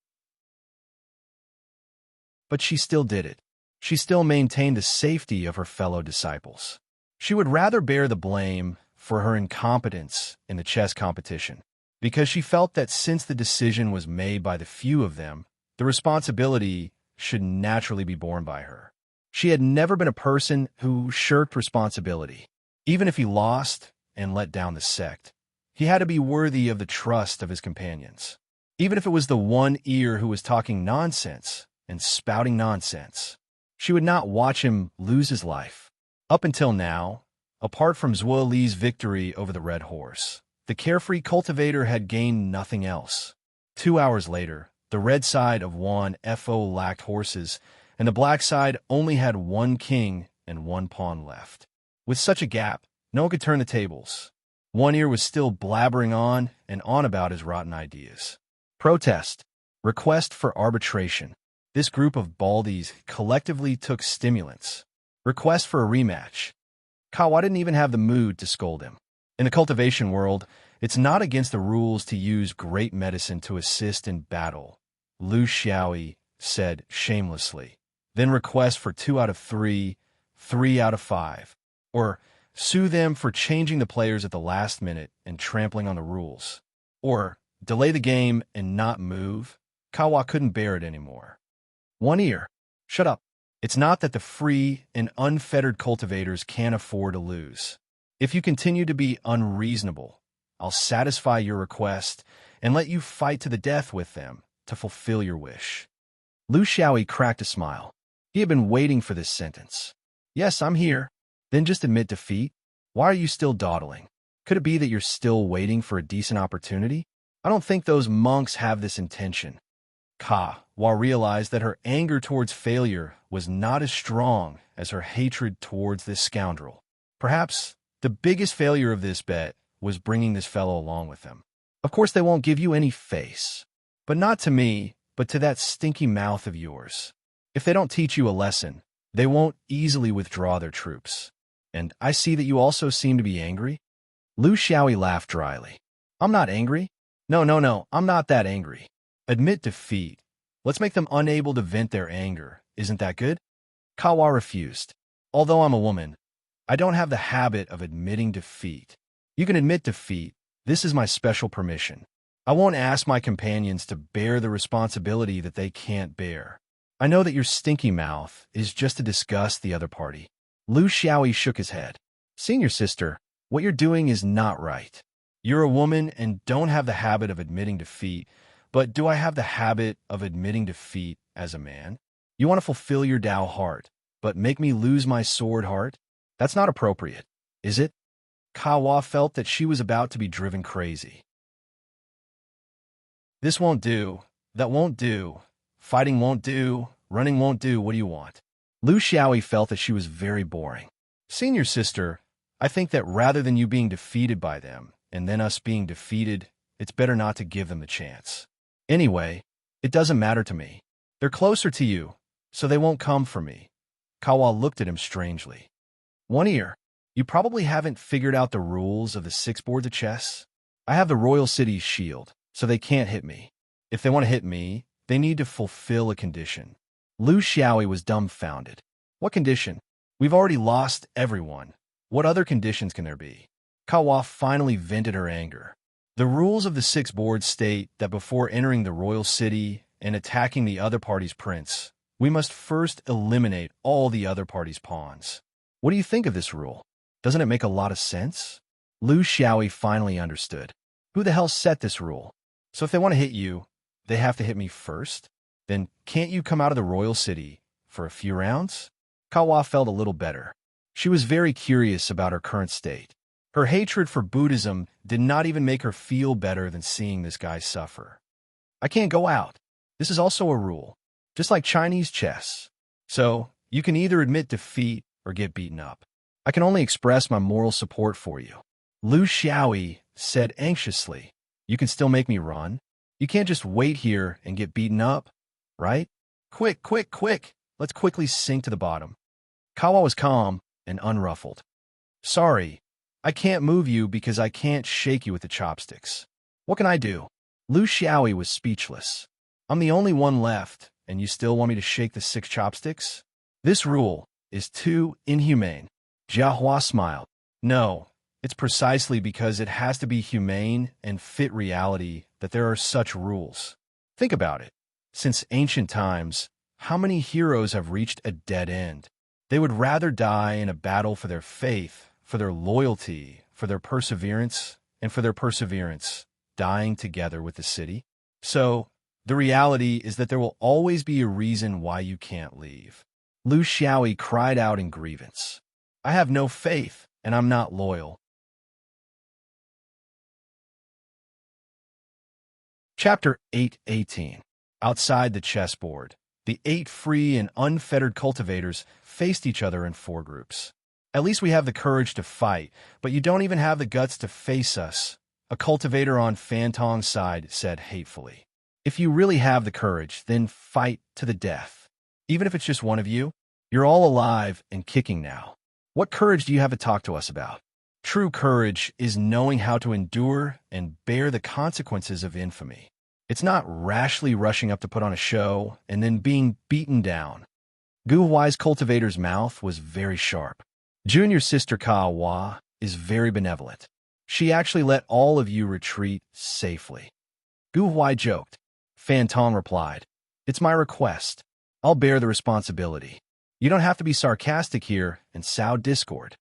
But she still did it. She still maintained the safety of her fellow disciples. She would rather bear the blame for her incompetence in the chess competition, because she felt that since the decision was made by the few of them, the responsibility should naturally be borne by her. She had never been a person who shirked responsibility. Even if he lost and let down the sect, he had to be worthy of the trust of his companions. Even if it was the one ear who was talking nonsense and spouting nonsense, she would not watch him lose his life. Up until now, apart from Zhuo Li's victory over the Red Horse, the carefree cultivator had gained nothing else. 2 hours later, the red side of one FO lacked horses, and the black side only had one king and one pawn left. With such a gap, no one could turn the tables. One ear was still blabbering on and on about his rotten ideas. Protest. Request for arbitration. This group of baldies collectively took stimulants. Request for a rematch. Kawa didn't even have the mood to scold him. In the cultivation world, It's not against the rules to use great medicine to assist in battle, Lu Xiaoyi said shamelessly. Then request for 2 out of 3, 3 out of 5. Or sue them for changing the players at the last minute and trampling on the rules. Or delay the game and not move. Kawa couldn't bear it anymore. One ear. Shut up. It's not that the free and unfettered cultivators can't afford to lose. If you continue to be unreasonable, I'll satisfy your request and let you fight to the death with them to fulfill your wish. Lu Xiaoyi cracked a smile. He had been waiting for this sentence. Yes, I'm here. Then just admit defeat? Why are you still dawdling? Could it be that you're still waiting for a decent opportunity? I don't think those monks have this intention. Wa realized that her anger towards failure was not as strong as her hatred towards this scoundrel. Perhaps the biggest failure of this bet was bringing this fellow along with them. Of course they won't give you any face. But not to me, but to that stinky mouth of yours. If they don't teach you a lesson, they won't easily withdraw their troops. And I see that you also seem to be angry. Lu Xiaoyi laughed dryly. I'm not angry. No, I'm not that angry. Admit defeat. Let's make them unable to vent their anger. Isn't that good? Kawa refused. Although I'm a woman, I don't have the habit of admitting defeat. You can admit defeat. This is my special permission. I won't ask my companions to bear the responsibility that they can't bear. I know that your stinky mouth is just to disgust the other party. Lu Xiaoyi shook his head. Senior sister, what you're doing is not right. You're a woman and don't have the habit of admitting defeat, but do I have the habit of admitting defeat as a man? You want to fulfill your Dao heart, but make me lose my sword heart? That's not appropriate, is it? Kawa felt that she was about to be driven crazy. This won't do. That won't do. Fighting won't do. Running won't do. What do you want? Lu Xiaoyi felt that she was very boring. Senior sister, I think that rather than you being defeated by them, and then us being defeated, it's better not to give them the chance. Anyway, it doesn't matter to me. They're closer to you, so they won't come for me. Kawa looked at him strangely. One ear, you probably haven't figured out the rules of the 6 boards of chess. I have the royal city's shield, so they can't hit me. If they want to hit me, they need to fulfill a condition. Lu Xiaoyi was dumbfounded. What condition? We've already lost everyone. What other conditions can there be? Kawa finally vented her anger. The rules of the 6 boards state that before entering the royal city and attacking the other party's prince, we must first eliminate all the other party's pawns. What do you think of this rule? Doesn't it make a lot of sense? Lu Xiaoyi finally understood. Who the hell set this rule? So if they want to hit you, they have to hit me first? Then can't you come out of the royal city for a few rounds? Kawa felt a little better. She was very curious about her current state. Her hatred for Buddhism did not even make her feel better than seeing this guy suffer. I can't go out. This is also a rule, just like Chinese chess. So you can either admit defeat or get beaten up. I can only express my moral support for you. Lu Xiaoyi said anxiously. You can still make me run. You can't just wait here and get beaten up, right? Quick. Let's quickly sink to the bottom. Kawa was calm and unruffled. Sorry, I can't move you because I can't shake you with the chopsticks. What can I do? Lu Xiaoyi was speechless. I'm the only one left, and you still want me to shake the 6 chopsticks? This rule is too inhumane. Jiahua smiled. No, it's precisely because it has to be humane and fit reality that there are such rules. Think about it. Since ancient times, how many heroes have reached a dead end? They would rather die in a battle for their faith, for their loyalty, for their perseverance, and for their perseverance, dying together with the city. So, the reality is that there will always be a reason why you can't leave. Lu Xiaoyi cried out in grievance. I have no faith, and I'm not loyal. Chapter 8:18. Outside the chessboard, the 8 free and unfettered cultivators faced each other in 4 groups. At least we have the courage to fight, but you don't even have the guts to face us, a cultivator on Fantong's side said hatefully. If you really have the courage, then fight to the death. Even if it's just one of you, you're all alive and kicking now. What courage do you have to talk to us about? True courage is knowing how to endure and bear the consequences of infamy. It's not rashly rushing up to put on a show and then being beaten down. Gu Huai's cultivator's mouth was very sharp. Junior sister Ka Hua is very benevolent. She actually let all of you retreat safely. Gu Huai joked. Fan Tong replied, "It's my request. I'll bear the responsibility. You don't have to be sarcastic here and sow discord."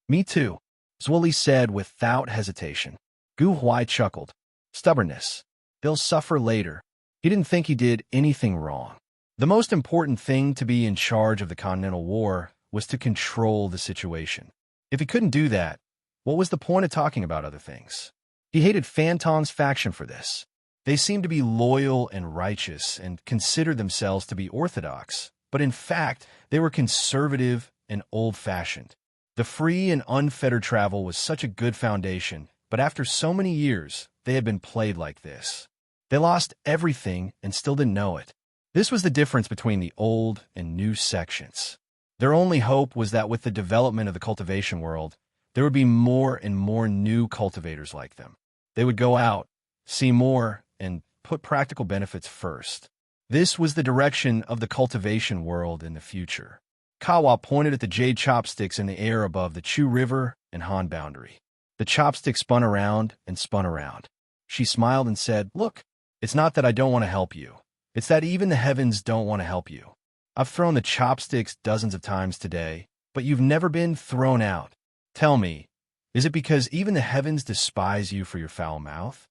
"Me too," Zwoli said without hesitation. Gu Huai chuckled. Stubbornness. They'll suffer later. He didn't think he did anything wrong. The most important thing to be in charge of the Continental War was to control the situation. If he couldn't do that, what was the point of talking about other things? He hated Fan Tong's faction for this. They seemed to be loyal and righteous and considered themselves to be orthodox, but in fact, they were conservative and old-fashioned. The free and unfettered travel was such a good foundation, but after so many years, they had been played like this. They lost everything and still didn't know it. This was the difference between the old and new sections. Their only hope was that with the development of the cultivation world, there would be more and more new cultivators like them. They would go out, see more, and put practical benefits first. This was the direction of the cultivation world in the future. Kawa pointed at the jade chopsticks in the air above the Chu River and Han boundary. The chopsticks spun around and spun around. She smiled and said, "Look, it's not that I don't want to help you. It's that even the heavens don't want to help you. I've thrown the chopsticks dozens of times today, but you've never been thrown out. Tell me, is it because even the heavens despise you for your foul mouth?"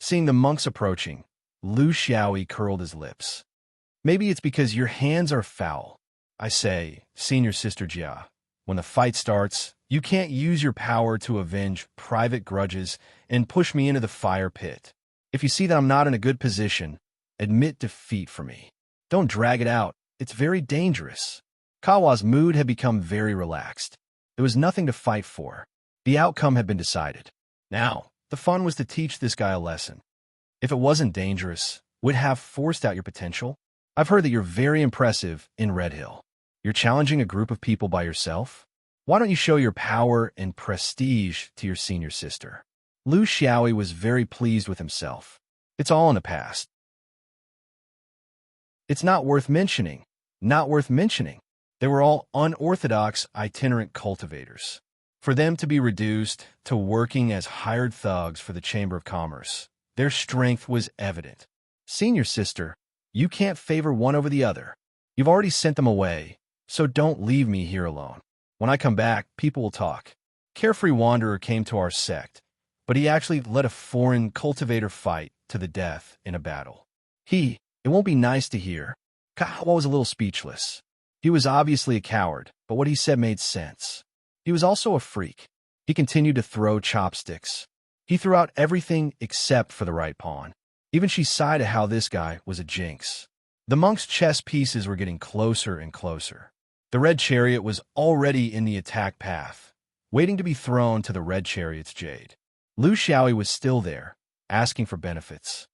Seeing the monks approaching, Lu Xiaoyi curled his lips. "Maybe it's because your hands are foul. I say, senior sister Jia, when the fight starts, you can't use your power to avenge private grudges and push me into the fire pit. If you see that I'm not in a good position, admit defeat for me. Don't drag it out. It's very dangerous." Kawa's mood had become very relaxed. There was nothing to fight for. The outcome had been decided. Now, the fun was to teach this guy a lesson. If it wasn't dangerous, would have forced out your potential. I've heard that you're very impressive in Red Hill. You're challenging a group of people by yourself? Why don't you show your power and prestige to your senior sister? Lu Xiaoyi was very pleased with himself. It's all in the past. It's not worth mentioning. Not worth mentioning. They were all unorthodox itinerant cultivators. For them to be reduced to working as hired thugs for the Chamber of Commerce, their strength was evident. Senior sister, you can't favor one over the other. You've already sent them away, so don't leave me here alone. When I come back, people will talk. Carefree Wanderer came to our sect, but he actually led a foreign cultivator fight to the death in a battle. It won't be nice to hear. Kawa was a little speechless. He was obviously a coward, but what he said made sense. He was also a freak. He continued to throw chopsticks. He threw out everything except for the right pawn. Even she sighed at how this guy was a jinx. The monk's chess pieces were getting closer and closer. The red chariot was already in the attack path, waiting to be thrown to the red chariot's jade. Lu Xiaoyi was still there, asking for benefits.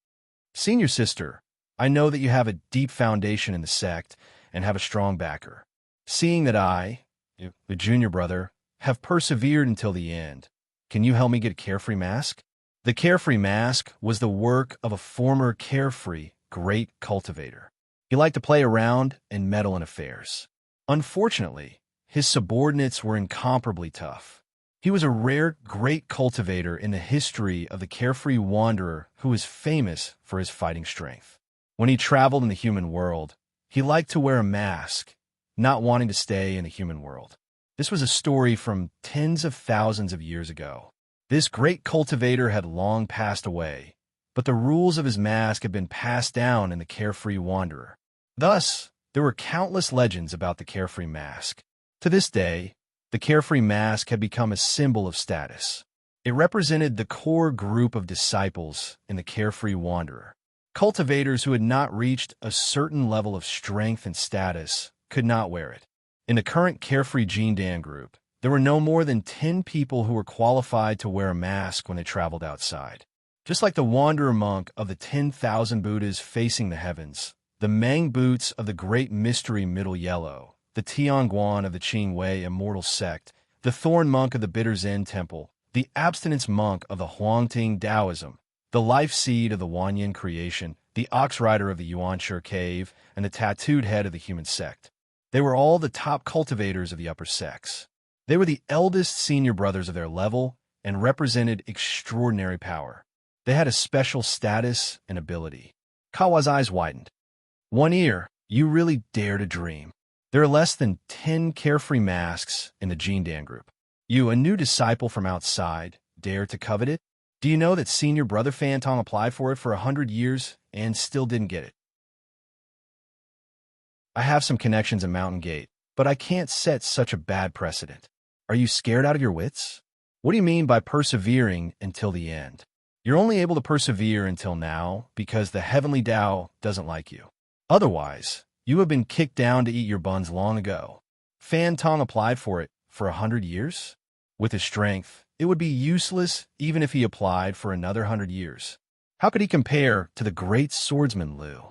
Senior sister, I know that you have a deep foundation in the sect and have a strong backer. Seeing that I, the junior brother, have persevered until the end, can you help me get a carefree mask? The carefree mask was the work of a former carefree, great cultivator. He liked to play around and meddle in affairs. Unfortunately, his subordinates were incomparably tough. He was a rare, great cultivator in the history of the carefree wanderer who was famous for his fighting strength. When he traveled in the human world, he liked to wear a mask, not wanting to stay in the human world. This was a story from tens of thousands of years ago. This great cultivator had long passed away, but the rules of his mask had been passed down in the carefree wanderer. Thus, there were countless legends about the carefree mask. To this day, the carefree mask had become a symbol of status. It represented the core group of disciples in the carefree wanderer. Cultivators who had not reached a certain level of strength and status could not wear it. In the current carefree Jindan group, there were no more than 10 people who were qualified to wear a mask when they traveled outside. Just like the wanderer monk of the 10,000 Buddhas facing the heavens, the Mang boots of the great mystery Middle Yellow, the Tianguan of the Qingwei immortal sect the thorn monk of the bitter Zen temple, the abstinence monk of the Huangting Taoism, the life seed of the Wanyan creation, the ox rider of the Yuanshi cave, and the tattooed head of the human sect. They were all the top cultivators of the upper sex. They were the eldest senior brothers of their level and represented extraordinary power. They had a special status and ability. Kawa's eyes widened. 1 year, you really dare to dream. There are less than 10 carefree masks in the Jindan group. You, a new disciple from outside, dare to covet it? Do you know that senior brother Fantong applied for it for 100 years and still didn't get it? I have some connections in Mountain Gate, but I can't set such a bad precedent. Are you scared out of your wits? What do you mean by persevering until the end? You're only able to persevere until now because the heavenly Tao doesn't like you. Otherwise, you have been kicked down to eat your buns long ago. Fan Tong applied for it for 100 years? With his strength, it would be useless even if he applied for another 100 years. How could he compare to the great swordsman Liu?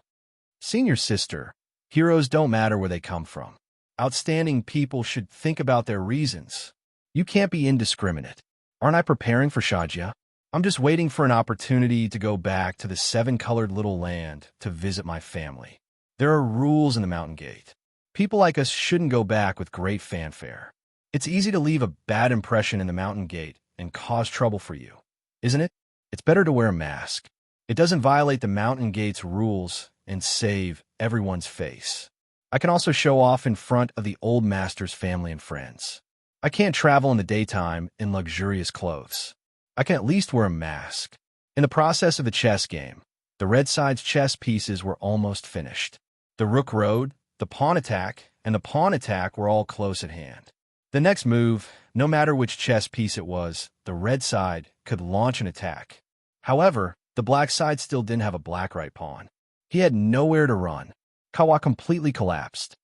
Senior sister, heroes don't matter where they come from. Outstanding people should think about their reasons. You can't be indiscriminate. Aren't I preparing for Shajia? I'm just waiting for an opportunity to go back to the 7-colored little land to visit my family. There are rules in the Mountain Gate. People like us shouldn't go back with great fanfare. It's easy to leave a bad impression in the Mountain Gate and cause trouble for you, isn't it? It's better to wear a mask. It doesn't violate the Mountain Gate's rules and save everyone's face. I can also show off in front of the old master's family and friends. I can't travel in the daytime in luxurious clothes. I can at least wear a mask. In the process of the chess game, the red side's chess pieces were almost finished. The rook rode, the pawn attack, and the pawn attack were all close at hand. The next move, no matter which chess piece it was, the red side could launch an attack. However, the black side still didn't have a black right pawn. He had nowhere to run. Kawa completely collapsed.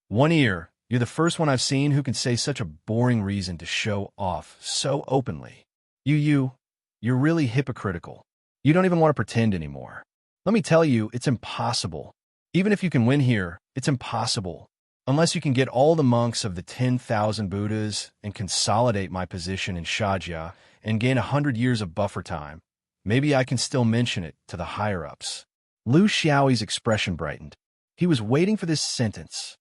1 year, you're the first one I've seen who can say such a boring reason to show off so openly. You're really hypocritical. You don't even want to pretend anymore. Let me tell you, it's impossible. Even if you can win here, it's impossible. Unless you can get all the monks of the 10,000 Buddhas and consolidate my position in Shajia and gain 100 years of buffer time, maybe I can still mention it to the higher-ups. Lu Xiaoyi's expression brightened. He was waiting for this sentence.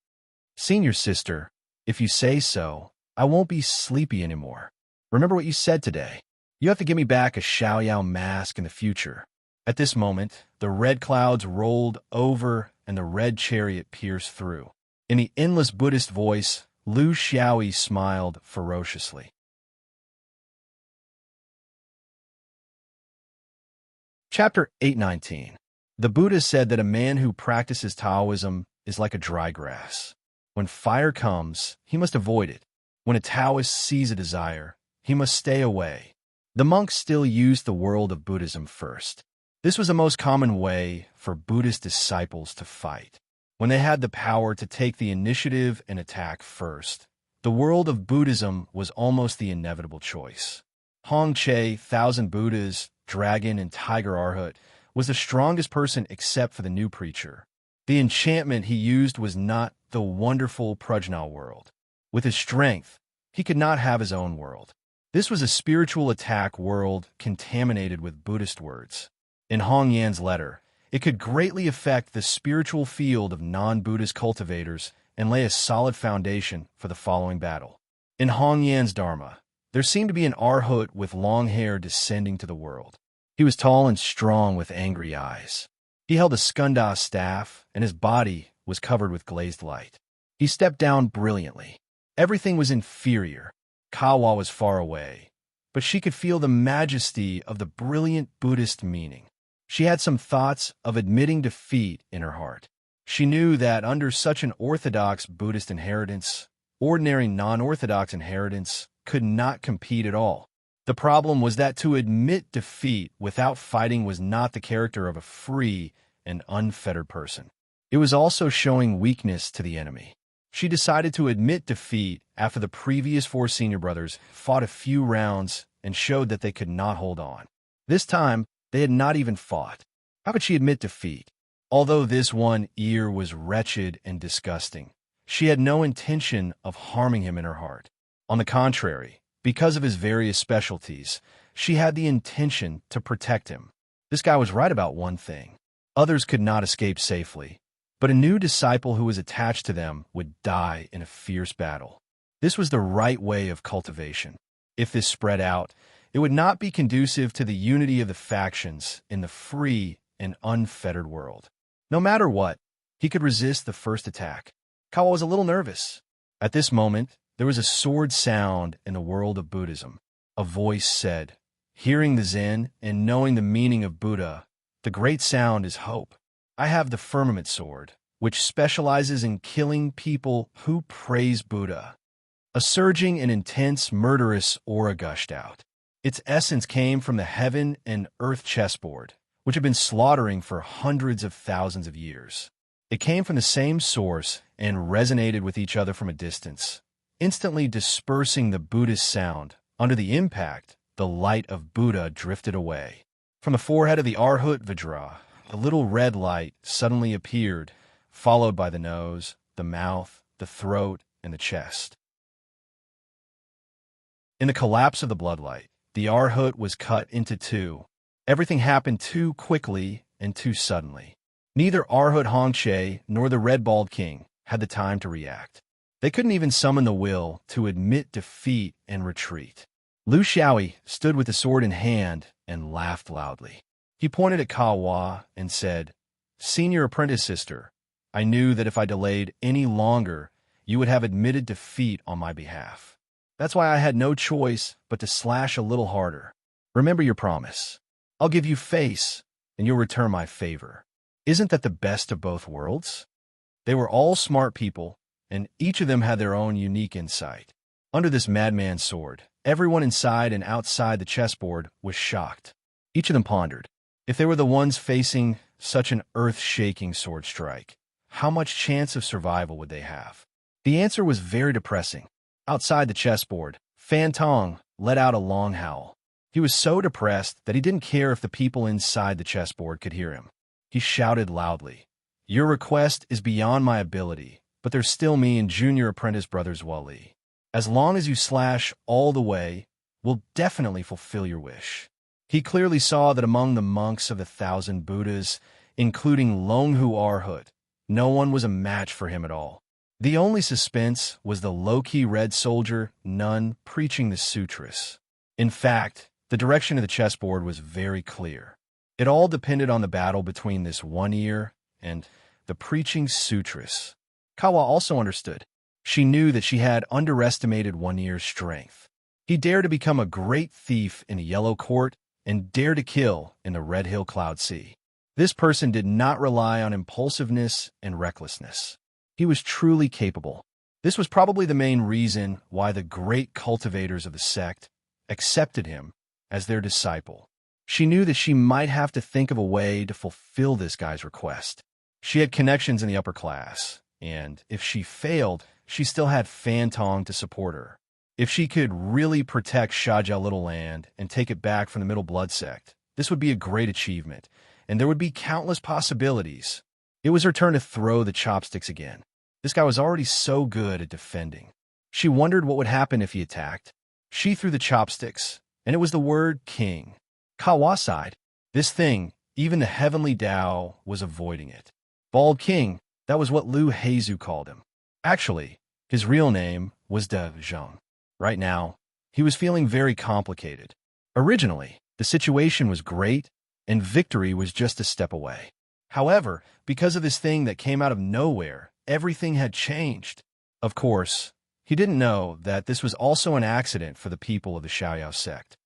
Senior sister, if you say so, I won't be sleepy anymore. Remember what you said today. You have to give me back a Xiaoyao mask in the future. At this moment, the red clouds rolled over and the red chariot pierced through. In the endless Buddhist voice, Lu Xiaoyi smiled ferociously. Chapter 819. The Buddha said that a man who practices Taoism is like a dry grass. When fire comes, he must avoid it. When a Taoist sees a desire, he must stay away. The monks still used the world of Buddhism first. This was the most common way for Buddhist disciples to fight. When they had the power to take the initiative and attack first, the world of Buddhism was almost the inevitable choice. Hong Che, 1,000 Buddhas, Dragon, and Tiger Arhut, was the strongest person except for the new preacher. The enchantment he used was not the wonderful Prajna world. With his strength, he could not have his own world. This was a spiritual attack world contaminated with Buddhist words. In Hong Yan's letter, it could greatly affect the spiritual field of non-Buddhist cultivators and lay a solid foundation for the following battle. In Hong Yan's Dharma, there seemed to be an Arhut with long hair descending to the world. He was tall and strong with angry eyes. He held a skunda staff, and his body was covered with glazed light. He stepped down brilliantly. Everything was inferior. Kawa was far away, but she could feel the majesty of the brilliant Buddhist meaning. She had some thoughts of admitting defeat in her heart. She knew that under such an orthodox Buddhist inheritance, ordinary non-orthodox inheritance could not compete at all. The problem was that to admit defeat without fighting was not the character of a free and unfettered person. It was also showing weakness to the enemy. She decided to admit defeat after the previous 4 senior brothers fought a few rounds and showed that they could not hold on. This time, they had not even fought. How could she admit defeat? Although this 1 year was wretched and disgusting, she had no intention of harming him in her heart. On the contrary, because of his various specialties, she had the intention to protect him. This guy was right about one thing. Others could not escape safely, but a new disciple who was attached to them would die in a fierce battle. This was the right way of cultivation. If this spread out, it would not be conducive to the unity of the factions in the free and unfettered world. No matter what, he could resist the first attack. Kawa was a little nervous. At this moment, there was a sword sound in the world of Buddhism. A voice said, "Hearing the Zen and knowing the meaning of Buddha, the great sound is hope. I have the firmament sword, which specializes in killing people who praise Buddha." A surging and intense murderous aura gushed out. Its essence came from the heaven and earth chessboard, which had been slaughtering for hundreds of thousands of years. It came from the same source and resonated with each other from a distance, instantly dispersing the Buddhist sound. Under the impact, the light of Buddha drifted away. From the forehead of the Arhat Vajra, the little red light suddenly appeared, followed by the nose, the mouth, the throat, and the chest. In the collapse of the bloodlight, the Arhat was cut into two. Everything happened too quickly and too suddenly. Neither Arhat Hongche nor the Red-Bald King had the time to react. They couldn't even summon the will to admit defeat and retreat. Lu Xiaoyi stood with the sword in hand and laughed loudly. He pointed at Kawa and said, "Senior apprentice sister, I knew that if I delayed any longer, you would have admitted defeat on my behalf. That's why I had no choice but to slash a little harder. Remember your promise. I'll give you face, and you'll return my favor. Isn't that the best of both worlds?" They were all smart people, and each of them had their own unique insight. Under this madman's sword, everyone inside and outside the chessboard was shocked. Each of them pondered, if they were the ones facing such an earth-shaking sword strike, how much chance of survival would they have? The answer was very depressing. Outside the chessboard, Fan Tong let out a long howl. He was so depressed that he didn't care if the people inside the chessboard could hear him. He shouted loudly, "Your request is beyond my ability, but there's still me and junior apprentice brothers Wali. As long as you slash all the way, we'll definitely fulfill your wish." He clearly saw that among the monks of the 1,000 Buddhas, including Longhu Arhat, no one was a match for him at all. The only suspense was the low-key red soldier nun preaching the sutras. In fact, the direction of the chessboard was very clear. It all depended on the battle between this one ear and the preaching sutras. Kawa also understood. She knew that she had underestimated one ear's strength. He dared to become a great thief in a yellow court and dare to kill in the Red Hill Cloud Sea. This person did not rely on impulsiveness and recklessness. He was truly capable. This was probably the main reason why the great cultivators of the sect accepted him as their disciple. She knew that she might have to think of a way to fulfill this guy's request. She had connections in the upper class, and if she failed, she still had Fan Tong to support her. If she could really protect Shajiao Little Land and take it back from the Middle Blood sect, this would be a great achievement, and there would be countless possibilities. It was her turn to throw the chopsticks again. This guy was already so good at defending. She wondered what would happen if he attacked. She threw the chopsticks, and it was the word king. Kawa sighed. This thing, even the heavenly Tao, was avoiding it. Bald King, that was what Liu Heizu called him. Actually, his real name was De Zhang. Right now, he was feeling very complicated. Originally, the situation was great, and victory was just a step away. However, because of this thing that came out of nowhere, everything had changed. Of course, he didn't know that this was also an accident for the people of the Xiaoyao sect.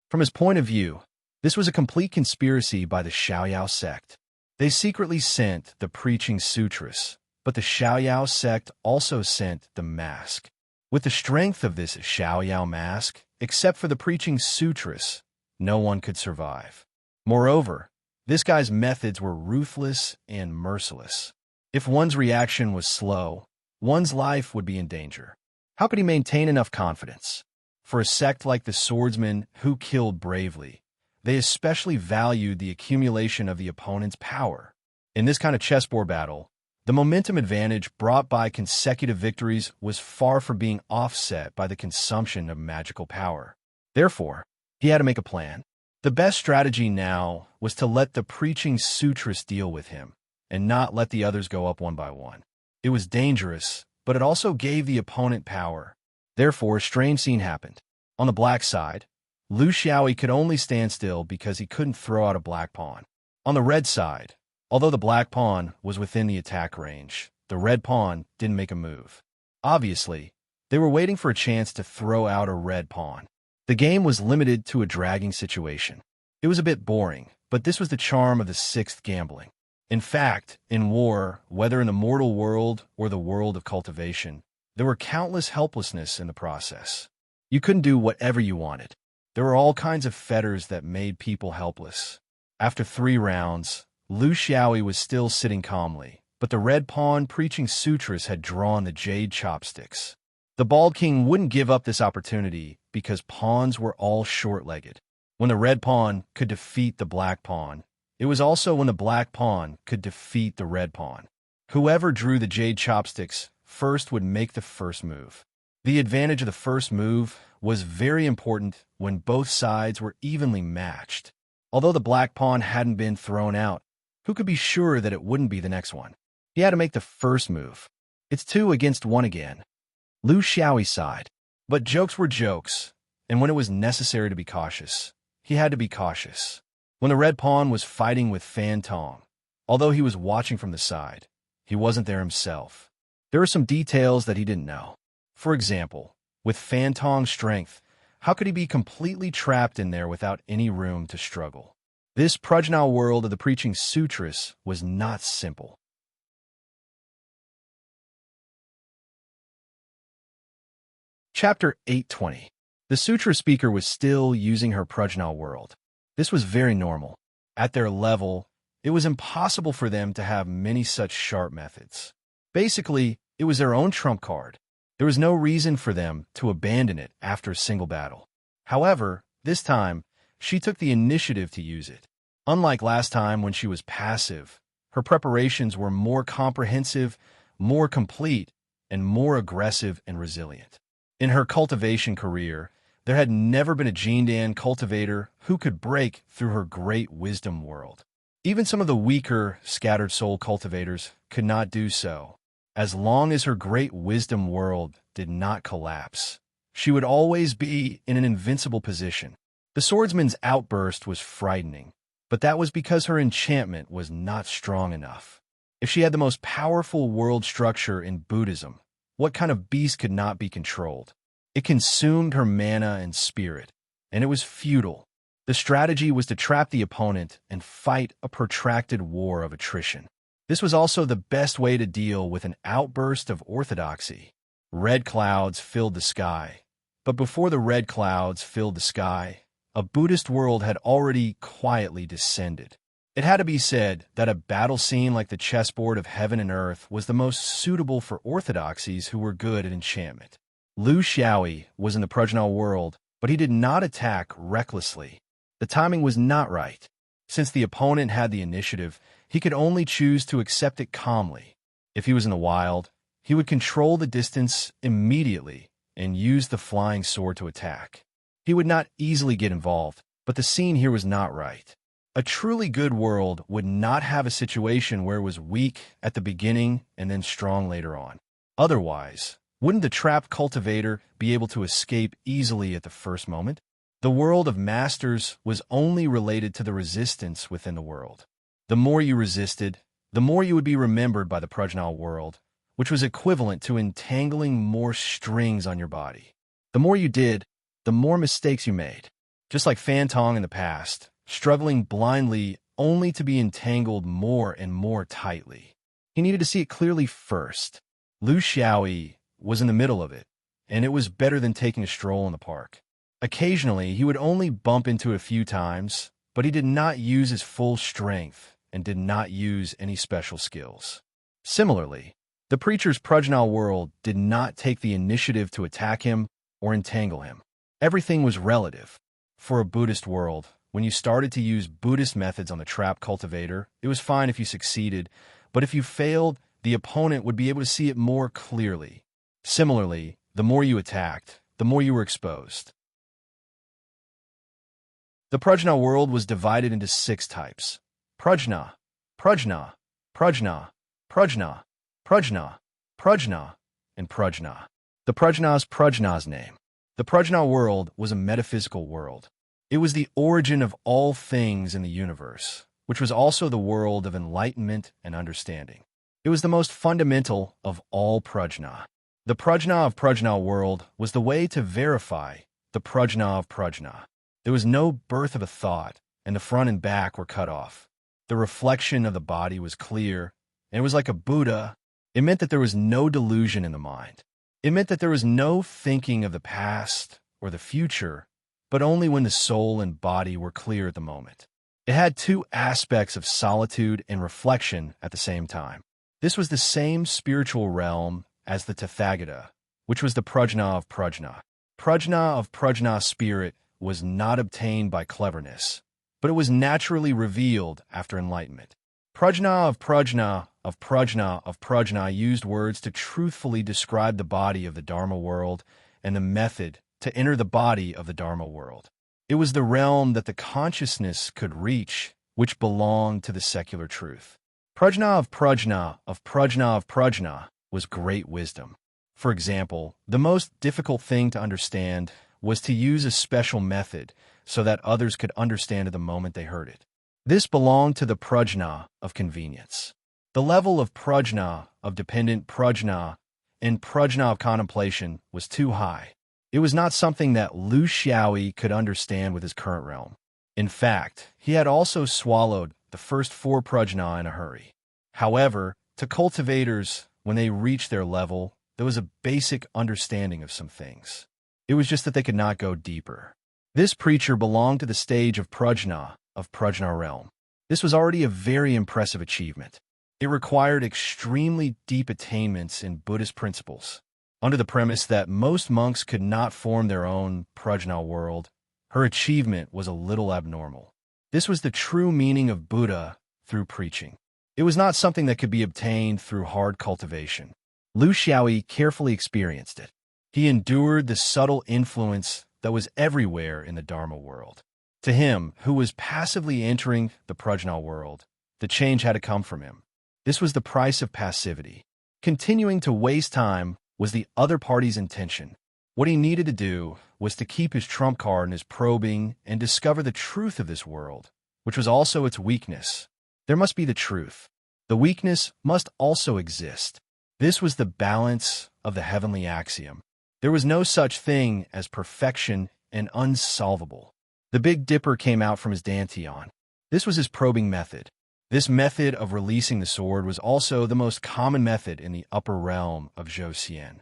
From his point of view, this was a complete conspiracy by the Xiaoyao sect. They secretly sent the preaching sutras, but the Xiaoyao sect also sent the mask. With the strength of this Xiaoyao mask, except for the preaching sutras, no one could survive. Moreover, this guy's methods were ruthless and merciless. If one's reaction was slow, one's life would be in danger. How could he maintain enough confidence? For a sect like the swordsmen who killed bravely, they especially valued the accumulation of the opponent's power. In this kind of chessboard battle, The momentum advantage brought by consecutive victories was far from being offset by the consumption of magical power. Therefore, he had to make a plan. The best strategy now was to let the preaching sutras deal with him, and not let the others go up one by one. It was dangerous, but it also gave the opponent power. Therefore, a strange scene happened. On the black side, Lu Xiaoyi could only stand still because he couldn't throw out a black pawn. On the red side, although the black pawn was within the attack range, the red pawn didn't make a move. Obviously, they were waiting for a chance to throw out a red pawn. The game was limited to a dragging situation. It was a bit boring, but this was the charm of the sixth gambling. In fact, in war, whether in the mortal world or the world of cultivation, there were countless helplessness in the process. You couldn't do whatever you wanted. There were all kinds of fetters that made people helpless. After 3 rounds, Lu Xiaoyi was still sitting calmly, but the red pawn preaching sutras had drawn the jade chopsticks. The Bald King wouldn't give up this opportunity because pawns were all short-legged. When the red pawn could defeat the black pawn, it was also when the black pawn could defeat the red pawn. Whoever drew the jade chopsticks first would make the first move. The advantage of the first move was very important when both sides were evenly matched. Although the black pawn hadn't been thrown out, who could be sure that it wouldn't be the next one? He had to make the first move. It's 2 against 1 again. Lu Xiaoyi sighed. But jokes were jokes, and when it was necessary to be cautious, he had to be cautious. When the red pawn was fighting with Fan Tong, although he was watching from the side, he wasn't there himself. There were some details that he didn't know. For example, with Fan Tong's strength, how could he be completely trapped in there without any room to struggle? This Prajnal world of the preaching sutras was not simple. Chapter 820. The sutra speaker was still using her Prajnal world. This was very normal. At their level, it was impossible for them to have many such sharp methods. Basically, it was their own trump card. There was no reason for them to abandon it after a single battle. However, this time, she took the initiative to use it. Unlike last time when she was passive, her preparations were more comprehensive, more complete, and more aggressive and resilient. In her cultivation career, there had never been a Jindan cultivator who could break through her great wisdom world. Even some of the weaker, scattered soul cultivators could not do so. As long as her great wisdom world did not collapse, she would always be in an invincible position. The swordsman's outburst was frightening, but that was because her enchantment was not strong enough. If she had the most powerful world structure in Buddhism, what kind of beast could not be controlled? It consumed her mana and spirit, and it was futile. The strategy was to trap the opponent and fight a protracted war of attrition. This was also the best way to deal with an outburst of orthodoxy. Red clouds filled the sky, but before the red clouds filled the sky, a Buddhist world had already quietly descended. It had to be said that a battle scene like the chessboard of heaven and earth was the most suitable for orthodoxies who were good at enchantment. Lu Xiaoyi was in the Prajnal world, but he did not attack recklessly. The timing was not right. Since the opponent had the initiative, he could only choose to accept it calmly. If he was in the wild, he would control the distance immediately and use the flying sword to attack. He would not easily get involved, but the scene here was not right. A truly good world would not have a situation where it was weak at the beginning and then strong later on. Otherwise, wouldn't the trapped cultivator be able to escape easily at the first moment? The world of masters was only related to the resistance within the world. The more you resisted, the more you would be remembered by the Prajnal world, which was equivalent to entangling more strings on your body. The more you did, the more mistakes you made. Just like Fan Tong in the past, struggling blindly only to be entangled more and more tightly. He needed to see it clearly first. Lu Xiaoyi was in the middle of it, and it was better than taking a stroll in the park. Occasionally, he would only bump into it a few times, but he did not use his full strength and did not use any special skills. Similarly, the preacher's Prajnal world did not take the initiative to attack him or entangle him. Everything was relative. For a Buddhist world, when you started to use Buddhist methods on the trap cultivator, it was fine if you succeeded, but if you failed, the opponent would be able to see it more clearly. Similarly, the more you attacked, the more you were exposed. The Prajna world was divided into 6 types: Prajna, Prajna, Prajna, Prajna, Prajna, Prajna, and Prajna. The Prajna's name. The Prajna world was a metaphysical world. It was the origin of all things in the universe, which was also the world of enlightenment and understanding. It was the most fundamental of all Prajna. The Prajna of Prajna world was the way to verify the Prajna of Prajna. There was no birth of a thought, and the front and back were cut off. The reflection of the body was clear, and it was like a Buddha. It meant that there was no delusion in the mind. It meant that there was no thinking of the past or the future, but only when the soul and body were clear at the moment. It had 2 aspects of solitude and reflection at the same time. This was the same spiritual realm as the Tathagata, which was the Prajna of Prajna. Prajna of Prajna spirit was not obtained by cleverness, but it was naturally revealed after enlightenment. Prajna of Prajna of Prajna of Prajna used words to truthfully describe the body of the Dharma world and the method to enter the body of the Dharma world. It was the realm that the consciousness could reach, which belonged to the secular truth. Prajna of Prajna of Prajna of Prajna was great wisdom. For example, the most difficult thing to understand was to use a special method so that others could understand at the moment they heard it. This belonged to the Prajna of convenience. The level of Prajna, of dependent Prajna, and Prajna of contemplation was too high. It was not something that Lu Xiaoyi could understand with his current realm. In fact, he had also swallowed the first 4 Prajna in a hurry. However, to cultivators, when they reached their level, there was a basic understanding of some things. It was just that they could not go deeper. This preacher belonged to the stage of Prajna realm. This was already a very impressive achievement. It required extremely deep attainments in Buddhist principles. Under the premise that most monks could not form their own Prajna world, her achievement was a little abnormal. This was the true meaning of Buddha through preaching. It was not something that could be obtained through hard cultivation. Lu Xiaoyi carefully experienced it. He endured the subtle influence that was everywhere in the Dharma world. To him, who was passively entering the Prajna world, the change had to come from him. This was the price of passivity. Continuing to waste time was the other party's intention. What he needed to do was to keep his trump card in his probing and discover the truth of this world, which was also its weakness. There must be the truth. The weakness must also exist. This was the balance of the heavenly axiom. There was no such thing as perfection and unsolvable. The Big Dipper came out from his dantian. This was his probing method. This method of releasing the sword was also the most common method in the upper realm of Zhou.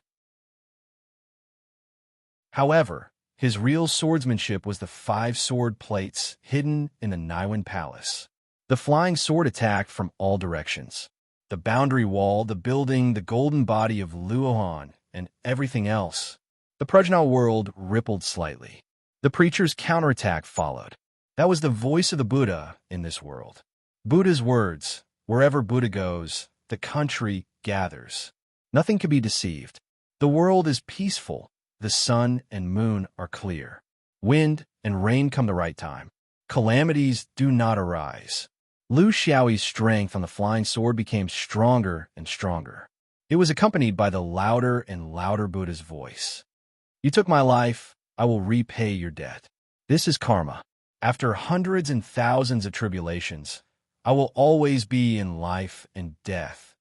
However, his real swordsmanship was the 5 sword plates hidden in the Niwen Palace. The flying sword attacked from all directions. The boundary wall, the building, the golden body of Luohan, and everything else. The Prajna world rippled slightly. The preacher's counterattack followed. That was the voice of the Buddha in this world. Buddha's words, wherever Buddha goes, the country gathers. Nothing can be deceived. The world is peaceful. The sun and moon are clear. Wind and rain come the right time. Calamities do not arise. Lu Xiaoyi's strength on the flying sword became stronger and stronger. It was accompanied by the louder and louder Buddha's voice. You took my life, I will repay your debt. This is karma. After hundreds and thousands of tribulations, I will always be in life and death.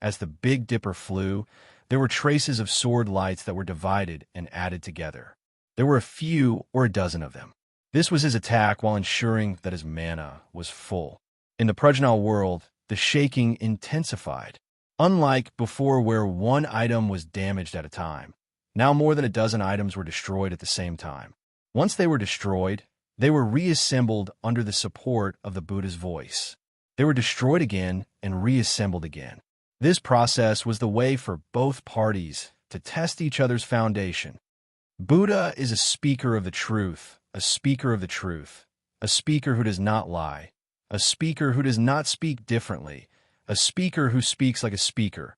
As the Big Dipper flew, there were traces of sword lights that were divided and added together. There were a few or a dozen of them. This was his attack while ensuring that his mana was full. In the Prajna world, the shaking intensified. Unlike before where one item was damaged at a time, now more than a dozen items were destroyed at the same time. Once they were destroyed, they were reassembled under the support of the Buddha's voice. They were destroyed again and reassembled again. This process was the way for both parties to test each other's foundation. Buddha is a speaker of the truth, a speaker of the truth, a speaker who does not lie, a speaker who does not speak differently, a speaker who speaks like a speaker.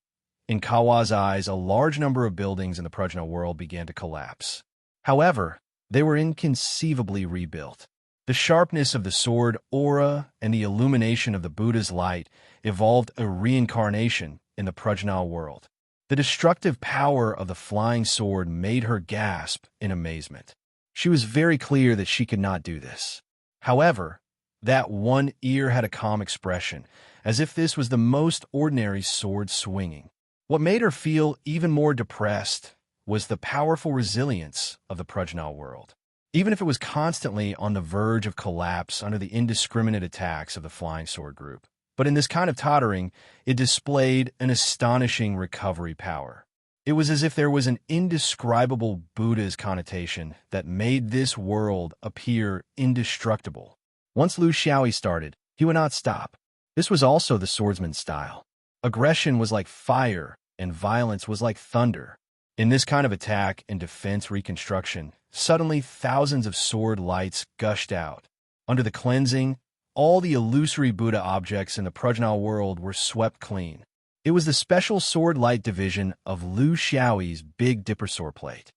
In Kawa's eyes, a large number of buildings in the Prajna world began to collapse. However, they were inconceivably rebuilt. The sharpness of the sword aura and the illumination of the Buddha's light evolved a reincarnation in the Prajna world. The destructive power of the flying sword made her gasp in amazement. She was very clear that she could not do this. However, that one ear had a calm expression, as if this was the most ordinary sword swinging. What made her feel even more depressed was the powerful resilience of the Prajna world. Even if it was constantly on the verge of collapse under the indiscriminate attacks of the flying sword group. But in this kind of tottering, it displayed an astonishing recovery power. It was as if there was an indescribable Buddha's connotation that made this world appear indestructible. Once Lu Xiaoyi started, he would not stop. This was also the swordsman's style. Aggression was like fire, and violence was like thunder. In this kind of attack and defense reconstruction, suddenly thousands of sword lights gushed out. Under the cleansing, all the illusory Buddha objects in the Prajna world were swept clean. It was the special sword light division of Lu Xiaoyi's Big Dipper sword plate.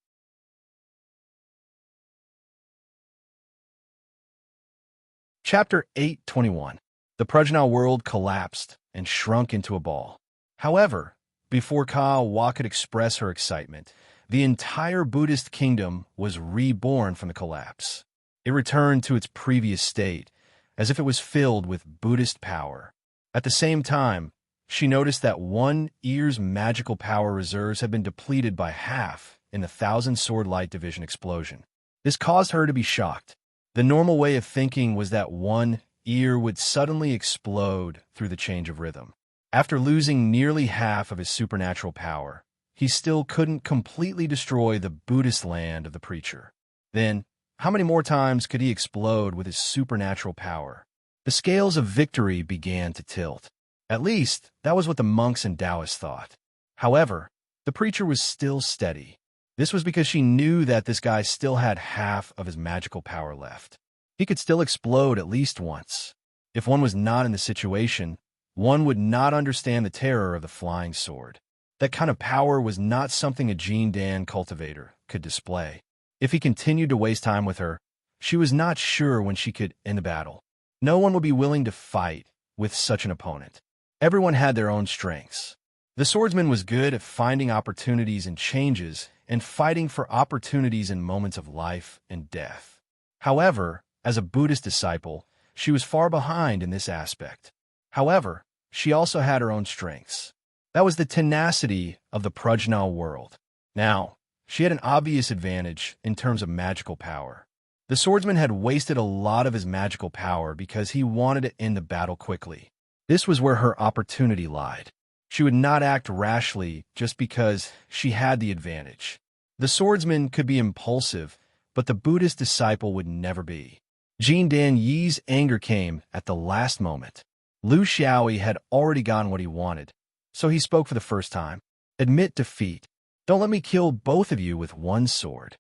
Chapter 821. The Prajna world collapsed and shrunk into a ball. However, before Kawa could express her excitement, the entire Buddhist kingdom was reborn from the collapse. It returned to its previous state, as if it was filled with Buddhist power. At the same time, she noticed that one ear's magical power reserves had been depleted by half in the Thousand Sword Light Division explosion. This caused her to be shocked. The normal way of thinking was that one ear would suddenly explode through the change of rhythm. After losing nearly half of his supernatural power, he still couldn't completely destroy the Buddhist land of the preacher. Then, how many more times could he explode with his supernatural power? The scales of victory began to tilt. At least, that was what the monks and Taoists thought. However, the preacher was still steady. This was because she knew that this guy still had half of his magical power left. He could still explode at least once. If one was not in the situation, one would not understand the terror of the flying sword. That kind of power was not something a Jin Dan cultivator could display. If he continued to waste time with her, she was not sure when she could end the battle. No one would be willing to fight with such an opponent. Everyone had their own strengths. The swordsman was good at finding opportunities in changes and fighting for opportunities in moments of life and death. However, as a Buddhist disciple, she was far behind in this aspect. However, she also had her own strengths. That was the tenacity of the Prajna world. Now, she had an obvious advantage in terms of magical power. The swordsman had wasted a lot of his magical power because he wanted to end the battle quickly. This was where her opportunity lied. She would not act rashly just because she had the advantage. The swordsman could be impulsive, but the Buddhist disciple would never be. Jin Dan Yi's anger came at the last moment. Lu Xiaoyi had already gotten what he wanted, so he spoke for the first time. Admit defeat. Don't let me kill both of you with one sword.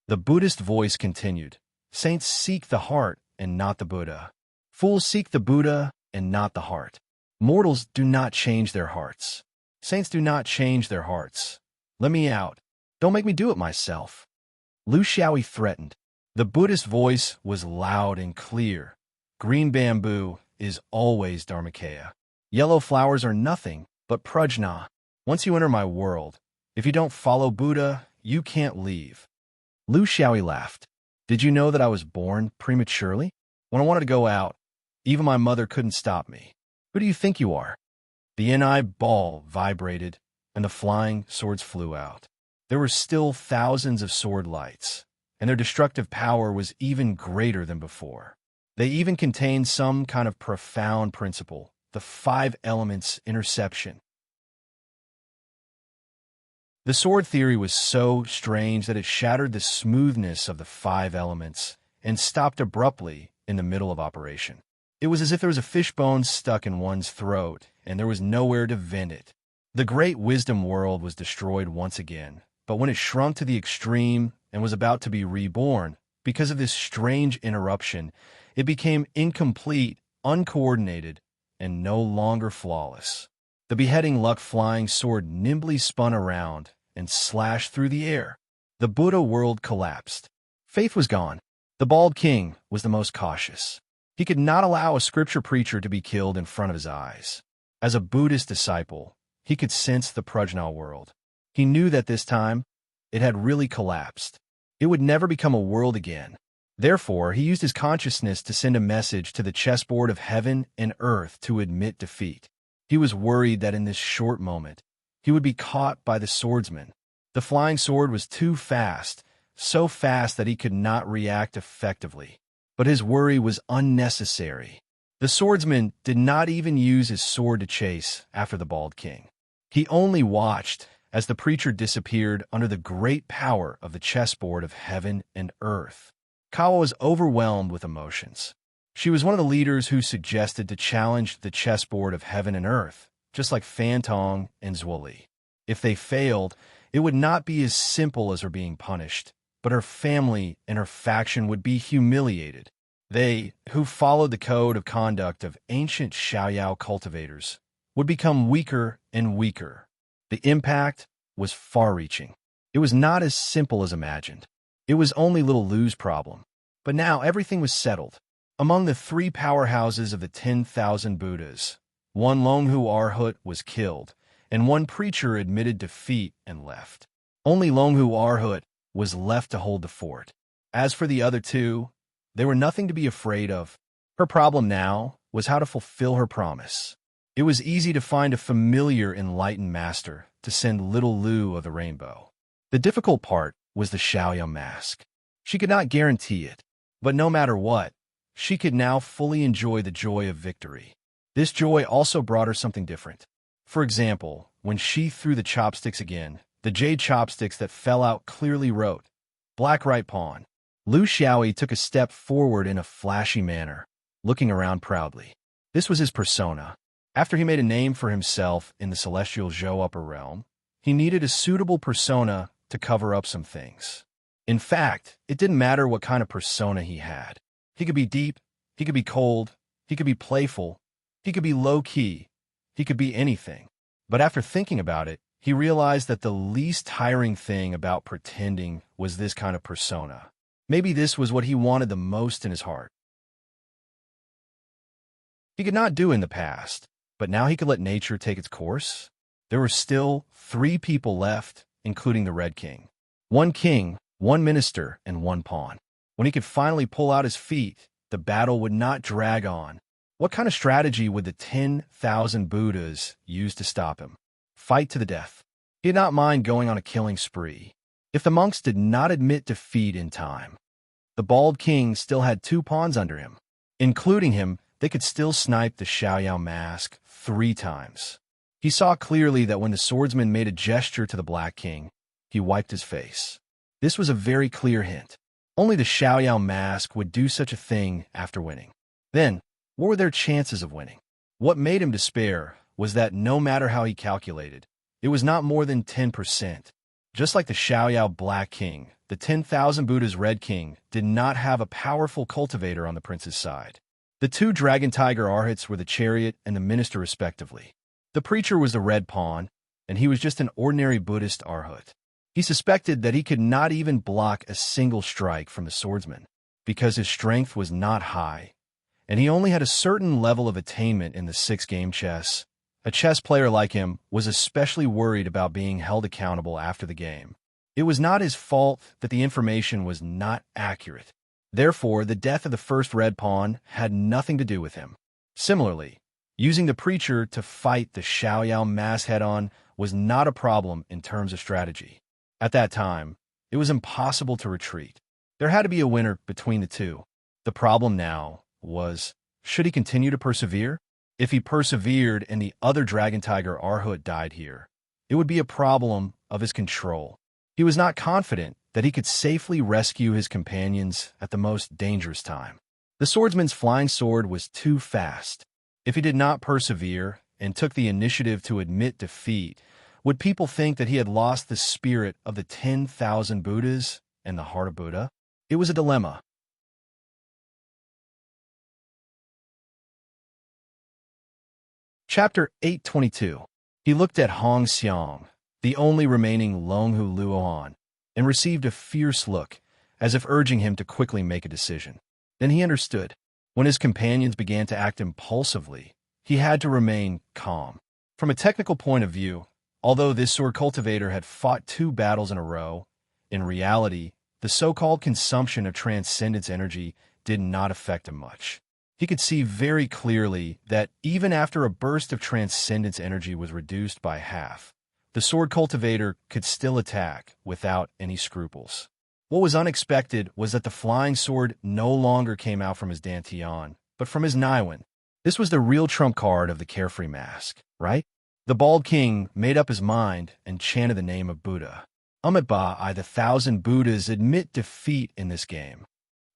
The Buddhist voice continued. Saints seek the heart and not the Buddha. Fools seek the Buddha and not the heart. Mortals do not change their hearts. Saints do not change their hearts. Let me out. Don't make me do it myself. Lu Xiaoyi threatened. The Buddhist voice was loud and clear. Green bamboo is always Dharmakaya. Yellow flowers are nothing but prajna. Once you enter my world, if you don't follow Buddha, you can't leave. Lu Xiaoyi laughed. Did you know that I was born prematurely? When I wanted to go out, even my mother couldn't stop me. Who do you think you are? The Ni ball vibrated, and the flying swords flew out. There were still thousands of sword lights, and their destructive power was even greater than before. They even contained some kind of profound principle, the 5 elements interception. The sword theory was so strange that it shattered the smoothness of the 5 elements and stopped abruptly in the middle of operation. It was as if there was a fishbone stuck in one's throat, and there was nowhere to vent it. The great wisdom world was destroyed once again, but when it shrunk to the extreme and was about to be reborn, because of this strange interruption, it became incomplete, uncoordinated, and no longer flawless. The beheading luck flying sword nimbly spun around and slashed through the air. The Buddha world collapsed. Faith was gone. The bald king was the most cautious. He could not allow a scripture preacher to be killed in front of his eyes. As a Buddhist disciple, he could sense the Prajna world. He knew that this time, it had really collapsed. It would never become a world again. Therefore, he used his consciousness to send a message to the chessboard of heaven and earth to admit defeat. He was worried that in this short moment, he would be caught by the swordsman. The flying sword was too fast, so fast that he could not react effectively. But his worry was unnecessary. The swordsman did not even use his sword to chase after the bald king. He only watched as the preacher disappeared under the great power of the chessboard of heaven and earth. Kawa was overwhelmed with emotions. She was one of the leaders who suggested to challenge the chessboard of heaven and earth, just like Fantong and Zwoli. If they failed, it would not be as simple as her being punished, but her family and her faction would be humiliated. They, who followed the code of conduct of ancient Xiaoyao cultivators, would become weaker and weaker. The impact was far-reaching. It was not as simple as imagined. It was only little Lu's problem. But now everything was settled. Among the three powerhouses of the 10,000 Buddhas, one Longhu Arhut was killed, and one preacher admitted defeat and left. Only Longhu Arhut was left to hold the fort. As for the other two, they were nothing to be afraid of. Her problem now was how to fulfill her promise. It was easy to find a familiar enlightened master to send little Lu of the rainbow. The difficult part was the Xiaoyao mask. She could not guarantee it, but no matter what, she could now fully enjoy the joy of victory. This joy also brought her something different. For example, when she threw the chopsticks again, the jade chopsticks that fell out clearly wrote, "Black right pawn." Lu Xiaoyi took a step forward in a flashy manner, looking around proudly. This was his persona. After he made a name for himself in the celestial Zhou upper realm, he needed a suitable persona to cover up some things. In fact, it didn't matter what kind of persona he had. He could be deep, he could be cold, he could be playful, he could be low-key, he could be anything. But after thinking about it, he realized that the least tiring thing about pretending was this kind of persona. Maybe this was what he wanted the most in his heart. He could not do in the past, but now he could let nature take its course. There were still 3 people left, including the Red King. 1 king, 1 minister, and 1 pawn. When he could finally pull out his feet, the battle would not drag on. What kind of strategy would the 10,000 Buddhas use to stop him? Fight to the death. He did not mind going on a killing spree. If the monks did not admit defeat in time, the bald king still had 2 pawns under him. Including him, they could still snipe the Xiaoyao mask 3 times. He saw clearly that when the swordsman made a gesture to the Black King, he wiped his face. This was a very clear hint. Only the Xiaoyao mask would do such a thing after winning. Then, what were their chances of winning? What made him despair was that no matter how he calculated, it was not more than 10%. Just like the Xiaoyao Black King, the 10,000 Buddha's Red King did not have a powerful cultivator on the prince's side. The 2 Dragon Tiger Arhats were the chariot and the minister respectively. The preacher was the red pawn, and he was just an ordinary Buddhist Arhat. He suspected that he could not even block a single strike from the swordsman, because his strength was not high, and he only had a certain level of attainment in the 6-game chess. A chess player like him was especially worried about being held accountable after the game. It was not his fault that the information was not accurate. Therefore, the death of the first red pawn had nothing to do with him. Similarly, using the preacher to fight the Xiaoyao mass head-on was not a problem in terms of strategy. At that time, it was impossible to retreat. There had to be a winner between the two. The problem now was, should he continue to persevere? If he persevered and the other Dragon Tiger Arhut died here, it would be a problem of his control. He was not confident that he could safely rescue his companions at the most dangerous time. The swordsman's flying sword was too fast. If he did not persevere and took the initiative to admit defeat, would people think that he had lost the spirit of the 10,000 Buddhas and the heart of Buddha? It was a dilemma. Chapter 822. He looked at Hong Xiang, the only remaining Longhu Luohan, and received a fierce look, as if urging him to quickly make a decision. Then he understood. When his companions began to act impulsively, he had to remain calm. From a technical point of view, although this sword cultivator had fought 2 battles in a row, in reality, the so-called consumption of transcendence energy did not affect him much. He could see very clearly that even after a burst of transcendence energy was reduced by half, the sword cultivator could still attack without any scruples. What was unexpected was that the flying sword no longer came out from his dantian, but from his naiwen. This was the real trump card of the carefree mask, right? The bald king made up his mind and chanted the name of Buddha. Amitabha, the 1,000 Buddhas admit defeat in this game.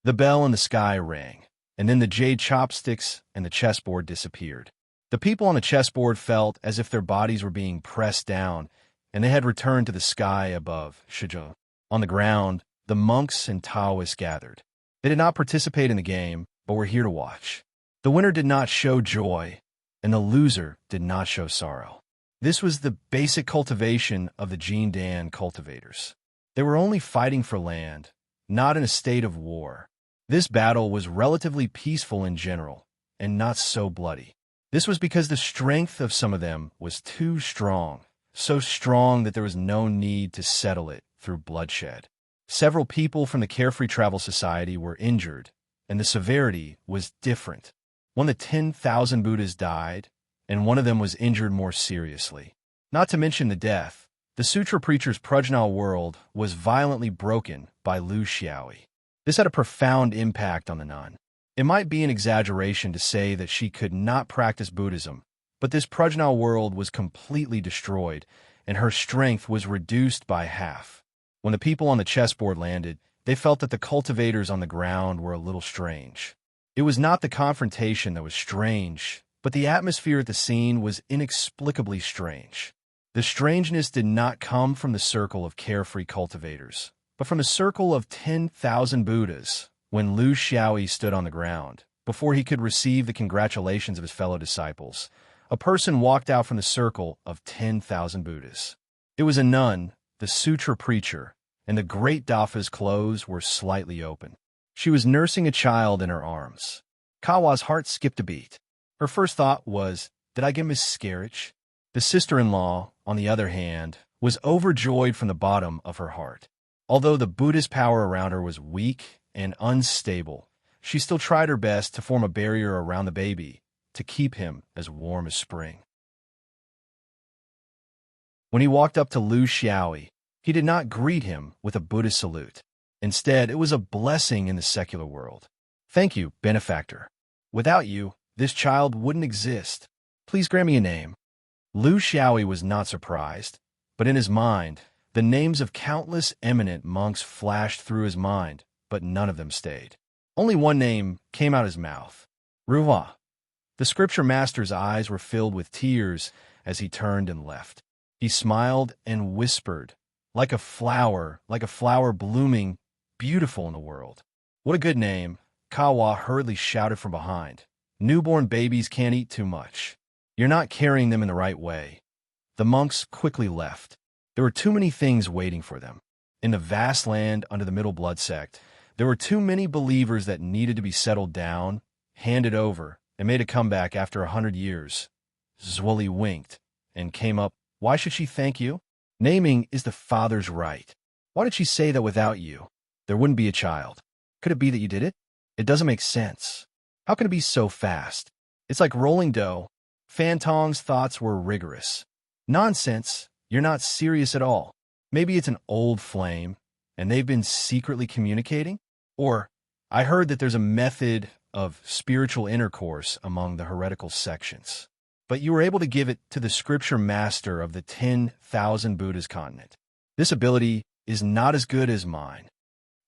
The bell in the sky rang, and then the jade chopsticks and the chessboard disappeared. The people on the chessboard felt as if their bodies were being pressed down, and they had returned to the sky above Shizhou. On the ground, the monks and Taoists gathered. They did not participate in the game, but were here to watch. The winner did not show joy, and the loser did not show sorrow. This was the basic cultivation of the Jindan cultivators. They were only fighting for land, not in a state of war. This battle was relatively peaceful in general, and not so bloody. This was because the strength of some of them was too strong, so strong that there was no need to settle it through bloodshed. Several people from the Carefree Travel Society were injured, and the severity was different. One of the 10,000 Buddhas died, and one of them was injured more seriously. Not to mention the death, the Sutra preacher's prajna world was violently broken by Lu Xiaoyi. This had a profound impact on the nun. It might be an exaggeration to say that she could not practice Buddhism, but this prajna world was completely destroyed, and her strength was reduced by half. When the people on the chessboard landed, they felt that the cultivators on the ground were a little strange. It was not the confrontation that was strange, but the atmosphere at the scene was inexplicably strange. The strangeness did not come from the circle of carefree cultivators, but from the circle of 10,000 Buddhas. When Lu Xiaoyi stood on the ground, before he could receive the congratulations of his fellow disciples, a person walked out from the circle of 10,000 Buddhas. It was a nun, the Sutra preacher, and the great Dafa's clothes were slightly open. She was nursing a child in her arms. Kawa's heart skipped a beat. Her first thought was, did I get miscarriage? The sister-in-law, on the other hand, was overjoyed from the bottom of her heart. Although the Buddhist power around her was weak and unstable, she still tried her best to form a barrier around the baby to keep him as warm as spring. When he walked up to Lu Xiaoyi, he did not greet him with a Buddhist salute. Instead, it was a blessing in the secular world. Thank you, benefactor. Without you, this child wouldn't exist. Please grant me a name. Lu Xiaoyi was not surprised, but in his mind, the names of countless eminent monks flashed through his mind, but none of them stayed. Only one name came out his mouth. Ruhua. The scripture master's eyes were filled with tears as he turned and left. He smiled and whispered, like a flower blooming, beautiful in the world. What a good name, Kawa hurriedly shouted from behind. Newborn babies can't eat too much. You're not carrying them in the right way. The monks quickly left. There were too many things waiting for them. In the vast land under the Middle Blood sect, there were too many believers that needed to be settled down, handed over, and made a comeback after 100 years. Zwoli winked and came up. Why should she thank you? Naming is the father's right. Why did she say that without you, there wouldn't be a child? Could it be that you did it? It doesn't make sense. How can it be so fast? It's like rolling dough. Fantong's thoughts were rigorous. Nonsense. You're not serious at all. Maybe it's an old flame, and they've been secretly communicating? Or, I heard that there's a method of spiritual intercourse among the heretical sections. But you were able to give it to the scripture master of the 10,000 Buddhas continent. This ability is not as good as mine.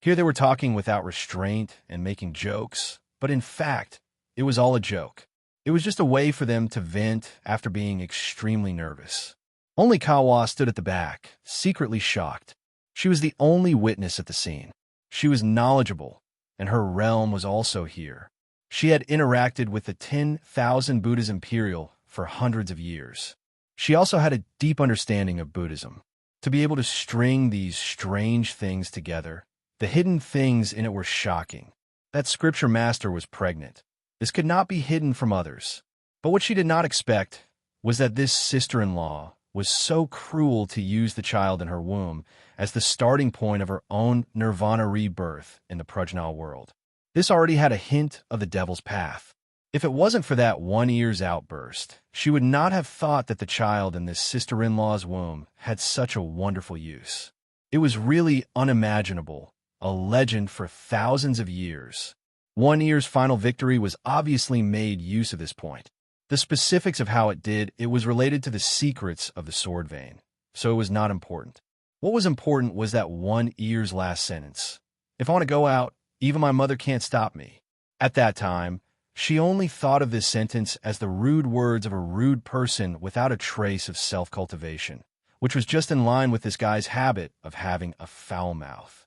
Here they were talking without restraint and making jokes, but in fact, it was all a joke. It was just a way for them to vent after being extremely nervous. Only Kawa stood at the back, secretly shocked. She was the only witness at the scene. She was knowledgeable, and her realm was also here. She had interacted with the 10,000 Buddhas Imperial for hundreds of years. She also had a deep understanding of Buddhism. To be able to string these strange things together, the hidden things in it were shocking. That scripture master was pregnant. This could not be hidden from others. But what she did not expect was that this sister-in-law was so cruel to use the child in her womb as the starting point of her own nirvana rebirth in the Prajna world. This already had a hint of the devil's path. If it wasn't for that one ear's outburst, she would not have thought that the child in this sister-in-law's womb had such a wonderful use. It was really unimaginable, a legend for thousands of years. One ear's final victory was obviously made use of this point. The specifics of how it did, it was related to the secrets of the sword vein, so it was not important. What was important was that one ear's last sentence. If I want to go out, even my mother can't stop me. At that time, she only thought of this sentence as the rude words of a rude person without a trace of self-cultivation, which was just in line with this guy's habit of having a foul mouth.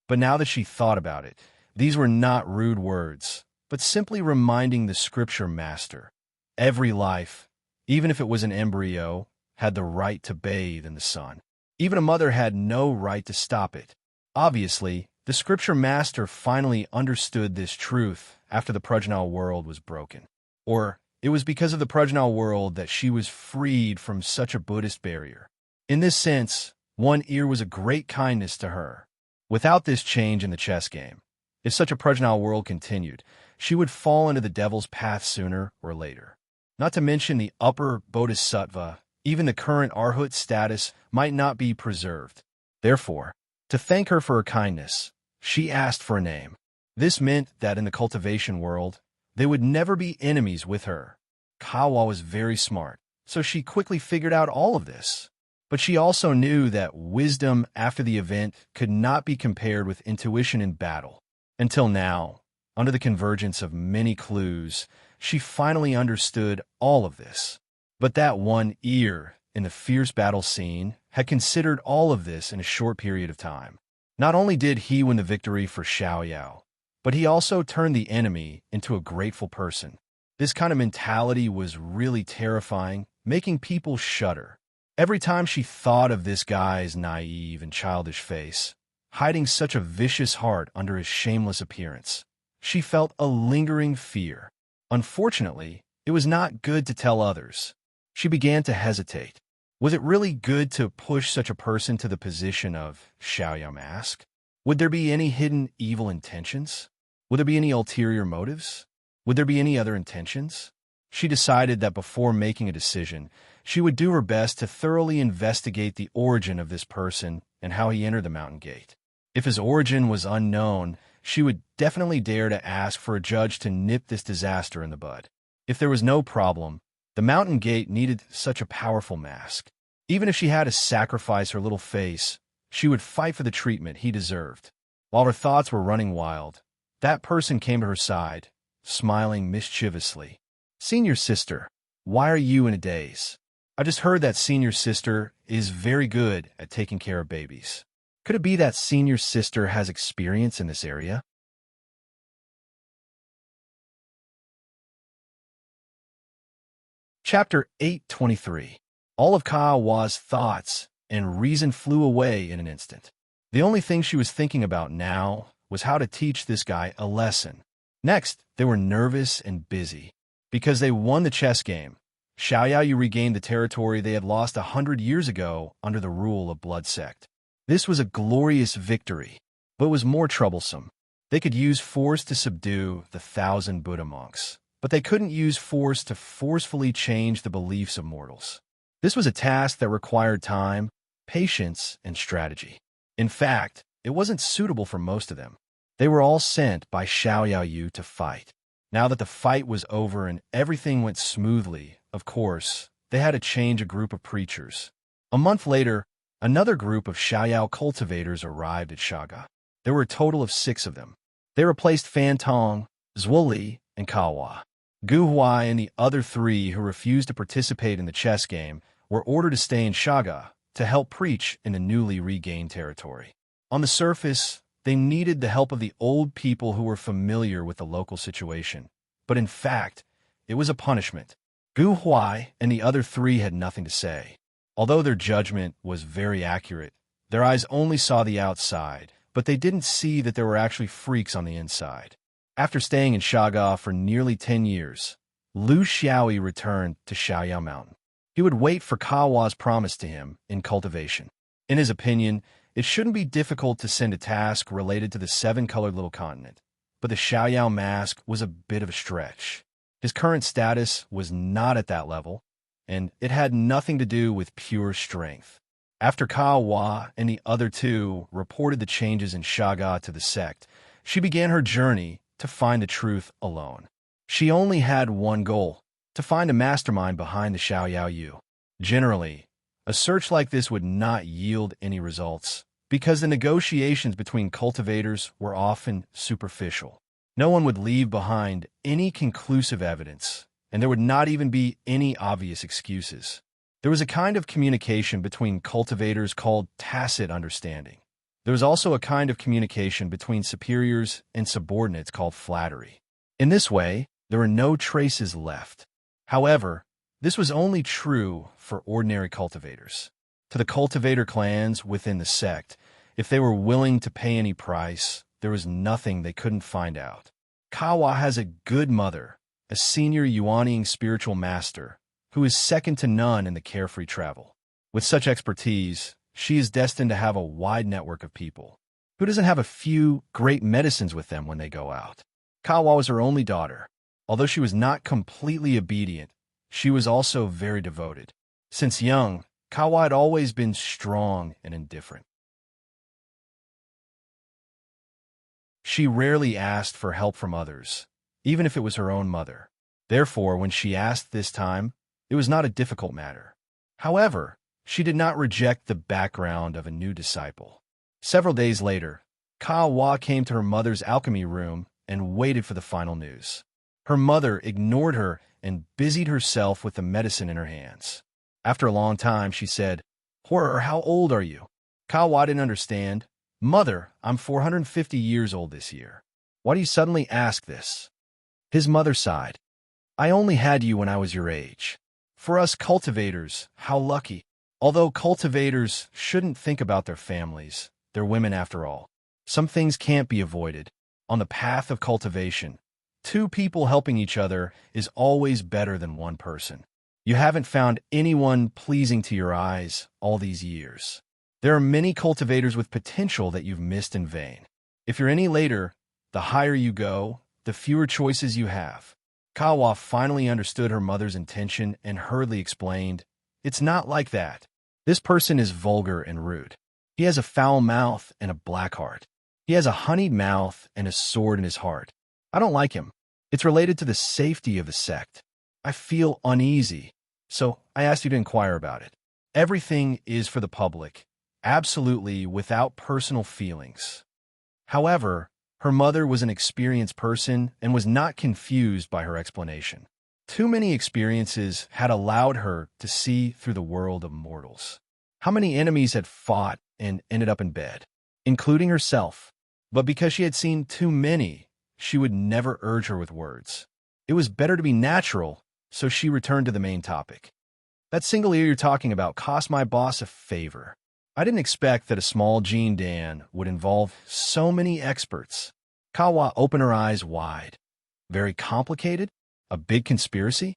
But now that she thought about it, these were not rude words, but simply reminding the scripture master. Every life, even if it was an embryo, had the right to bathe in the sun. Even a mother had no right to stop it. Obviously, the scripture master finally understood this truth after the Prajna world was broken. Or, it was because of the Prajna world that she was freed from such a Buddhist barrier. In this sense, one ear was a great kindness to her. Without this change in the chess game, if such a Prajna world continued, she would fall into the devil's path sooner or later. Not to mention the upper bodhisattva, even the current arhat status might not be preserved. Therefore, to thank her for her kindness, she asked for a name. This meant that in the cultivation world, they would never be enemies with her. Kawa was very smart, so she quickly figured out all of this. But she also knew that wisdom after the event could not be compared with intuition in battle. Until now, under the convergence of many clues, she finally understood all of this. But that one ear in the fierce battle scene had considered all of this in a short period of time. Not only did he win the victory for Xiaoyao, but he also turned the enemy into a grateful person. This kind of mentality was really terrifying, making people shudder. Every time she thought of this guy's naive and childish face, hiding such a vicious heart under his shameless appearance, she felt a lingering fear. Unfortunately, it was not good to tell others. She began to hesitate. Was it really good to push such a person to the position of Xiaoyao mask? Would there be any hidden evil intentions? Would there be any ulterior motives? Would there be any other intentions? She decided that before making a decision, she would do her best to thoroughly investigate the origin of this person and how he entered the mountain gate. If his origin was unknown, she would definitely dare to ask for a judge to nip this disaster in the bud. If there was no problem, the mountain gate needed such a powerful mask. Even if she had to sacrifice her little face, she would fight for the treatment he deserved. While her thoughts were running wild, that person came to her side, smiling mischievously. "Senior sister, why are you in a daze? I just heard that senior sister is very good at taking care of babies. Could it be that senior sister has experience in this area?" Chapter 823. All of Kawa's thoughts and reason flew away in an instant. The only thing she was thinking about now was how to teach this guy a lesson. Next, they were nervous and busy. Because they won the chess game, Xiaoyao regained the territory they had lost 100 years ago under the rule of Blood Sect. This was a glorious victory, but was more troublesome. They could use force to subdue the 1,000 Buddha monks, but they couldn't use force to forcefully change the beliefs of mortals. This was a task that required time, patience, and strategy. In fact, it wasn't suitable for most of them. They were all sent by Xiaoyao to fight. Now that the fight was over and everything went smoothly, of course, they had to change a group of preachers. A month later, another group of Xiaoyao cultivators arrived at Shaga. There were a total of 6 of them. They replaced Fan Tong, Zhuoli, and Kawa. Gu Huai and the other 3 who refused to participate in the chess game were ordered to stay in Shaga to help preach in the newly regained territory. On the surface, they needed the help of the old people who were familiar with the local situation. But in fact, it was a punishment. Gu Huai and the other three had nothing to say. Although their judgment was very accurate, their eyes only saw the outside, but they didn't see that there were actually freaks on the inside. After staying in Shaga for nearly 10 years, Lu Xiaoyi returned to Xiaoyao Mountain. He would wait for Kawa's promise to him in cultivation. In his opinion, it shouldn't be difficult to send a task related to the seven-colored little continent, but the Xiaoyao mask was a bit of a stretch. His current status was not at that level, and it had nothing to do with pure strength. After Kawa and the other two reported the changes in Shaga to the sect, she began her journey to find the truth alone. She only had one goal: to find a mastermind behind the Xiaoyao Yu. Generally, a search like this would not yield any results, because the negotiations between cultivators were often superficial. No one would leave behind any conclusive evidence, and there would not even be any obvious excuses. There was a kind of communication between cultivators called tacit understanding. There was also a kind of communication between superiors and subordinates called flattery. In this way, there were no traces left. However, this was only true for ordinary cultivators. To the cultivator clans within the sect, if they were willing to pay any price, there was nothing they couldn't find out. Kawa has a good mother, a senior Yuanying spiritual master, who is second to none in the carefree travel. With such expertise, she is destined to have a wide network of people. Who doesn't have a few great medicines with them when they go out? Kawa was her only daughter. Although she was not completely obedient, she was also very devoted. Since young, Kawa had always been strong and indifferent. She rarely asked for help from others, even if it was her own mother. Therefore, when she asked this time, it was not a difficult matter. However, she did not reject the background of a new disciple. Several days later, Kawa came to her mother's alchemy room and waited for the final news. Her mother ignored her and busied herself with the medicine in her hands. After a long time, she said, "Horror, how old are you?" Kawa didn't understand. "Mother, I'm 450 years old this year. Why do you suddenly ask this?" His mother sighed. "I only had you when I was your age. For us cultivators, how lucky. Although cultivators shouldn't think about their families, they're women after all. Some things can't be avoided. On the path of cultivation, two people helping each other is always better than one person. You haven't found anyone pleasing to your eyes all these years. There are many cultivators with potential that you've missed in vain. If you're any later, the higher you go, the fewer choices you have." Kawa finally understood her mother's intention and hurriedly explained, "It's not like that. This person is vulgar and rude. He has a foul mouth and a black heart. He has a honeyed mouth and a sword in his heart. I don't like him. It's related to the safety of the sect. I feel uneasy, so I asked you to inquire about it. Everything is for the public, absolutely without personal feelings." However, her mother was an experienced person and was not confused by her explanation. Too many experiences had allowed her to see through the world of mortals. How many enemies had fought and ended up in bed, including herself. But because she had seen too many, she would never urge her with words. It was better to be natural, so she returned to the main topic. "That single ear you're talking about cost my boss a favor. I didn't expect that a small Jean Dan would involve so many experts." Kawa opened her eyes wide. "Very complicated? A big conspiracy?"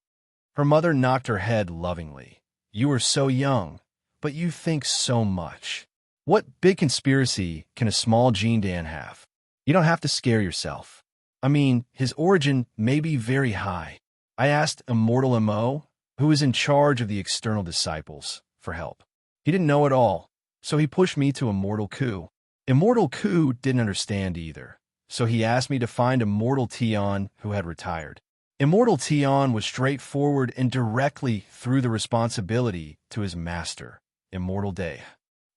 Her mother knocked her head lovingly. "You are so young, but you think so much. What big conspiracy can a small Jean Dan have? You don't have to scare yourself. I mean, his origin may be very high." I asked Immortal Mo, who was in charge of the external disciples, for help. He didn't know it all, so he pushed me to Immortal Ku. Immortal Ku didn't understand either, so he asked me to find Immortal Tion, who had retired. Immortal Tion was straightforward and directly threw the responsibility to his master, Immortal Day.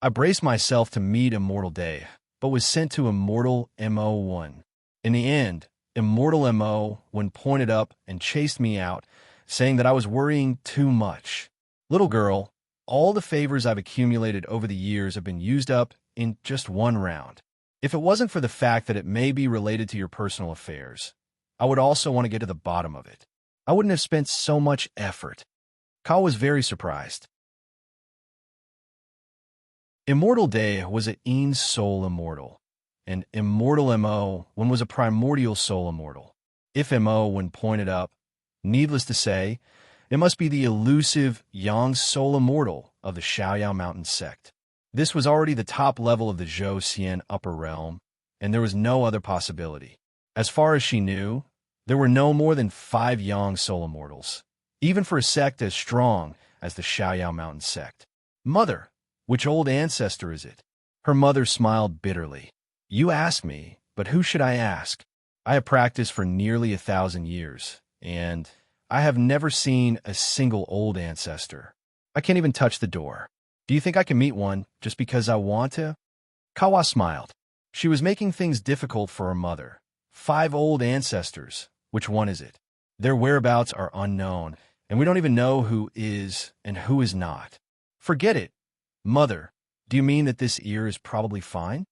I braced myself to meet Immortal Day, but was sent to Immortal Mo1. In the end, Immortal Mo1 pointed up and chased me out, saying that I was worrying too much. "Little girl, all the favors I've accumulated over the years have been used up in just one round. If it wasn't for the fact that it may be related to your personal affairs, I would also want to get to the bottom of it. I wouldn't have spent so much effort. Ka was very surprised. Immortal Day was a een soul immortal, and immortal Mo when was a primordial soul immortal. If Mo when pointed up, needless to say, it must be the elusive Yang soul immortal of the Xiaoyao Mountain sect. This was already the top level of the Zhou Xian upper realm, and there was no other possibility. As far as she knew, there were no more than 5 Yang soul immortals, even for a sect as strong as the Xiaoyao Mountain sect. Mother, which old ancestor is it? Her mother smiled bitterly. You ask me, but who should I ask? I have practiced for nearly 1,000 years, and I have never seen a single old ancestor. I can't even touch the door. Do you think I can meet one just because I want to? Kawa smiled. She was making things difficult for her mother. 5 old ancestors. Which one is it? Their whereabouts are unknown, and we don't even know who is and who is not. Forget it. Mother, do you mean that this ear is probably fine?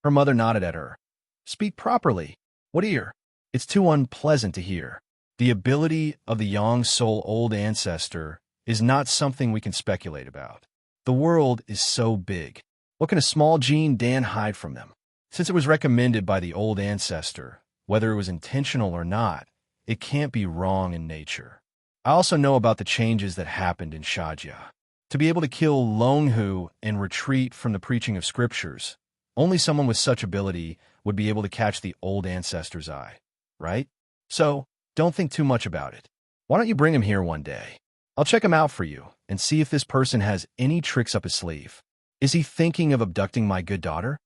Her mother nodded at her. Speak properly. What ear? It's too unpleasant to hear. The ability of the Yang soul old ancestor is not something we can speculate about. The world is so big. What can a small gene Dan hide from them? Since it was recommended by the old ancestor, whether it was intentional or not, it can't be wrong in nature. I also know about the changes that happened in Shajia. To be able to kill Longhu and retreat from the preaching of scriptures, only someone with such ability would be able to catch the old ancestor's eye, right? So, don't think too much about it. Why don't you bring him here one day? I'll check him out for you and see if this person has any tricks up his sleeve. Is he thinking of abducting my good daughter?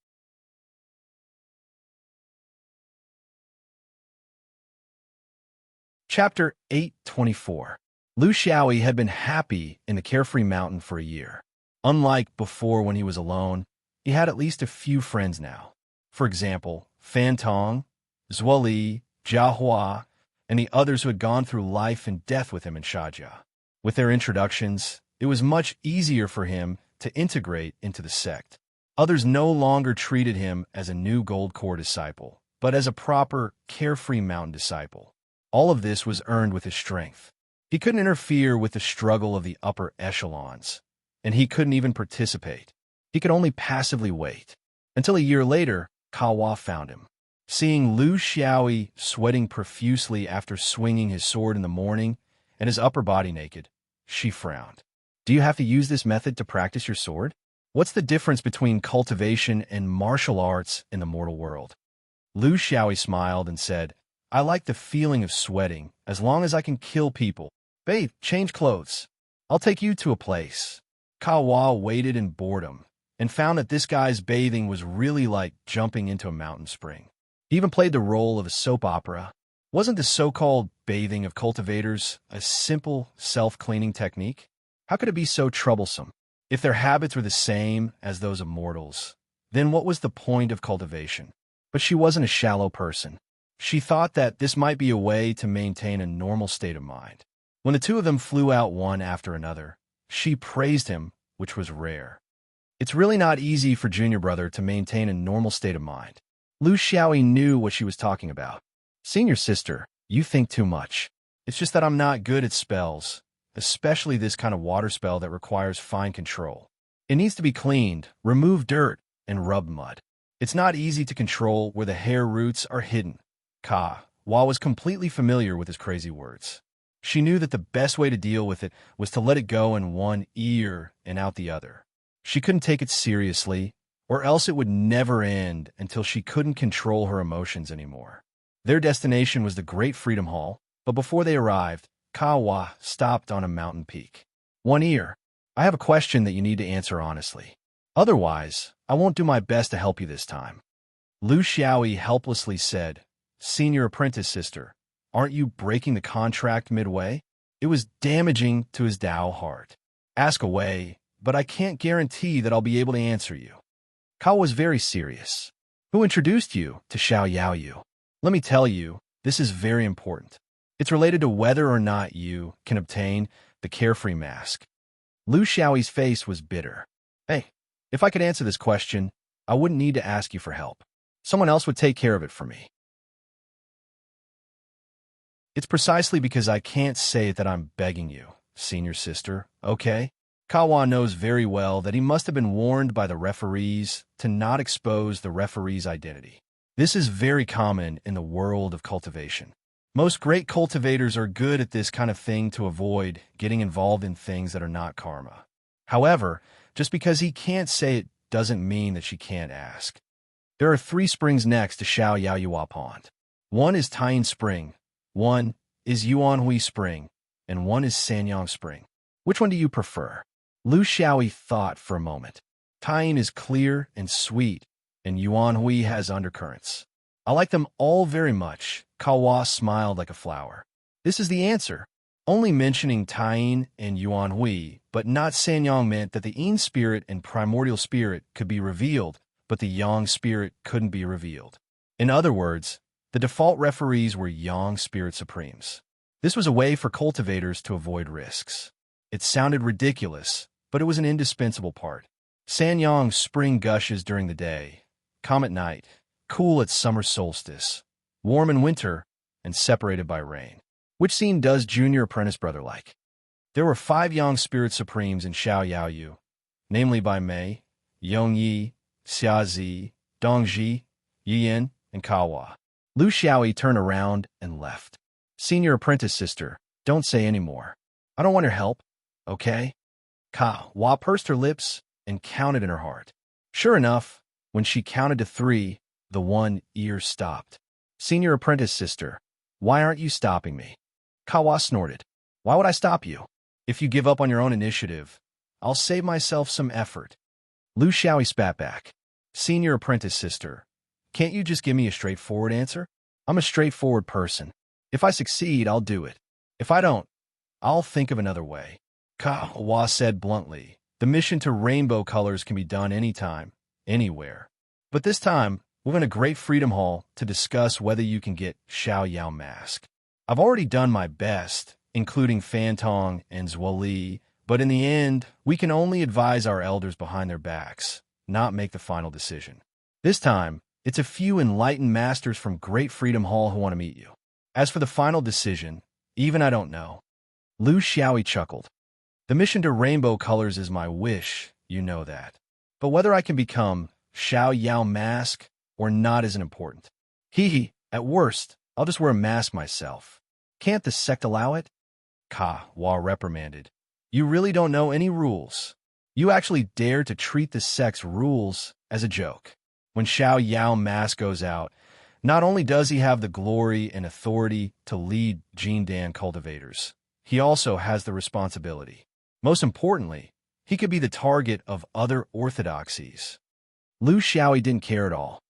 Chapter 824. Lu Xiaoyi had been happy in the carefree mountain for a year. Unlike before when he was alone, he had at least a few friends now. For example, Fan Tong, Zuoli, Jia Hua, and the others who had gone through life and death with him in Shajia. With their introductions, it was much easier for him to integrate into the sect. Others no longer treated him as a new Gold Core disciple, but as a proper, carefree mountain disciple. All of this was earned with his strength. He couldn't interfere with the struggle of the upper echelons, and he couldn't even participate. He could only passively wait. Until a year later, Kawa found him. Seeing Lu Xiaoyi sweating profusely after swinging his sword in the morning and his upper body naked, she frowned. Do you have to use this method to practice your sword? What's the difference between cultivation and martial arts in the mortal world? Lu Xiaoyi smiled and said, I like the feeling of sweating as long as I can kill people. Bathe, change clothes. I'll take you to a place. Kawa waited in boredom and found that this guy's bathing was really like jumping into a mountain spring. He even played the role of a soap opera. Wasn't the so-called bathing of cultivators a simple self-cleaning technique? How could it be so troublesome? If their habits were the same as those of mortals, then what was the point of cultivation? But she wasn't a shallow person. She thought that this might be a way to maintain a normal state of mind. When the two of them flew out one after another, she praised him, which was rare. It's really not easy for Junior Brother to maintain a normal state of mind. Lu Xiaoyi knew what she was talking about. Senior sister, you think too much. It's just that I'm not good at spells, especially this kind of water spell that requires fine control. It needs to be cleaned, remove dirt, and rub mud. It's not easy to control where the hair roots are hidden. Ka was completely familiar with his crazy words. She knew that the best way to deal with it was to let it go in one ear and out the other. She couldn't take it seriously, or else it would never end until she couldn't control her emotions anymore. Their destination was the Great Freedom Hall, but before they arrived, Kawa stopped on a mountain peak. One ear. I have a question that you need to answer honestly. Otherwise, I won't do my best to help you this time. Lu Xiaoyi helplessly said, Senior apprentice sister, aren't you breaking the contract midway? It was damaging to his Tao heart. Ask away, but I can't guarantee that I'll be able to answer you. Kao was very serious. Who introduced you to Xiao Yaoyu? Let me tell you, this is very important. It's related to whether or not you can obtain the carefree mask. Lu Xiaoyi's face was bitter. Hey, if I could answer this question, I wouldn't need to ask you for help. Someone else would take care of it for me. It's precisely because I can't say it that I'm begging you, senior sister, okay? Kawa knows very well that he must have been warned by the referees to not expose the referee's identity. This is very common in the world of cultivation. Most great cultivators are good at this kind of thing to avoid getting involved in things that are not karma. However, just because he can't say it doesn't mean that she can't ask. There are 3 springs next to Xiao Yaoyuan Pond. One is Taiyin Spring, one is Yuanhui Spring, and one is Sanyang Spring. Which one do you prefer? Lu Xiaoyi thought for a moment. Taiyin is clear and sweet, and Yuanhui has undercurrents. I like them all very much. Kawa smiled like a flower. This is the answer. Only mentioning Taiyin and Yuanhui, but not Sanyang meant that the Yin spirit and primordial spirit could be revealed, but the Yang spirit couldn't be revealed. In other words, the default referees were Yang spirit supremes. This was a way for cultivators to avoid risks. It sounded ridiculous, but it was an indispensable part. Sanyang spring gushes during the day, calm at night, cool at summer solstice, warm in winter, and separated by rain. Which scene does Junior Apprentice Brother like? There were 5 Yang Spirit Supremes in Xiao Yaoyu, namely by Mei, Yongyi, Xiazi, Dongji, Yiyan, and Kawa. Lu Xiaoyi turned around and left. Senior Apprentice Sister, don't say any more. I don't want your help, okay? Kawa pursed her lips and counted in her heart. Sure enough, when she counted to 3, the one ear stopped. Senior Apprentice Sister, why aren't you stopping me? Kawa snorted. Why would I stop you? If you give up on your own initiative, I'll save myself some effort. Lu Xiaoyi spat back. Senior Apprentice Sister, can't you just give me a straightforward answer? I'm a straightforward person. If I succeed, I'll do it. If I don't, I'll think of another way. Kawa said bluntly, the mission to Rainbow Colors can be done anytime, anywhere. But this time, we're in a great Freedom Hall to discuss whether you can get Xiao Yao Mask. I've already done my best, including Fantong and Zwali, but in the end, we can only advise our elders behind their backs, not make the final decision. This time, it's a few enlightened masters from Great Freedom Hall who want to meet you. As for the final decision, even I don't know. Lu Xiaoyi chuckled. The mission to Rainbow Colors is my wish, you know that. But whether I can become Xiao Yao Mask or not isn't important. Hee, at worst, I'll just wear a mask myself. Can't the sect allow it? Kawa reprimanded. You really don't know any rules. You actually dare to treat the sect's rules as a joke. When Xiao Yao Mask goes out, not only does he have the glory and authority to lead Jindan cultivators, he also has the responsibility. Most importantly, he could be the target of other orthodoxies. Lu Xiaoyi didn't care at all.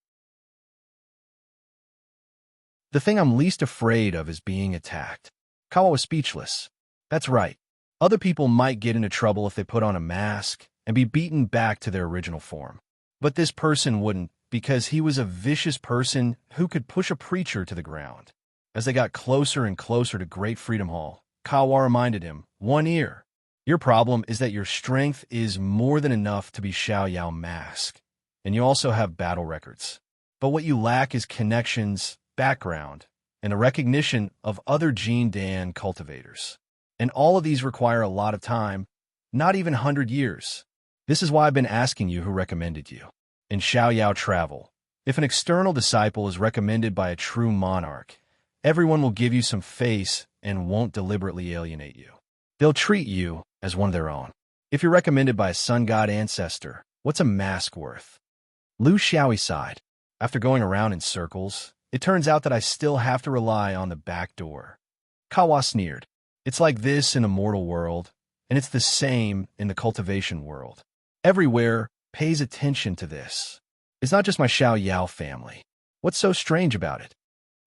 The thing I'm least afraid of is being attacked. Kawa was speechless. That's right. Other people might get into trouble if they put on a mask and be beaten back to their original form. But this person wouldn't, because he was a vicious person who could push a preacher to the ground. As they got closer and closer to Great Freedom Hall, Kawa reminded him, one ear. Your problem is that your strength is more than enough to be Xiao Yao Mask, and you also have battle records. But what you lack is connections, background, and a recognition of other Jindan cultivators. And all of these require a lot of time, not even 100 years. This is why I've been asking you who recommended you. In Xiao Yao travel, if an external disciple is recommended by a true monarch, everyone will give you some face and won't deliberately alienate you. They'll treat you as one of their own. If you're recommended by a sun god ancestor, what's a mask worth? Lu Xiaoyi sighed. After going around in circles, it turns out that I still have to rely on the back door. Kawa sneered. It's like this in the mortal world, and it's the same in the cultivation world. Everywhere pays attention to this. It's not just my Xiao Yao family. What's so strange about it?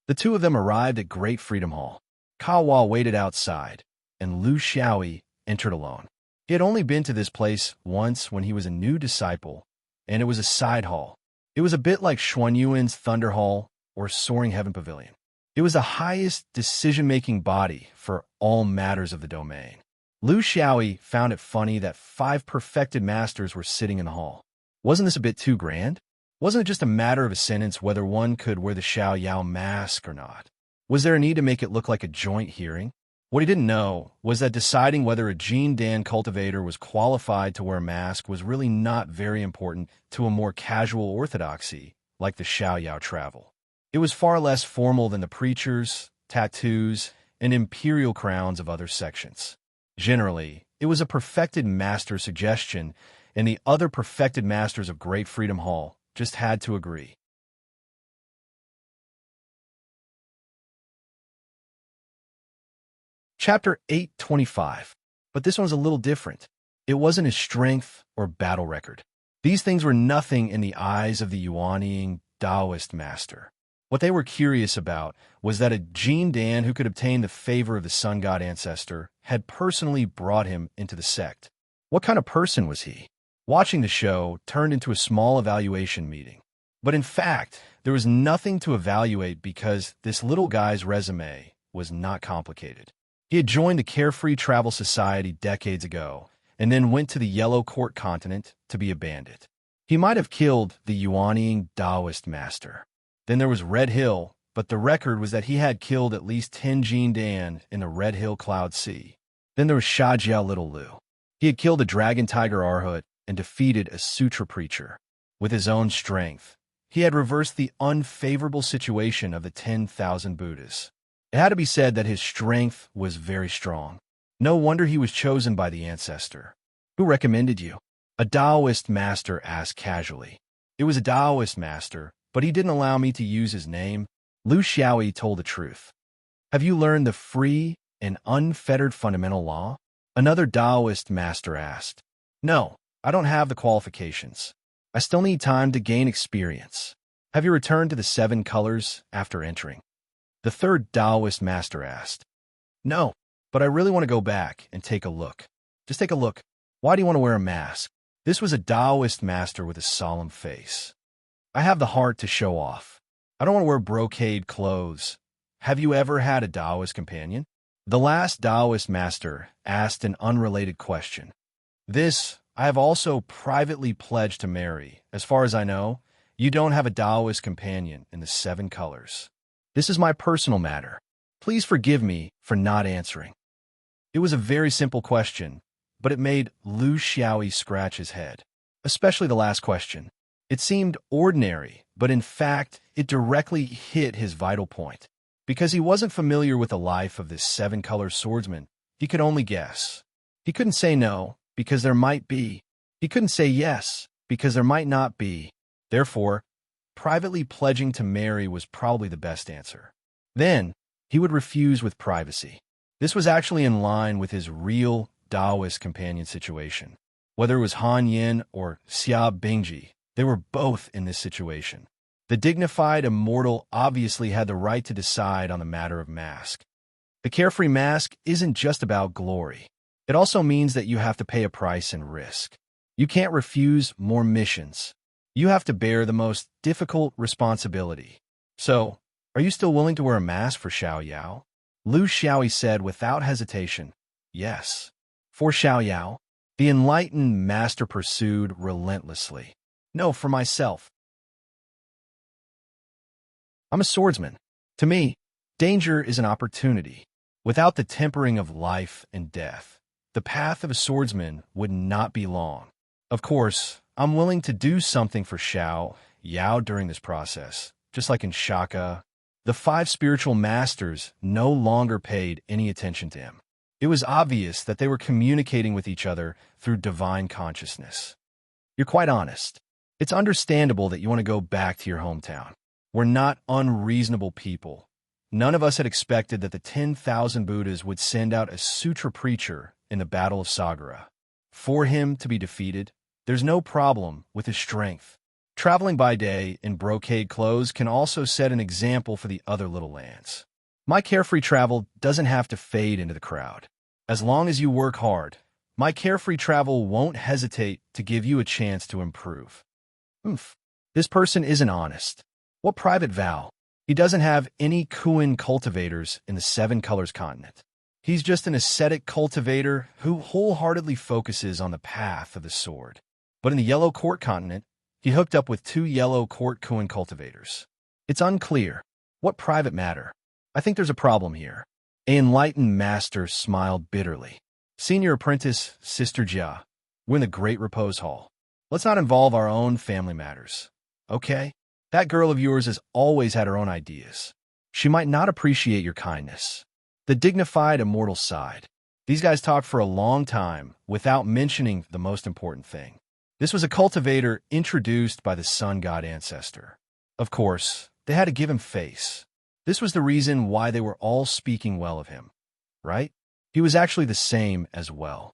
The two of them arrived at Great Freedom Hall. Kawa waited outside, and Lu Xiaoyi entered alone. He had only been to this place once when he was a new disciple, and it was a side hall. It was a bit like Xuanyuan's Thunder Hall or Soaring Heaven Pavilion. It was the highest decision-making body for all matters of the domain. Lu Xiaoyi found it funny that 5 perfected masters were sitting in the hall. Wasn't this a bit too grand? Wasn't it just a matter of a sentence whether one could wear the Xiao Yao mask or not? Was there a need to make it look like a joint hearing? What he didn't know was that deciding whether a Jean Dan cultivator was qualified to wear a mask was really not very important to a more casual orthodoxy, like the Xiaoyao travel. It was far less formal than the preachers, tattoos, and imperial crowns of other sections. Generally, it was a perfected master suggestion, and the other perfected masters of Great Freedom Hall just had to agree. Chapter 825. But this one's a little different. It wasn't his strength or battle record. These things were nothing in the eyes of the Yuanying Taoist master. What they were curious about was that a Jean Dan who could obtain the favor of the sun god ancestor had personally brought him into the sect. What kind of person was he? Watching the show turned into a small evaluation meeting. But in fact, there was nothing to evaluate because this little guy's resume was not complicated. He had joined the Carefree Travel Society decades ago, and then went to the Yellow Court continent to be a bandit. He might have killed the Yuanying Taoist master. Then there was Red Hill, but the record was that he had killed at least 10 Jean Dan in the Red Hill Cloud Sea. Then there was Shajiao Little Lu. He had killed a Dragon Tiger Arhut and defeated a Sutra preacher. With his own strength, he had reversed the unfavorable situation of the 10,000 Buddhas. It had to be said that his strength was very strong. No wonder he was chosen by the ancestor. Who recommended you? A Taoist master asked casually. It was a Taoist master, but he didn't allow me to use his name. Lu Xiaoyi told the truth. Have you learned the free and unfettered fundamental law? Another Taoist master asked. No, I don't have the qualifications. I still need time to gain experience. Have you returned to the 7 colors after entering? The third Taoist master asked. No, but I really want to go back and take a look. Just take a look. Why do you want to wear a mask? This was a Taoist master with a solemn face. I have the heart to show off. I don't want to wear brocade clothes. Have you ever had a Taoist companion? The last Taoist master asked an unrelated question. This, I have also privately pledged to marry. As far as I know, you don't have a Taoist companion in the 7 colors. This is my personal matter. Please forgive me for not answering. It was a very simple question, but it made Lu Xiaoyi scratch his head, especially the last question. It seemed ordinary, but in fact, it directly hit his vital point. Because he wasn't familiar with the life of this 7-color swordsman, he could only guess. He couldn't say no, because there might be. He couldn't say yes, because there might not be. Therefore, privately pledging to marry was probably the best answer. Then, he would refuse with privacy. This was actually in line with his real Taoist companion situation. Whether it was Han Yin or Xia Bingji, they were both in this situation. The dignified immortal obviously had the right to decide on the matter of mask. The carefree mask isn't just about glory. It also means that you have to pay a price and risk. You can't refuse more missions. You have to bear the most difficult responsibility. So, are you still willing to wear a mask for Xiaoyao? Lu Xiaoyi said without hesitation, yes. For Xiaoyao, the enlightened master pursued relentlessly. No, for myself. I'm a swordsman. To me, danger is an opportunity. Without the tempering of life and death, the path of a swordsman would not be long. Of course, I'm willing to do something for Xiao Yao during this process, just like in Shaka. The 5 spiritual masters no longer paid any attention to him. It was obvious that they were communicating with each other through divine consciousness. You're quite honest. It's understandable that you want to go back to your hometown. We're not unreasonable people. None of us had expected that the 10,000 Buddhas would send out a sutra preacher in the Battle of Sagara. For him to be defeated, there's no problem with his strength. Traveling by day in brocade clothes can also set an example for the other little lands. My carefree travel doesn't have to fade into the crowd. As long as you work hard, my carefree travel won't hesitate to give you a chance to improve. This person isn't honest. What private vow? He doesn't have any Kuan cultivators in the 7 colors continent. He's just an ascetic cultivator who wholeheartedly focuses on the path of the sword. But in the Yellow Court continent, he hooked up with 2 Yellow Court Kuan cultivators. It's unclear. What private matter? I think there's a problem here. An enlightened master smiled bitterly. Senior apprentice, Sister Jia, we're in the Great Repose Hall. Let's not involve our own family matters. Okay? That girl of yours has always had her own ideas. She might not appreciate your kindness. The dignified, immortal sighed. These guys talked for a long time without mentioning the most important thing. This was a cultivator introduced by the sun god ancestor. Of course, they had to give him face. This was the reason why they were all speaking well of him, right? He was actually the same as well.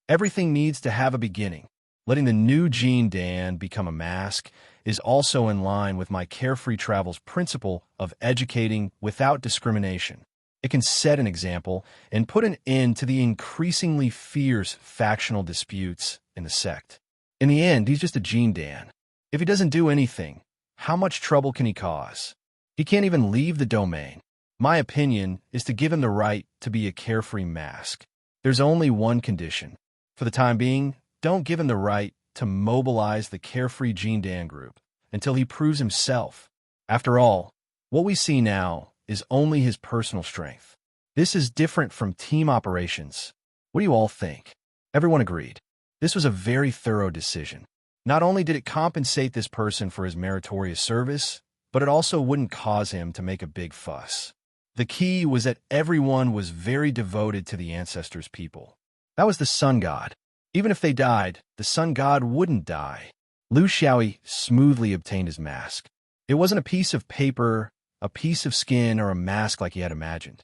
Everything needs to have a beginning. Letting the new Jean Dan become a mask is also in line with my Carefree Travel's principle of educating without discrimination. It can set an example and put an end to the increasingly fierce factional disputes in the sect. In the end, he's just a Jean Dan. If he doesn't do anything, how much trouble can he cause? He can't even leave the domain. My opinion is to give him the right to be a carefree mask. There's only one condition. For the time being, don't give him the right to mobilize the Carefree Jean Dan group until he proves himself. After all, what we see now is only his personal strength. This is different from team operations. What do you all think? Everyone agreed. This was a very thorough decision. Not only did it compensate this person for his meritorious service, but it also wouldn't cause him to make a big fuss. The key was that everyone was very devoted to the ancestors' people. That was the sun god. Even if they died, the sun god wouldn't die. Lu Xiaoyi smoothly obtained his mask. It wasn't a piece of paper, a piece of skin, or a mask like he had imagined.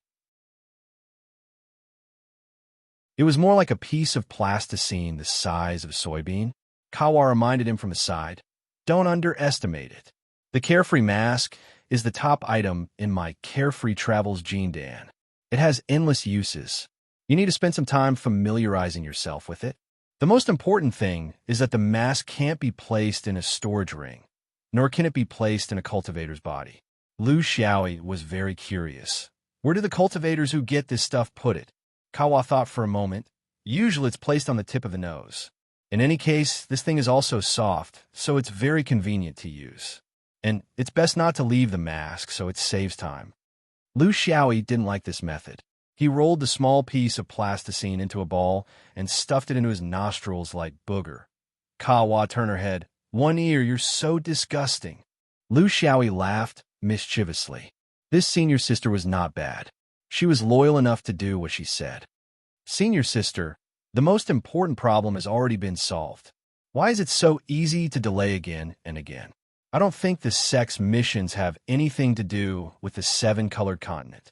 It was more like a piece of plasticine the size of a soybean. Kawa reminded him from the side, "Don't underestimate it. The Carefree Mask is the top item in my Carefree Travels Jean Dan. It has endless uses. You need to spend some time familiarizing yourself with it. The most important thing is that the mask can't be placed in a storage ring, nor can it be placed in a cultivator's body." Lu Xiaoyi was very curious. Where do the cultivators who get this stuff put it? Kawa thought for a moment. Usually it's placed on the tip of the nose. In any case, this thing is also soft, so it's very convenient to use. And it's best not to leave the mask, so it saves time. Lu Xiaoyi didn't like this method. He rolled the small piece of plasticine into a ball and stuffed it into his nostrils like booger. Kawa turned her head. "One ear, you're so disgusting." Lu Xiaoyi laughed mischievously. This senior sister was not bad. She was loyal enough to do what she said. "Senior sister, the most important problem has already been solved. Why is it so easy to delay again and again? I don't think the sect's missions have anything to do with the seven-colored continent."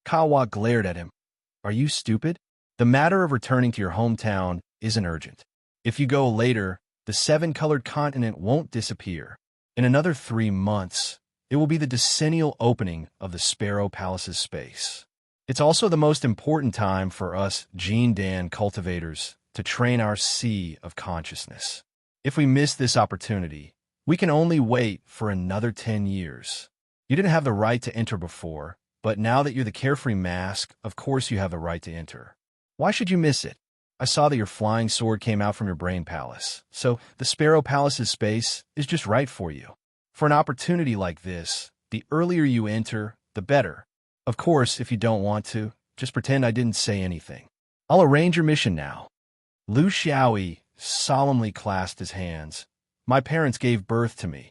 Kawa glared at him. "Are you stupid? The matter of returning to your hometown isn't urgent. If you go later, the seven-colored continent won't disappear. In another 3 months, it will be the decennial opening of the Sparrow Palace's space. It's also the most important time for us Jean Dan cultivators to train our sea of consciousness. If we miss this opportunity, we can only wait for another 10 years. You didn't have the right to enter before, but now that you're the Carefree Mask, of course you have the right to enter. Why should you miss it? I saw that your flying sword came out from your brain palace, so the Sparrow Palace's space is just right for you. For an opportunity like this, the earlier you enter, the better. Of course, if you don't want to, just pretend I didn't say anything. I'll arrange your mission now." Lu Xiaoyi solemnly clasped his hands. "My parents gave birth to me.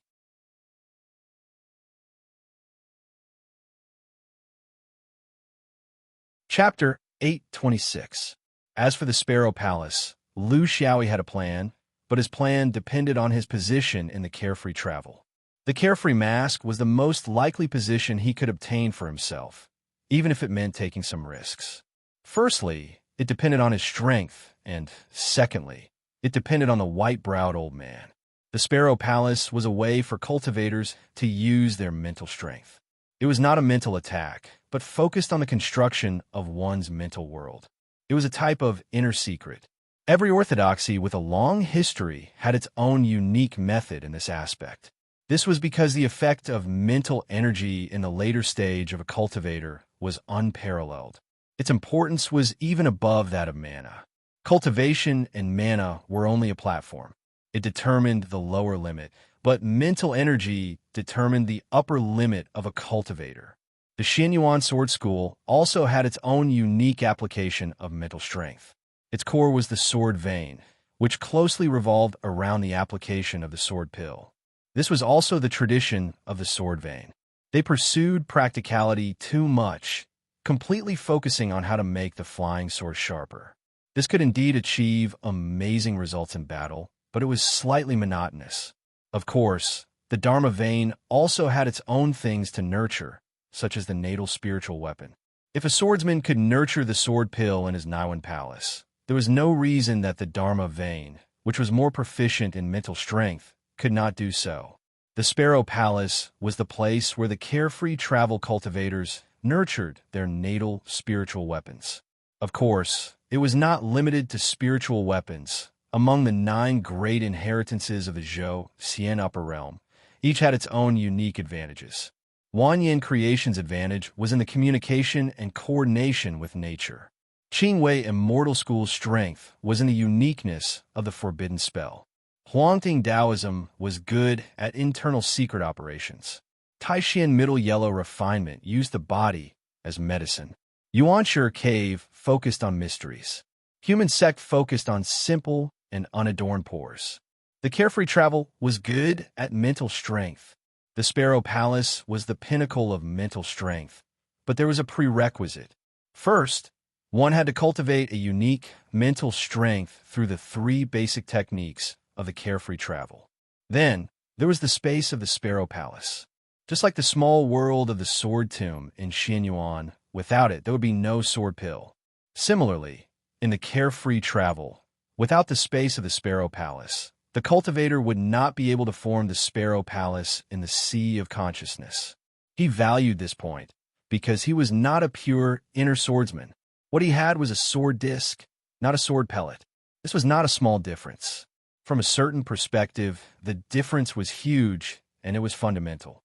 Chapter 826. As for the Sparrow Palace, Lu Xiaoyi had a plan, but his plan depended on his position in the Carefree Travel. The Carefree Mask was the most likely position he could obtain for himself, even if it meant taking some risks. Firstly, it depended on his strength, and secondly, it depended on the white-browed old man. The Sparrow Palace was a way for cultivators to use their mental strength. It was not a mental attack, but focused on the construction of one's mental world. It was a type of inner secret. Every orthodoxy with a long history had its own unique method in this aspect. This was because the effect of mental energy in the later stage of a cultivator was unparalleled. Its importance was even above that of mana. Cultivation and mana were only a platform. It determined the lower limit, but mental energy determined the upper limit of a cultivator. The The Xianyuan Sword School also had its own unique application of mental strength. Its core was the sword vein, which closely revolved around the application of the sword pill. This was also the tradition of the sword vein. They pursued practicality too much, completely focusing on how to make the flying sword sharper. This could indeed achieve amazing results in battle, but it was slightly monotonous. Of course, the Dharma vein also had its own things to nurture, such as the natal spiritual weapon. If a swordsman could nurture the sword pill in his Niwen palace, there was no reason that the Dharma vein, which was more proficient in mental strength, could not do so. The Sparrow Palace was the place where the carefree travel cultivators nurtured their natal spiritual weapons. Of course, it was not limited to spiritual weapons. Among the 9 great inheritances of the Zhou Xian Upper Realm, each had its own unique advantages. Wanyan Creation's advantage was in the communication and coordination with nature. Qingwei Immortal School's strength was in the uniqueness of the forbidden spell. Huangting Taoism was good at internal secret operations. Taishan Middle Yellow Refinement used the body as medicine. Yuanshi Cave focused on mysteries. Human Sect focused on simple and unadorned pores. The Carefree Travel was good at mental strength. The Sparrow Palace was the pinnacle of mental strength, but there was a prerequisite. First, one had to cultivate a unique mental strength through the 3 basic techniques of the Carefree Travel. Then, there was the space of the Sparrow Palace. Just like the small world of the Sword Tomb in Xianyuan, without it, there would be no sword pill. Similarly, in the Carefree Travel, without the space of the Sparrow Palace, the cultivator would not be able to form the Sparrow Palace in the sea of consciousness. He valued this point because he was not a pure inner swordsman. What he had was a sword disc, not a sword pellet. This was not a small difference. From a certain perspective, the difference was huge and it was fundamental.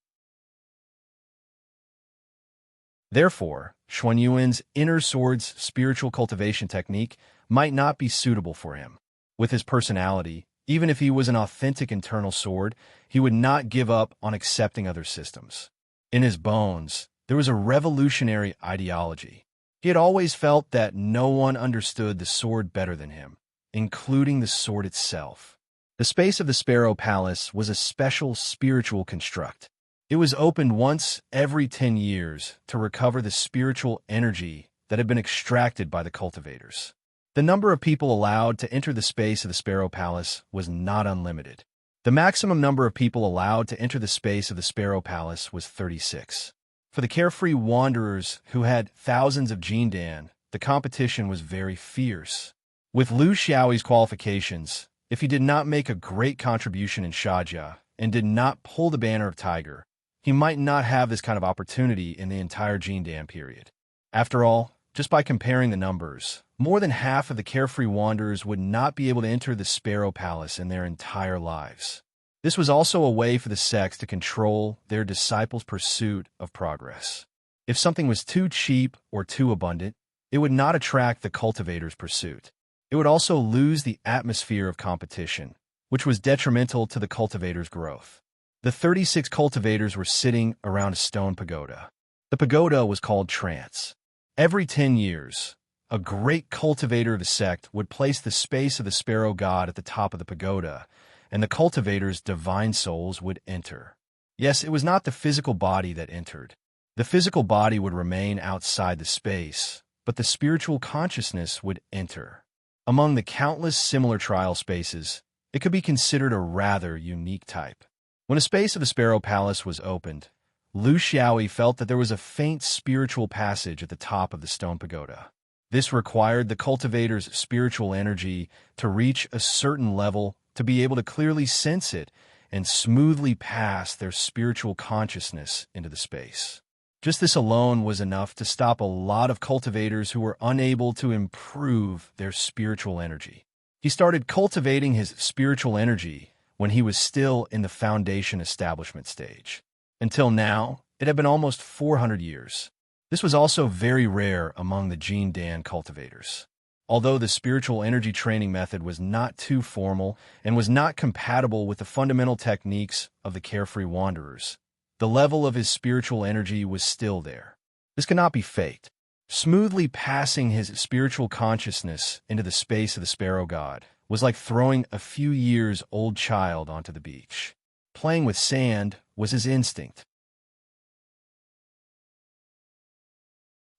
Therefore, Xuanyuan's inner sword's spiritual cultivation technique might not be suitable for him. With his personality, even if he was an authentic internal sword, he would not give up on accepting other systems. In his bones, there was a revolutionary ideology. He had always felt that no one understood the sword better than him, including the sword itself. The space of the Sparrow Palace was a special spiritual construct. It was opened once every 10 years to recover the spiritual energy that had been extracted by the cultivators. The number of people allowed to enter the space of the Sparrow Palace was not unlimited. The maximum number of people allowed to enter the space of the Sparrow Palace was 36. For the carefree wanderers who had thousands of Jindan, the competition was very fierce. With Lu Xiaoyi's qualifications, if he did not make a great contribution in Shajia and did not pull the banner of Tiger, he might not have this kind of opportunity in the entire Jindan period. After all, just by comparing the numbers, more than half of the carefree wanderers would not be able to enter the Sparrow Palace in their entire lives. This was also a way for the sects to control their disciples' pursuit of progress. If something was too cheap or too abundant, it would not attract the cultivators' pursuit. It would also lose the atmosphere of competition, which was detrimental to the cultivators' growth. The 36 cultivators were sitting around a stone pagoda. The pagoda was called trance. Every 10 years, a great cultivator of the sect would place the space of the sparrow god at the top of the pagoda, and the cultivators' divine souls would enter. Yes, it was not the physical body that entered. The physical body would remain outside the space, but the spiritual consciousness would enter. Among the countless similar trial spaces, it could be considered a rather unique type. When a space of the Sparrow Palace was opened, Lu Xiaoyi felt that there was a faint spiritual passage at the top of the stone pagoda. This required the cultivator's spiritual energy to reach a certain level to be able to clearly sense it and smoothly pass their spiritual consciousness into the space. Just this alone was enough to stop a lot of cultivators who were unable to improve their spiritual energy. He started cultivating his spiritual energy when he was still in the foundation establishment stage. Until now, it had been almost 400 years. This was also very rare among the Jindan cultivators. Although the spiritual energy training method was not too formal and was not compatible with the fundamental techniques of the carefree wanderers, the level of his spiritual energy was still there. This cannot be faked. Smoothly passing his spiritual consciousness into the space of the sparrow god was like throwing a few years old child onto the beach. Playing with sand was his instinct.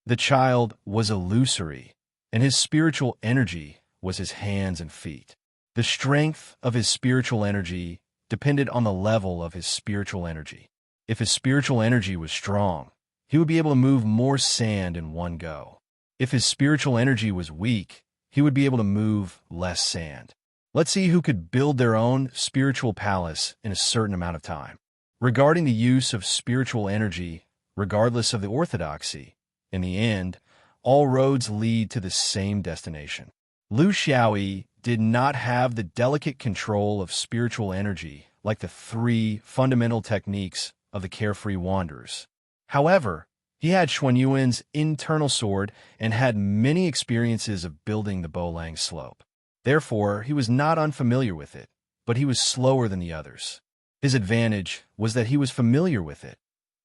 The child was illusory, and his spiritual energy was his hands and feet. The strength of his spiritual energy depended on the level of his spiritual energy. If his spiritual energy was strong, he would be able to move more sand in one go. If his spiritual energy was weak, he would be able to move less sand. Let's see who could build their own spiritual palace in a certain amount of time. Regarding the use of spiritual energy, regardless of the orthodoxy, in the end, all roads lead to the same destination. Liu Xiaoyi did not have the delicate control of spiritual energy like the three fundamental techniques of the carefree wanderers. However, he had Xuanyuan's internal sword and had many experiences of building the Bowlang slope. Therefore, he was not unfamiliar with it, but he was slower than the others. His advantage was that he was familiar with it,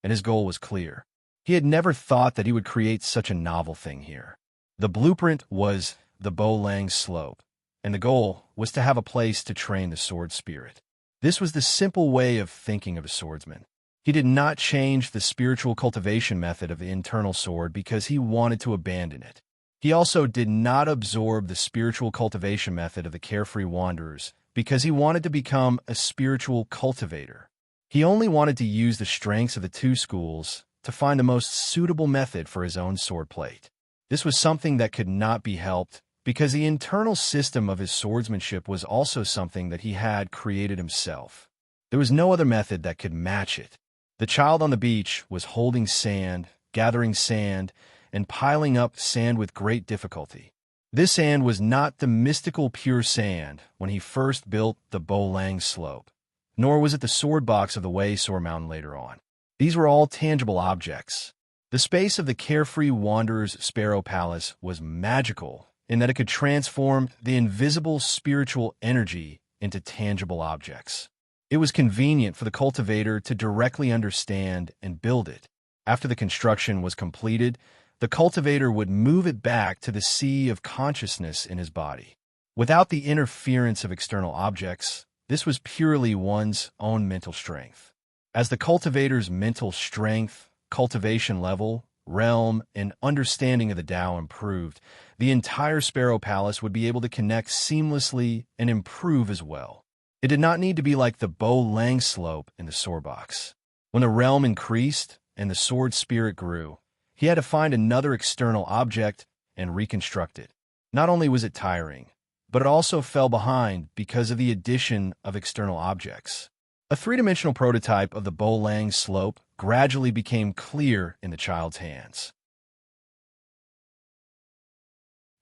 and his goal was clear. He had never thought that he would create such a novel thing here. The blueprint was the Bowlang slope, and the goal was to have a place to train the sword spirit. This was the simple way of thinking of a swordsman. He did not change the spiritual cultivation method of the internal sword because he wanted to abandon it. He also did not absorb the spiritual cultivation method of the carefree wanderers because he wanted to become a spiritual cultivator. He only wanted to use the strengths of the two schools to find the most suitable method for his own sword plate. This was something that could not be helped because the internal system of his swordsmanship was also something that he had created himself. There was no other method that could match it. The child on the beach was holding sand, gathering sand, and piling up sand with great difficulty. This sand was not the mystical pure sand when he first built the Bowlang slope, nor was it the sword box of the Wei Sor Mountain later on. These were all tangible objects. The space of the carefree wanderer's sparrow palace was magical in that it could transform the invisible spiritual energy into tangible objects. It was convenient for the cultivator to directly understand and build it. After the construction was completed, the cultivator would move it back to the sea of consciousness in his body. Without the interference of external objects, this was purely one's own mental strength. As the cultivator's mental strength, cultivation level, realm, and understanding of the Tao improved, the entire Sparrow Palace would be able to connect seamlessly and improve as well. It did not need to be like the Bowlang slope in the sword box. When the realm increased and the sword spirit grew, he had to find another external object and reconstruct it. Not only was it tiring, but it also fell behind because of the addition of external objects. A three-dimensional prototype of the Bowlang slope gradually became clear in the child's hands.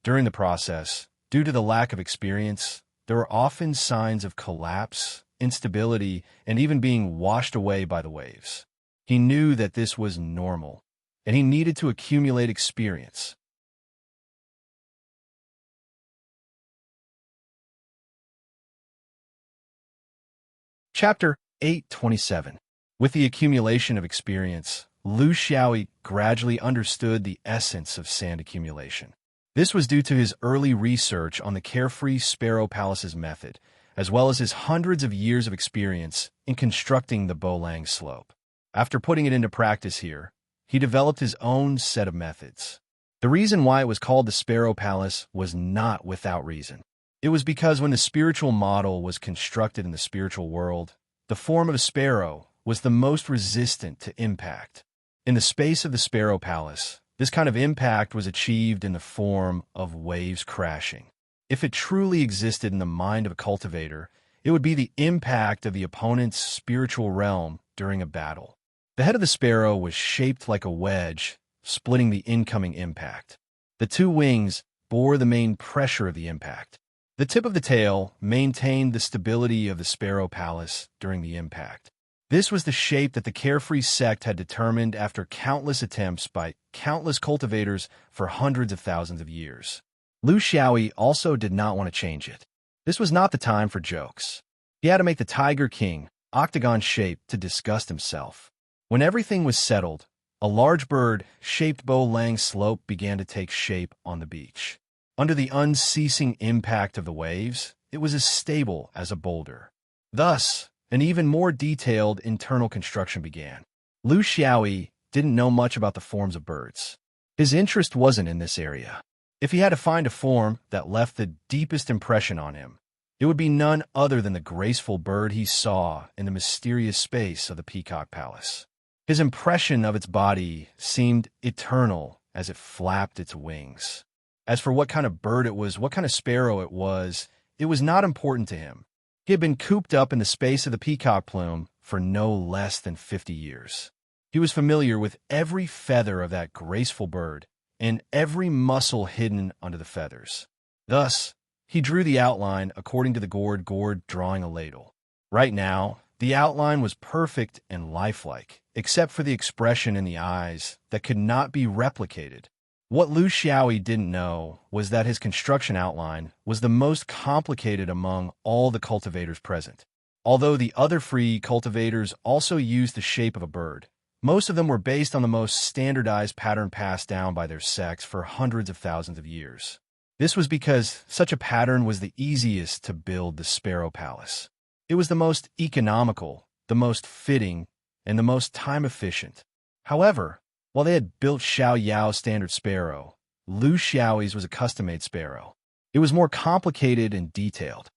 During the process, due to the lack of experience, there were often signs of collapse, instability, and even being washed away by the waves. He knew that this was normal, and he needed to accumulate experience. Chapter 827. With the accumulation of experience, Liu Xiaoyi gradually understood the essence of sand accumulation. This was due to his early research on the carefree Sparrow Palace's method, as well as his hundreds of years of experience in constructing the Bowlang slope. After putting it into practice here, he developed his own set of methods. The reason why it was called the Sparrow Palace was not without reason. It was because when the spiritual model was constructed in the spiritual world, the form of a sparrow was the most resistant to impact. In the space of the Sparrow Palace, this kind of impact was achieved in the form of waves crashing. If it truly existed in the mind of a cultivator, it would be the impact of the opponent's spiritual realm during a battle. The head of the sparrow was shaped like a wedge, splitting the incoming impact. The two wings bore the main pressure of the impact. The tip of the tail maintained the stability of the Sparrow Palace during the impact. This was the shape that the carefree sect had determined after countless attempts by countless cultivators for hundreds of thousands of years. Liu Xiaoyi also did not want to change it. This was not the time for jokes. He had to make the Tiger King octagon shape to disgust himself. When everything was settled, A large bird-shaped bow-laying slope began to take shape on the beach. Under the unceasing impact of the waves, it was as stable as a boulder. Thus, an even more detailed internal construction began. Lu Xiaoyi didn't know much about the forms of birds. His interest wasn't in this area. If he had to find a form that left the deepest impression on him, it would be none other than the graceful bird he saw in the mysterious space of the Peacock Palace. His impression of its body seemed eternal as it flapped its wings. As for what kind of bird it was, what kind of sparrow it was not important to him. He had been cooped up in the space of the peacock plume for no less than 50 years. He was familiar with every feather of that graceful bird and every muscle hidden under the feathers. Thus, he drew the outline according to the gourd drawing a ladle. Right now, the outline was perfect and lifelike, except for the expression in the eyes that could not be replicated. What Lu Xiaoyi didn't know was that his construction outline was the most complicated among all the cultivators present. Although the other free cultivators also used the shape of a bird, most of them were based on the most standardized pattern passed down by their sex for hundreds of thousands of years. This was because such a pattern was the easiest to build the Sparrow Palace. It was the most economical, the most fitting, and the most time-efficient. However, while they had built Xiao Yao's standard sparrow, Lu Xiaoyi's was a custom-made sparrow. It was more complicated and detailed.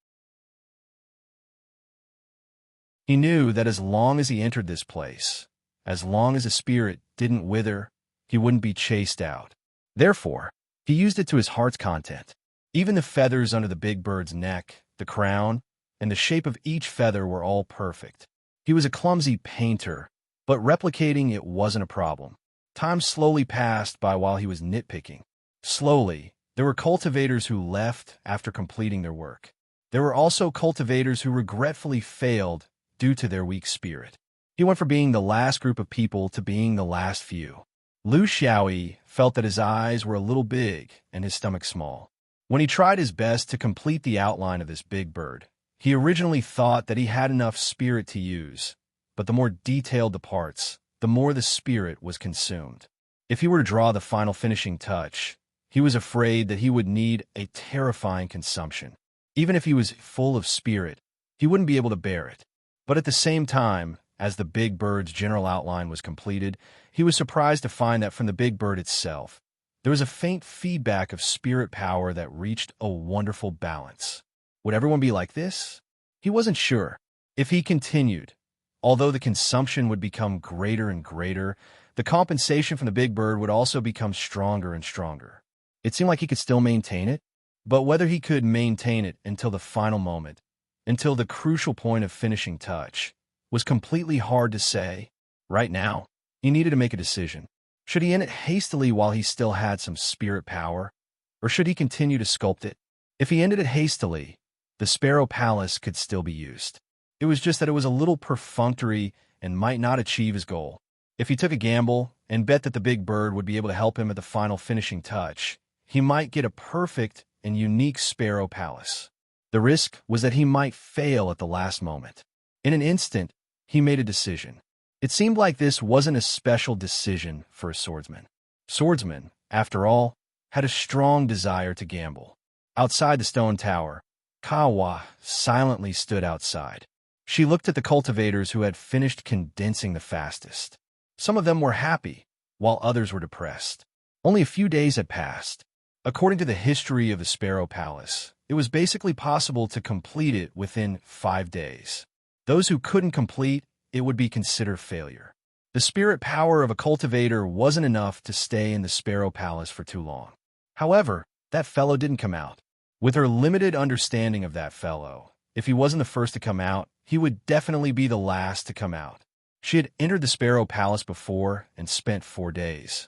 He knew that as long as he entered this place, as long as the spirit didn't wither, he wouldn't be chased out. Therefore, he used it to his heart's content. Even the feathers under the big bird's neck, the crown, and the shape of each feather were all perfect. He was a clumsy painter, but replicating it wasn't a problem. Time slowly passed by while he was nitpicking. Slowly, there were cultivators who left after completing their work. There were also cultivators who regretfully failed due to their weak spirit. He went from being the last group of people to being the last few. Lu Xiaoyi felt that his eyes were a little big and his stomach small. When he tried his best to complete the outline of this big bird, he originally thought that he had enough spirit to use, but the more detailed the parts, the more the spirit was consumed. If he were to draw the final finishing touch, he was afraid that he would need a terrifying consumption. Even if he was full of spirit, he wouldn't be able to bear it. But at the same time, as the big bird's general outline was completed, he was surprised to find that from the big bird itself, there was a faint feedback of spirit power that reached a wonderful balance. Would everyone be like this? He wasn't sure. If he continued, although the consumption would become greater and greater, the compensation from the big bird would also become stronger and stronger. It seemed like he could still maintain it, but whether he could maintain it until the final moment, until the crucial point of finishing touch, was completely hard to say. Right now, he needed to make a decision. Should he end it hastily while he still had some spirit power, or should he continue to sculpt it? If he ended it hastily, the Sparrow Palace could still be used. It was just that it was a little perfunctory and might not achieve his goal. If he took a gamble and bet that the big bird would be able to help him at the final finishing touch, he might get a perfect and unique Sparrow Palace. The risk was that he might fail at the last moment. In an instant, he made a decision. It seemed like this wasn't a special decision for a swordsman. Swordsmen, after all, had a strong desire to gamble. Outside the stone tower, Kawa silently stood outside. She looked at the cultivators who had finished condensing the fastest. Some of them were happy, while others were depressed. Only a few days had passed. According to the history of the Sparrow Palace, it was basically possible to complete it within 5 days. Those who couldn't complete it would be considered failure. The spirit power of a cultivator wasn't enough to stay in the Sparrow Palace for too long. However, that fellow didn't come out. With her limited understanding of that fellow, if he wasn't the first to come out, he would definitely be the last to come out. She had entered the Sparrow Palace before and spent 4 days.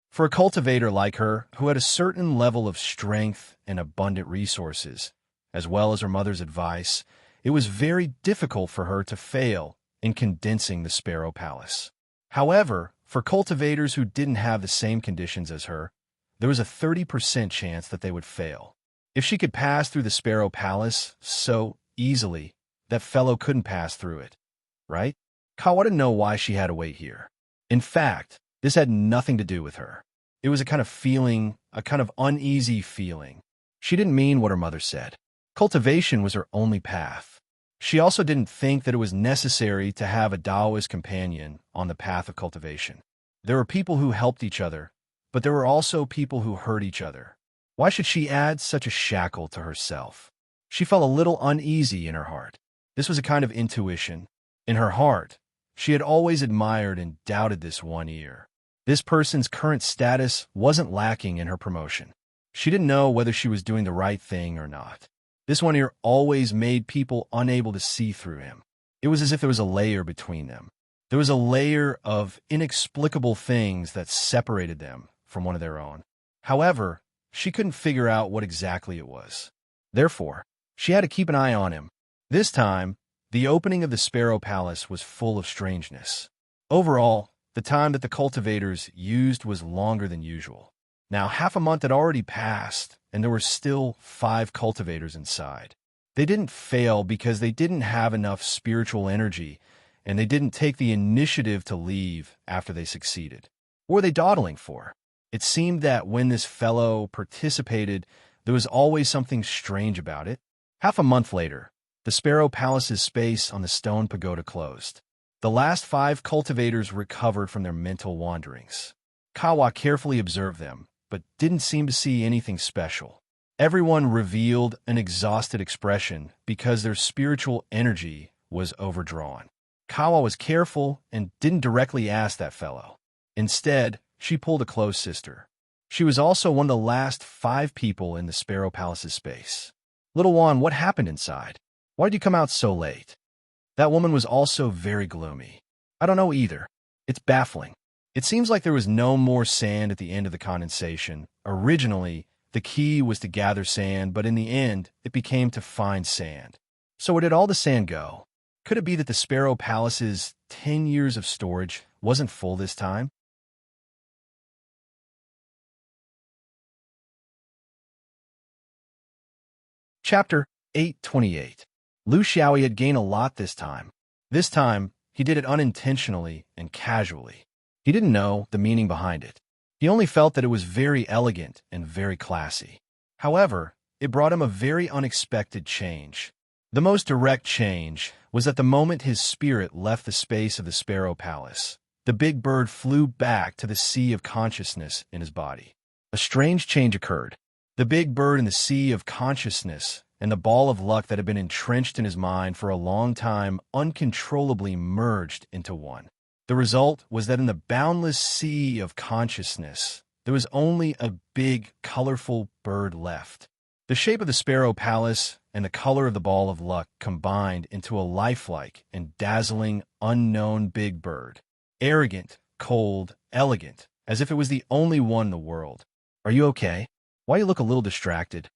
For a cultivator like her, who had a certain level of strength and abundant resources, as well as her mother's advice, it was very difficult for her to fail in condensing the Sparrow Palace. However, for cultivators who didn't have the same conditions as her, there was a 30% chance that they would fail. If she could pass through the Sparrow Palace so easily, that fellow couldn't pass through it, right? Kawa didn't know why she had to wait here. In fact, this had nothing to do with her. It was a kind of feeling, a kind of uneasy feeling. She didn't mean what her mother said. Cultivation was her only path. She also didn't think that it was necessary to have a Taoist companion on the path of cultivation. There were people who helped each other, but there were also people who hurt each other. Why should she add such a shackle to herself? She felt a little uneasy in her heart. This was a kind of intuition. In her heart, she had always admired and doubted this one ear. This person's current status wasn't lacking in her promotion. She didn't know whether she was doing the right thing or not. This one ear always made people unable to see through him. It was as if there was a layer between them. There was a layer of inexplicable things that separated them from one of their own. However, she couldn't figure out what exactly it was. Therefore, she had to keep an eye on him. This time, the opening of the Sparrow Palace was full of strangeness. Overall, the time that the cultivators used was longer than usual. Now, half a month had already passed, and there were still 5 cultivators inside. They didn't fail because they didn't have enough spiritual energy, and they didn't take the initiative to leave after they succeeded. What were they dawdling for? It seemed that when this fellow participated, there was always something strange about it. Half a month later, the Sparrow Palace's space on the stone pagoda closed. The last 5 cultivators recovered from their mental wanderings. Kawa carefully observed them, but didn't seem to see anything special. Everyone revealed an exhausted expression because their spiritual energy was overdrawn. Kawa was careful and didn't directly ask that fellow. Instead, she pulled a close sister. She was also one of the last 5 people in the Sparrow Palace's space. Little one, what happened inside? Why did you come out so late? That woman was also very gloomy. I don't know either. It's baffling. It seems like there was no more sand at the end of the condensation. Originally, the key was to gather sand, but in the end, it became to find sand. So where did all the sand go? Could it be that the Sparrow Palace's 10 years of storage wasn't full this time? Chapter 828. Lu Xiaoyi had gained a lot this time. This time, he did it unintentionally and casually. He didn't know the meaning behind it. He only felt that it was very elegant and very classy. However, it brought him a very unexpected change. The most direct change was that the moment his spirit left the space of the Sparrow Palace, the big bird flew back to the sea of consciousness in his body. A strange change occurred. The big bird in the sea of consciousness and the ball of luck that had been entrenched in his mind for a long time uncontrollably merged into one. The result was that in the boundless sea of consciousness, there was only a big, colorful bird left. The shape of the Sparrow Palace and the color of the ball of luck combined into a lifelike and dazzling, unknown big bird. Arrogant, cold, elegant, as if it was the only one in the world. Are you okay? Why you look a little distracted?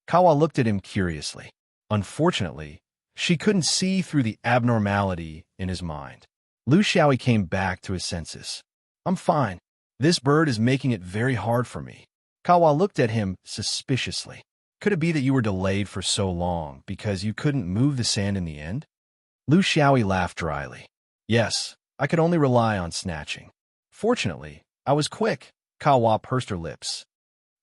Kawa looked at him curiously. Unfortunately, she couldn't see through the abnormality in his mind. Lu Xiaoyi came back to his senses. I'm fine. This bird is making it very hard for me. Kawa looked at him suspiciously. Could it be that you were delayed for so long because you couldn't move the sand in the end? Lu Xiaoyi laughed dryly. Yes, I could only rely on snatching. Fortunately, I was quick. Kawa pursed her lips.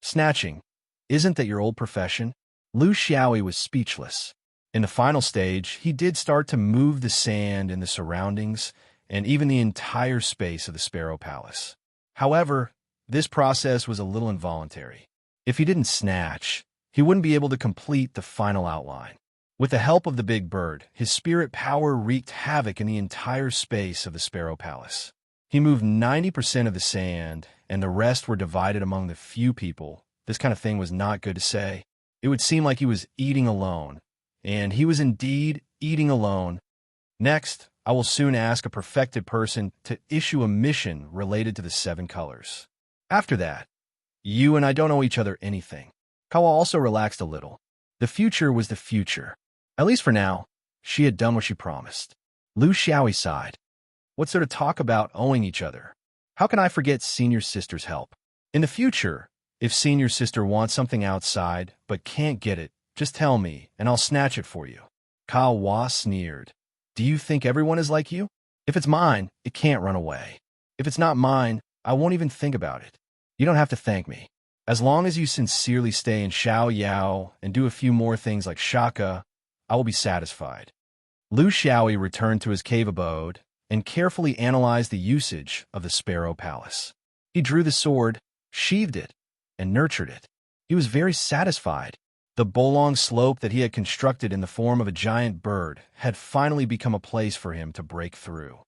Snatching, isn't that your old profession? Lu Xiaoyi was speechless. In the final stage, he did start to move the sand in the surroundings and even the entire space of the Sparrow Palace. However, this process was a little involuntary. If he didn't snatch, he wouldn't be able to complete the final outline. With the help of the big bird, his spirit power wreaked havoc in the entire space of the Sparrow Palace. He moved 90% of the sand, and the rest were divided among the few people. This kind of thing was not good to say. It would seem like he was eating alone, and he was indeed eating alone. Next, I will soon ask a perfected person to issue a mission related to the 7 colors. After that, you and I don't owe each other anything. Kawa also relaxed a little. The future was the future. At least for now, she had done what she promised. Lu Xiaoyi sighed. What sort of talk about owing each other? How can I forget senior sister's help? In the future, if senior sister wants something outside but can't get it, just tell me, and I'll snatch it for you. Kawa sneered. Do you think everyone is like you? If it's mine, it can't run away. If it's not mine, I won't even think about it. You don't have to thank me. As long as you sincerely stay in Xiao Yao and do a few more things like Shaka, I will be satisfied. Lu Xiaoyi returned to his cave abode and carefully analyzed the usage of the Sparrow Palace. He drew the sword, sheathed it, and nurtured it. He was very satisfied. The Bolong slope that he had constructed in the form of a giant bird had finally become a place for him to break through.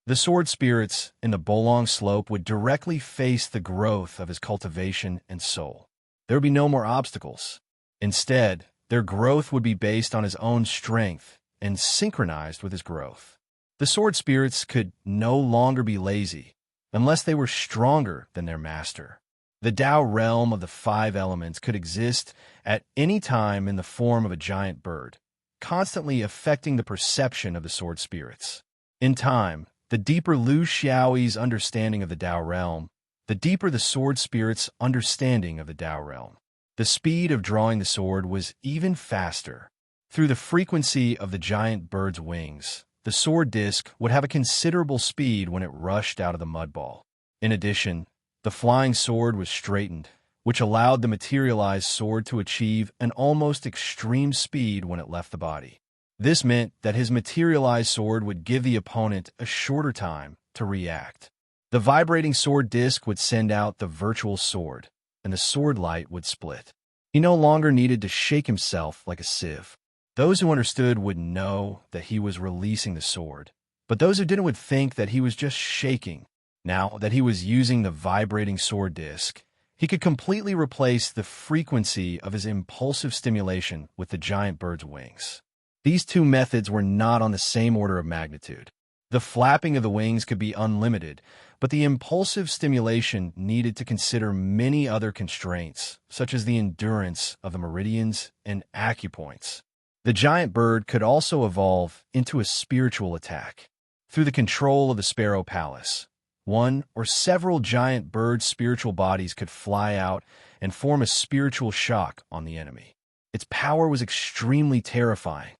The sword spirits in the Bolong slope would directly face the growth of his cultivation and soul. There would be no more obstacles. Instead, their growth would be based on his own strength and synchronized with his growth. The sword spirits could no longer be lazy unless they were stronger than their master. The Tao realm of the 5 elements could exist at any time in the form of a giant bird, constantly affecting the perception of the sword spirits. In time, the deeper Lu Xiaoyi's understanding of the Tao realm, the deeper the sword spirit's understanding of the Tao realm. The speed of drawing the sword was even faster. Through the frequency of the giant bird's wings, the sword disc would have a considerable speed when it rushed out of the mud ball. In addition, the flying sword was straightened, which allowed the materialized sword to achieve an almost extreme speed when it left the body. This meant that his materialized sword would give the opponent a shorter time to react. The vibrating sword disc would send out the virtual sword, and the sword light would split. He no longer needed to shake himself like a sieve. Those who understood would know that he was releasing the sword, but those who didn't would think that he was just shaking. Now that he was using the vibrating sword disc, he could completely replace the frequency of his impulsive stimulation with the giant bird's wings. These two methods were not on the same order of magnitude. The flapping of the wings could be unlimited, but the impulsive stimulation needed to consider many other constraints, such as the endurance of the meridians and acupoints. The giant bird could also evolve into a spiritual attack. Through the control of the Sparrow Palace, one or several giant bird spiritual bodies could fly out and form a spiritual shock on the enemy. Its power was extremely terrifying.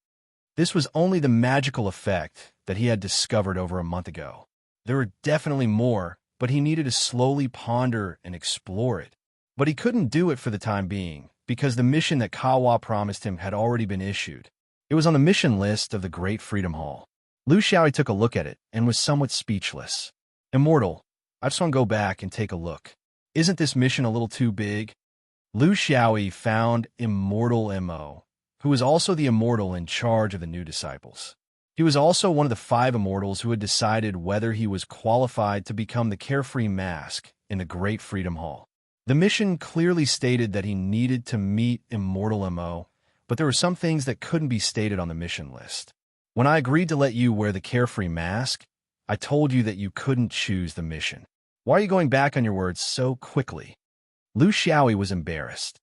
This was only the magical effect that he had discovered over a month ago. There were definitely more, but he needed to slowly ponder and explore it. But he couldn't do it for the time being, because the mission that Kawa promised him had already been issued. It was on the mission list of the Great Freedom Hall. Lu Xiaoyi took a look at it and was somewhat speechless. Immortal, I just want to go back and take a look. Isn't this mission a little too big? Lu Xiaoyi found Immortal Mo, who was also the immortal in charge of the new disciples. He was also one of the 5 immortals who had decided whether he was qualified to become the Carefree Mask in the Great Freedom Hall. The mission clearly stated that he needed to meet Immortal Mo, but there were some things that couldn't be stated on the mission list. When I agreed to let you wear the Carefree Mask, I told you that you couldn't choose the mission. Why are you going back on your words so quickly? Lu Xiaoyi was embarrassed.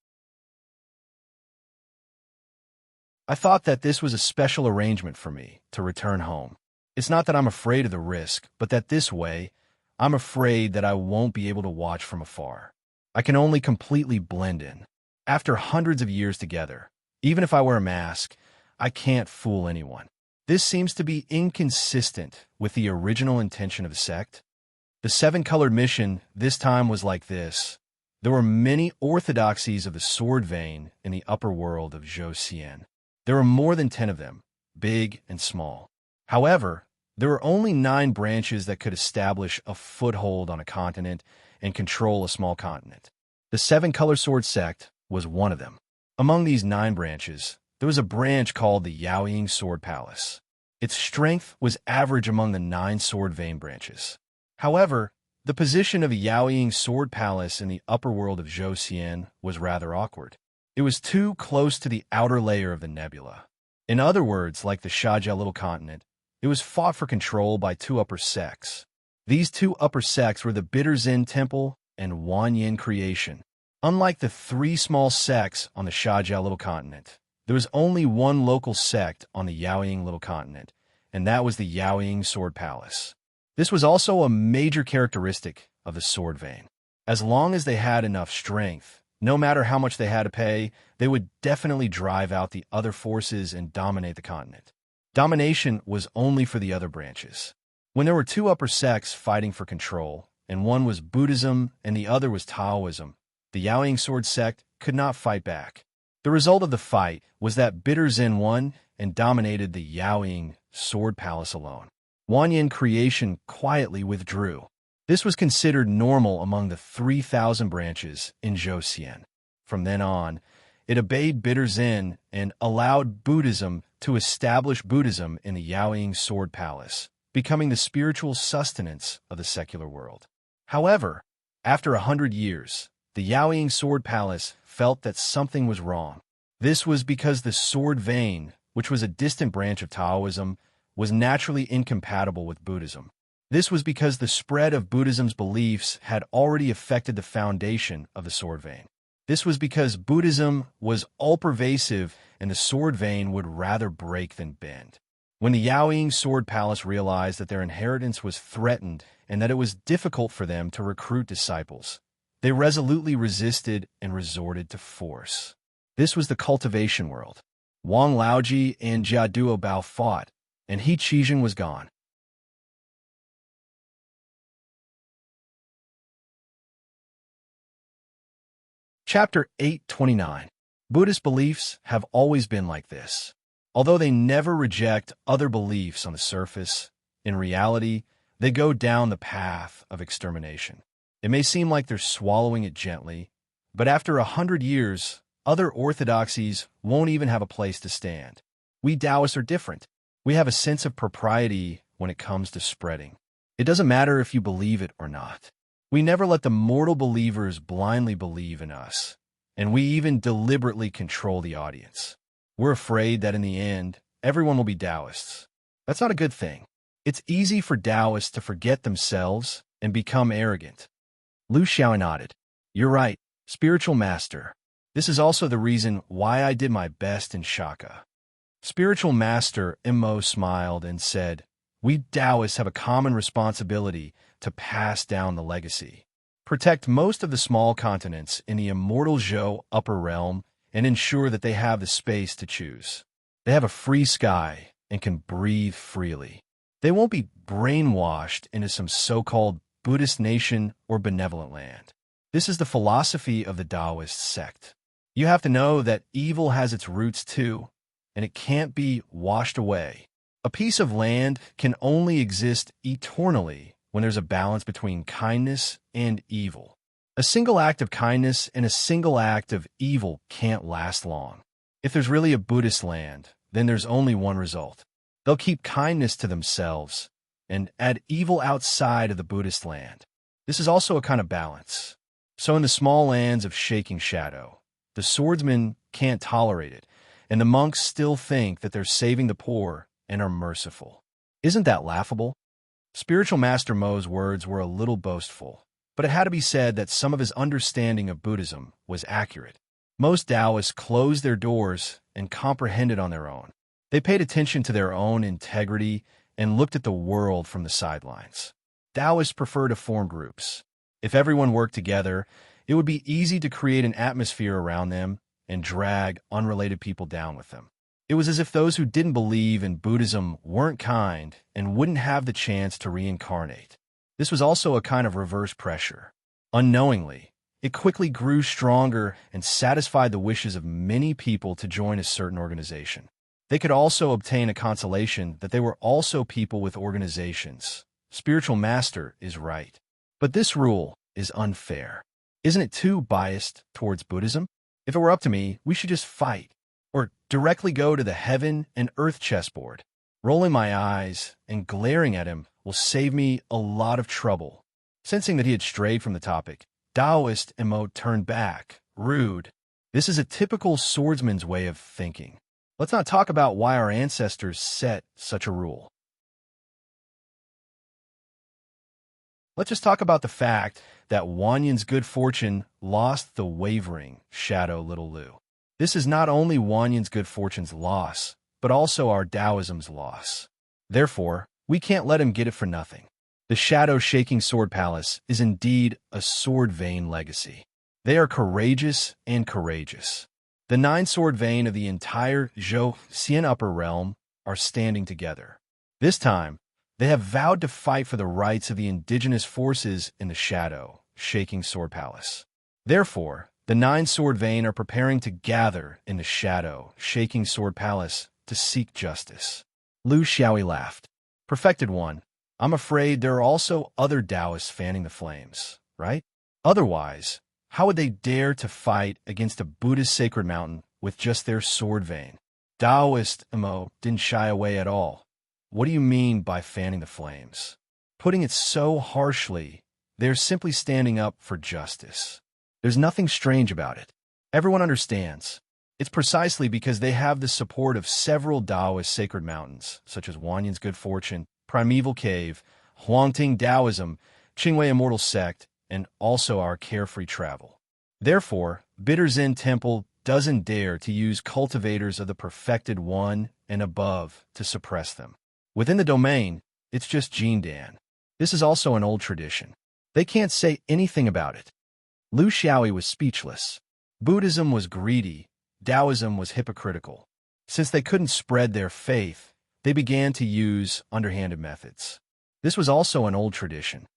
I thought that this was a special arrangement for me to return home. It's not that I'm afraid of the risk, but that this way, I'm afraid that I won't be able to watch from afar. I can only completely blend in. After hundreds of years together, even if I wear a mask, I can't fool anyone. This seems to be inconsistent with the original intention of the sect. The 7-colored mission this time was like this. There were many orthodoxies of the sword vein in the upper world of Zhou Xian. There were more than 10 of them, big and small. However, there were only 9 branches that could establish a foothold on a continent and control a small continent. The 7-color sword sect was one of them. Among these 9 branches, there was a branch called the Yaoying Sword Palace. Its strength was average among the 9 sword vein branches. However, the position of the Yaoying Sword Palace in the upper world of Zhou Xian was rather awkward. It was too close to the outer layer of the nebula. In other words, like the Shajia Little Continent, it was fought for control by 2 upper sects. These 2 upper sects were the Bitter Zen Temple and Wanyin Creation. Unlike the 3 small sects on the Shajia Little Continent, there was only one local sect on the Yaoying Little Continent, and that was the Yaoying Sword Palace. This was also a major characteristic of the sword vein. As long as they had enough strength, no matter how much they had to pay, they would definitely drive out the other forces and dominate the continent. Domination was only for the other branches. When there were two upper sects fighting for control, and one was Buddhism and the other was Taoism, the Yaoying sword sect could not fight back. The result of the fight was that Bitter Zen won and dominated the Yaoying sword palace alone. Wanyan creation quietly withdrew. This was considered normal among the 3,000 branches in Zhou. From then on, it obeyed Bitter Zen and allowed Buddhism to establish Buddhism in the Yaoying sword palace, becoming the spiritual sustenance of the secular world. However, after 100 years, the Yaoying sword palace felt that something was wrong. This was because the sword vein, which was a distant branch of Taoism, was naturally incompatible with Buddhism. This was because the spread of Buddhism's beliefs had already affected the foundation of the sword vein. This was because Buddhism was all-pervasive and the sword vein would rather break than bend. When the Yaoying sword palace realized that their inheritance was threatened and that it was difficult for them to recruit disciples, they resolutely resisted and resorted to force. This was the cultivation world. Wang Laoji and Jia Duobao fought, and He Qijing was gone. Chapter 829. Buddhist beliefs have always been like this. Although they never reject other beliefs on the surface, in reality, they go down the path of extermination. It may seem like they're swallowing it gently, but after 100 years, other orthodoxies won't even have a place to stand. We Taoists are different. We have a sense of propriety when it comes to spreading. It doesn't matter if you believe it or not. We never let the mortal believers blindly believe in us, and we even deliberately control the audience. We're afraid that in the end, everyone will be Taoists. That's not a good thing. It's easy for Taoists to forget themselves and become arrogant. Lu Xiao nodded. You're right, spiritual master. This is also the reason why I did my best in Shaka. Spiritual master Mo smiled and said, we Taoists have a common responsibility to pass down the legacy. Protect most of the small continents in the immortal Zhou upper realm and ensure that they have the space to choose. They have a free sky and can breathe freely. They won't be brainwashed into some so-called Buddhist nation or benevolent land. This is the philosophy of the Taoist sect. You have to know that evil has its roots too, and it can't be washed away. A piece of land can only exist eternally when there's a balance between kindness and evil. A single act of kindness and a single act of evil can't last long. If there's really a Buddhist land, then there's only one result. They'll keep kindness to themselves and add evil outside of the Buddhist land. This is also a kind of balance. So in the small lands of Shaking Shadow, the swordsmen can't tolerate it, and the monks still think that they're saving the poor and are merciful. Isn't that laughable? Spiritual Master Mo's words were a little boastful, but it had to be said that some of his understanding of Buddhism was accurate. Most Taoists closed their doors and comprehended on their own. They paid attention to their own integrity and looked at the world from the sidelines. Taoists prefer to form groups. If everyone worked together, it would be easy to create an atmosphere around them and drag unrelated people down with them. It was as if those who didn't believe in Buddhism weren't kind and wouldn't have the chance to reincarnate. This was also a kind of reverse pressure. Unknowingly, it quickly grew stronger and satisfied the wishes of many people to join a certain organization. They could also obtain a consolation that they were also people with organizations. Spiritual Master is right. But this rule is unfair. Isn't it too biased towards Buddhism? If it were up to me, we should just fight, or directly go to the heaven and earth chessboard. Rolling my eyes and glaring at him will save me a lot of trouble. Sensing that he had strayed from the topic, Taoist Mo turned back, rude. This is a typical swordsman's way of thinking. Let's not talk about why our ancestors set such a rule. Let's just talk about the fact that Wanyan's good fortune lost the wavering shadow Little Lu. This is not only Wanyan's good fortune's loss, but also our Taoism's loss. Therefore, we can't let him get it for nothing. The shadow-shaking sword palace is indeed a sword vein legacy. They are courageous and courageous. The 9-sword vein of the entire Zhou Xian upper realm are standing together. This time, they have vowed to fight for the rights of the indigenous forces in the shadow, shaking Sword Palace. Therefore, the 9-sword vein are preparing to gather in the shadow, shaking Sword Palace to seek justice. Lu Xiaoyi laughed. Perfected One, I'm afraid there are also other Taoists fanning the flames, right? Otherwise, how would they dare to fight against a Buddhist sacred mountain with just their sword vein? Taoist Mo didn't shy away at all. What do you mean by fanning the flames? Putting it so harshly, they're simply standing up for justice. There's nothing strange about it. Everyone understands. It's precisely because they have the support of several Taoist sacred mountains, such as Wanyan's Good Fortune, Primeval Cave, Huangting Taoism, Qingwei Immortal Sect, and also our carefree travel. Therefore, Bitter Zen Temple doesn't dare to use cultivators of the perfected one and above to suppress them. Within the domain, it's just Jindan. This is also an old tradition. They can't say anything about it. Lu Xiaoyi was speechless. Buddhism was greedy, Taoism was hypocritical. Since they couldn't spread their faith, they began to use underhanded methods. This was also an old tradition.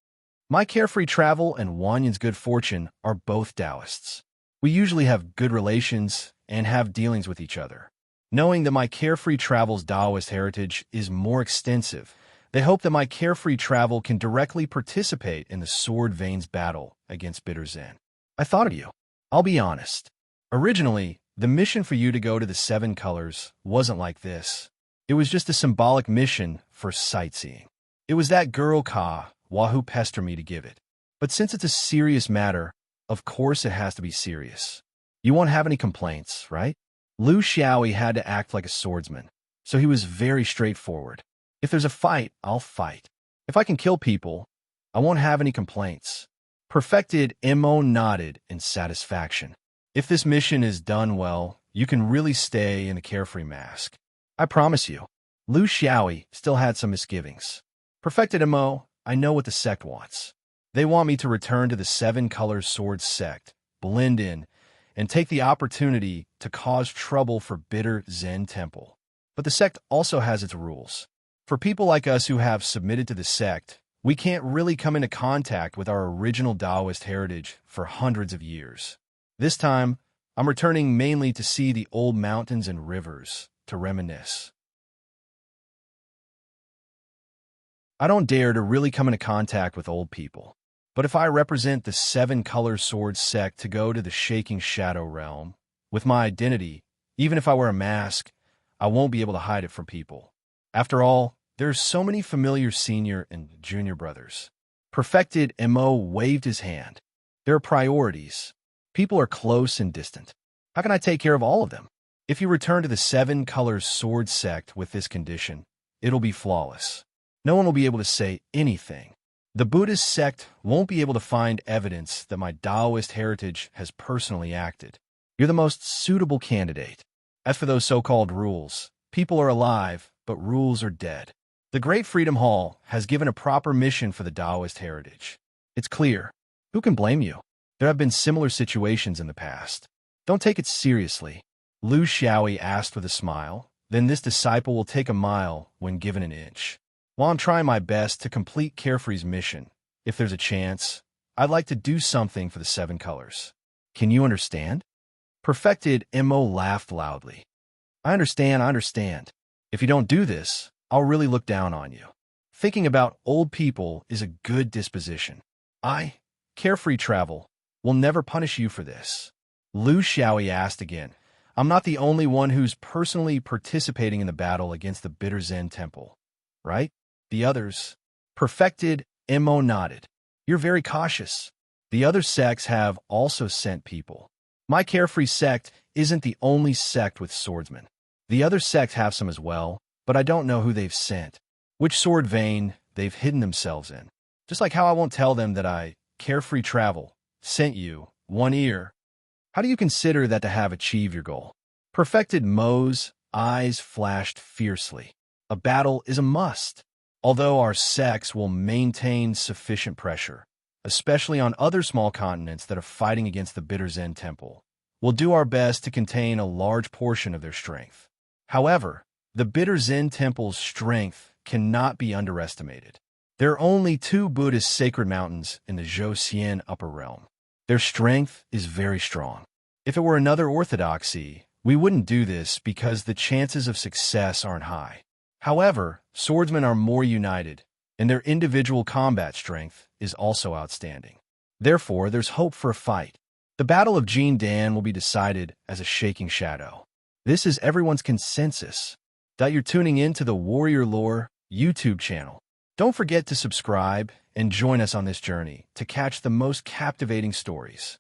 My carefree travel and Wanyan's Good Fortune are both Taoists. We usually have good relations and have dealings with each other. Knowing that my carefree travel's Taoist heritage is more extensive, they hope that my carefree travel can directly participate in the Sword Veins battle against Bitter Zen. I thought of you. I'll be honest. Originally, the mission for you to go to the 7 colors wasn't like this. It was just a symbolic mission for sightseeing. It was that girl Ka Wahoo pestered me to give it. But since it's a serious matter, of course it has to be serious. You won't have any complaints, right? Lu Xiaoyi had to act like a swordsman, so he was very straightforward. If there's a fight, I'll fight. If I can kill people, I won't have any complaints. Perfected Mo nodded in satisfaction. If this mission is done well, you can really stay in the carefree mask. I promise you. Lu Xiaoyi still had some misgivings. Perfected Mo, I know what the sect wants. They want me to return to the 7 color sword sect, blend in, and take the opportunity to cause trouble for Bitter Zen Temple. But the sect also has its rules. For people like us who have submitted to the sect, we can't really come into contact with our original Taoist heritage for hundreds of years. This time, I'm returning mainly to see the old mountains and rivers, to reminisce. I don't dare to really come into contact with old people. But if I represent the 7 color sword sect to go to the shaking shadow realm, with my identity, even if I wear a mask, I won't be able to hide it from people. After all, there's so many familiar senior and junior brothers. Perfected Mo waved his hand. There are priorities. People are close and distant. How can I take care of all of them? If you return to the 7 colors sword sect with this condition, it'll be flawless. No one will be able to say anything. The Buddhist sect won't be able to find evidence that my Taoist heritage has personally acted. You're the most suitable candidate. As for those so-called rules, people are alive, but rules are dead. The Great Freedom Hall has given a proper mission for the Taoist heritage. It's clear. Who can blame you? There have been similar situations in the past. Don't take it seriously. Lu Xiaoyi asked with a smile. Then this disciple will take a mile when given an inch. While I'm trying my best to complete Carefree's mission, if there's a chance, I'd like to do something for the 7 colors. Can you understand? Perfected Mo laughed loudly. I understand. If you don't do this, I'll really look down on you. Thinking about old people is a good disposition. Carefree travel, will never punish you for this. Lu Xiaoyi asked again. I'm not the only one who's personally participating in the battle against the Bitter Zen Temple, right? The others. Perfected Mo nodded. You're very cautious. The other sects have also sent people. My carefree sect isn't the only sect with swordsmen. The other sects have some as well, but I don't know who they've sent, which sword vein they've hidden themselves in. Just like how I won't tell them that I, carefree travel, sent you, one ear. How do you consider that to have achieved your goal? Perfected Mo's eyes flashed fiercely. A battle is a must. Although our sects will maintain sufficient pressure, especially on other small continents that are fighting against the Bitter Zen Temple, we'll do our best to contain a large portion of their strength. However, The Bitter Zen temple's strength cannot be underestimated. There are only two Buddhist sacred mountains in the Zhou upper realm. Their strength is very strong. If it were another orthodoxy, we wouldn't do this because the chances of success aren't high. However, swordsmen are more united, and their individual combat strength is also outstanding. Therefore, there's hope for a fight. The Battle of Jin Dan will be decided as a shaking shadow. This is everyone's consensus. That you're tuning in to the Warrior Lore YouTube channel. Don't forget to subscribe and join us on this journey to catch the most captivating stories.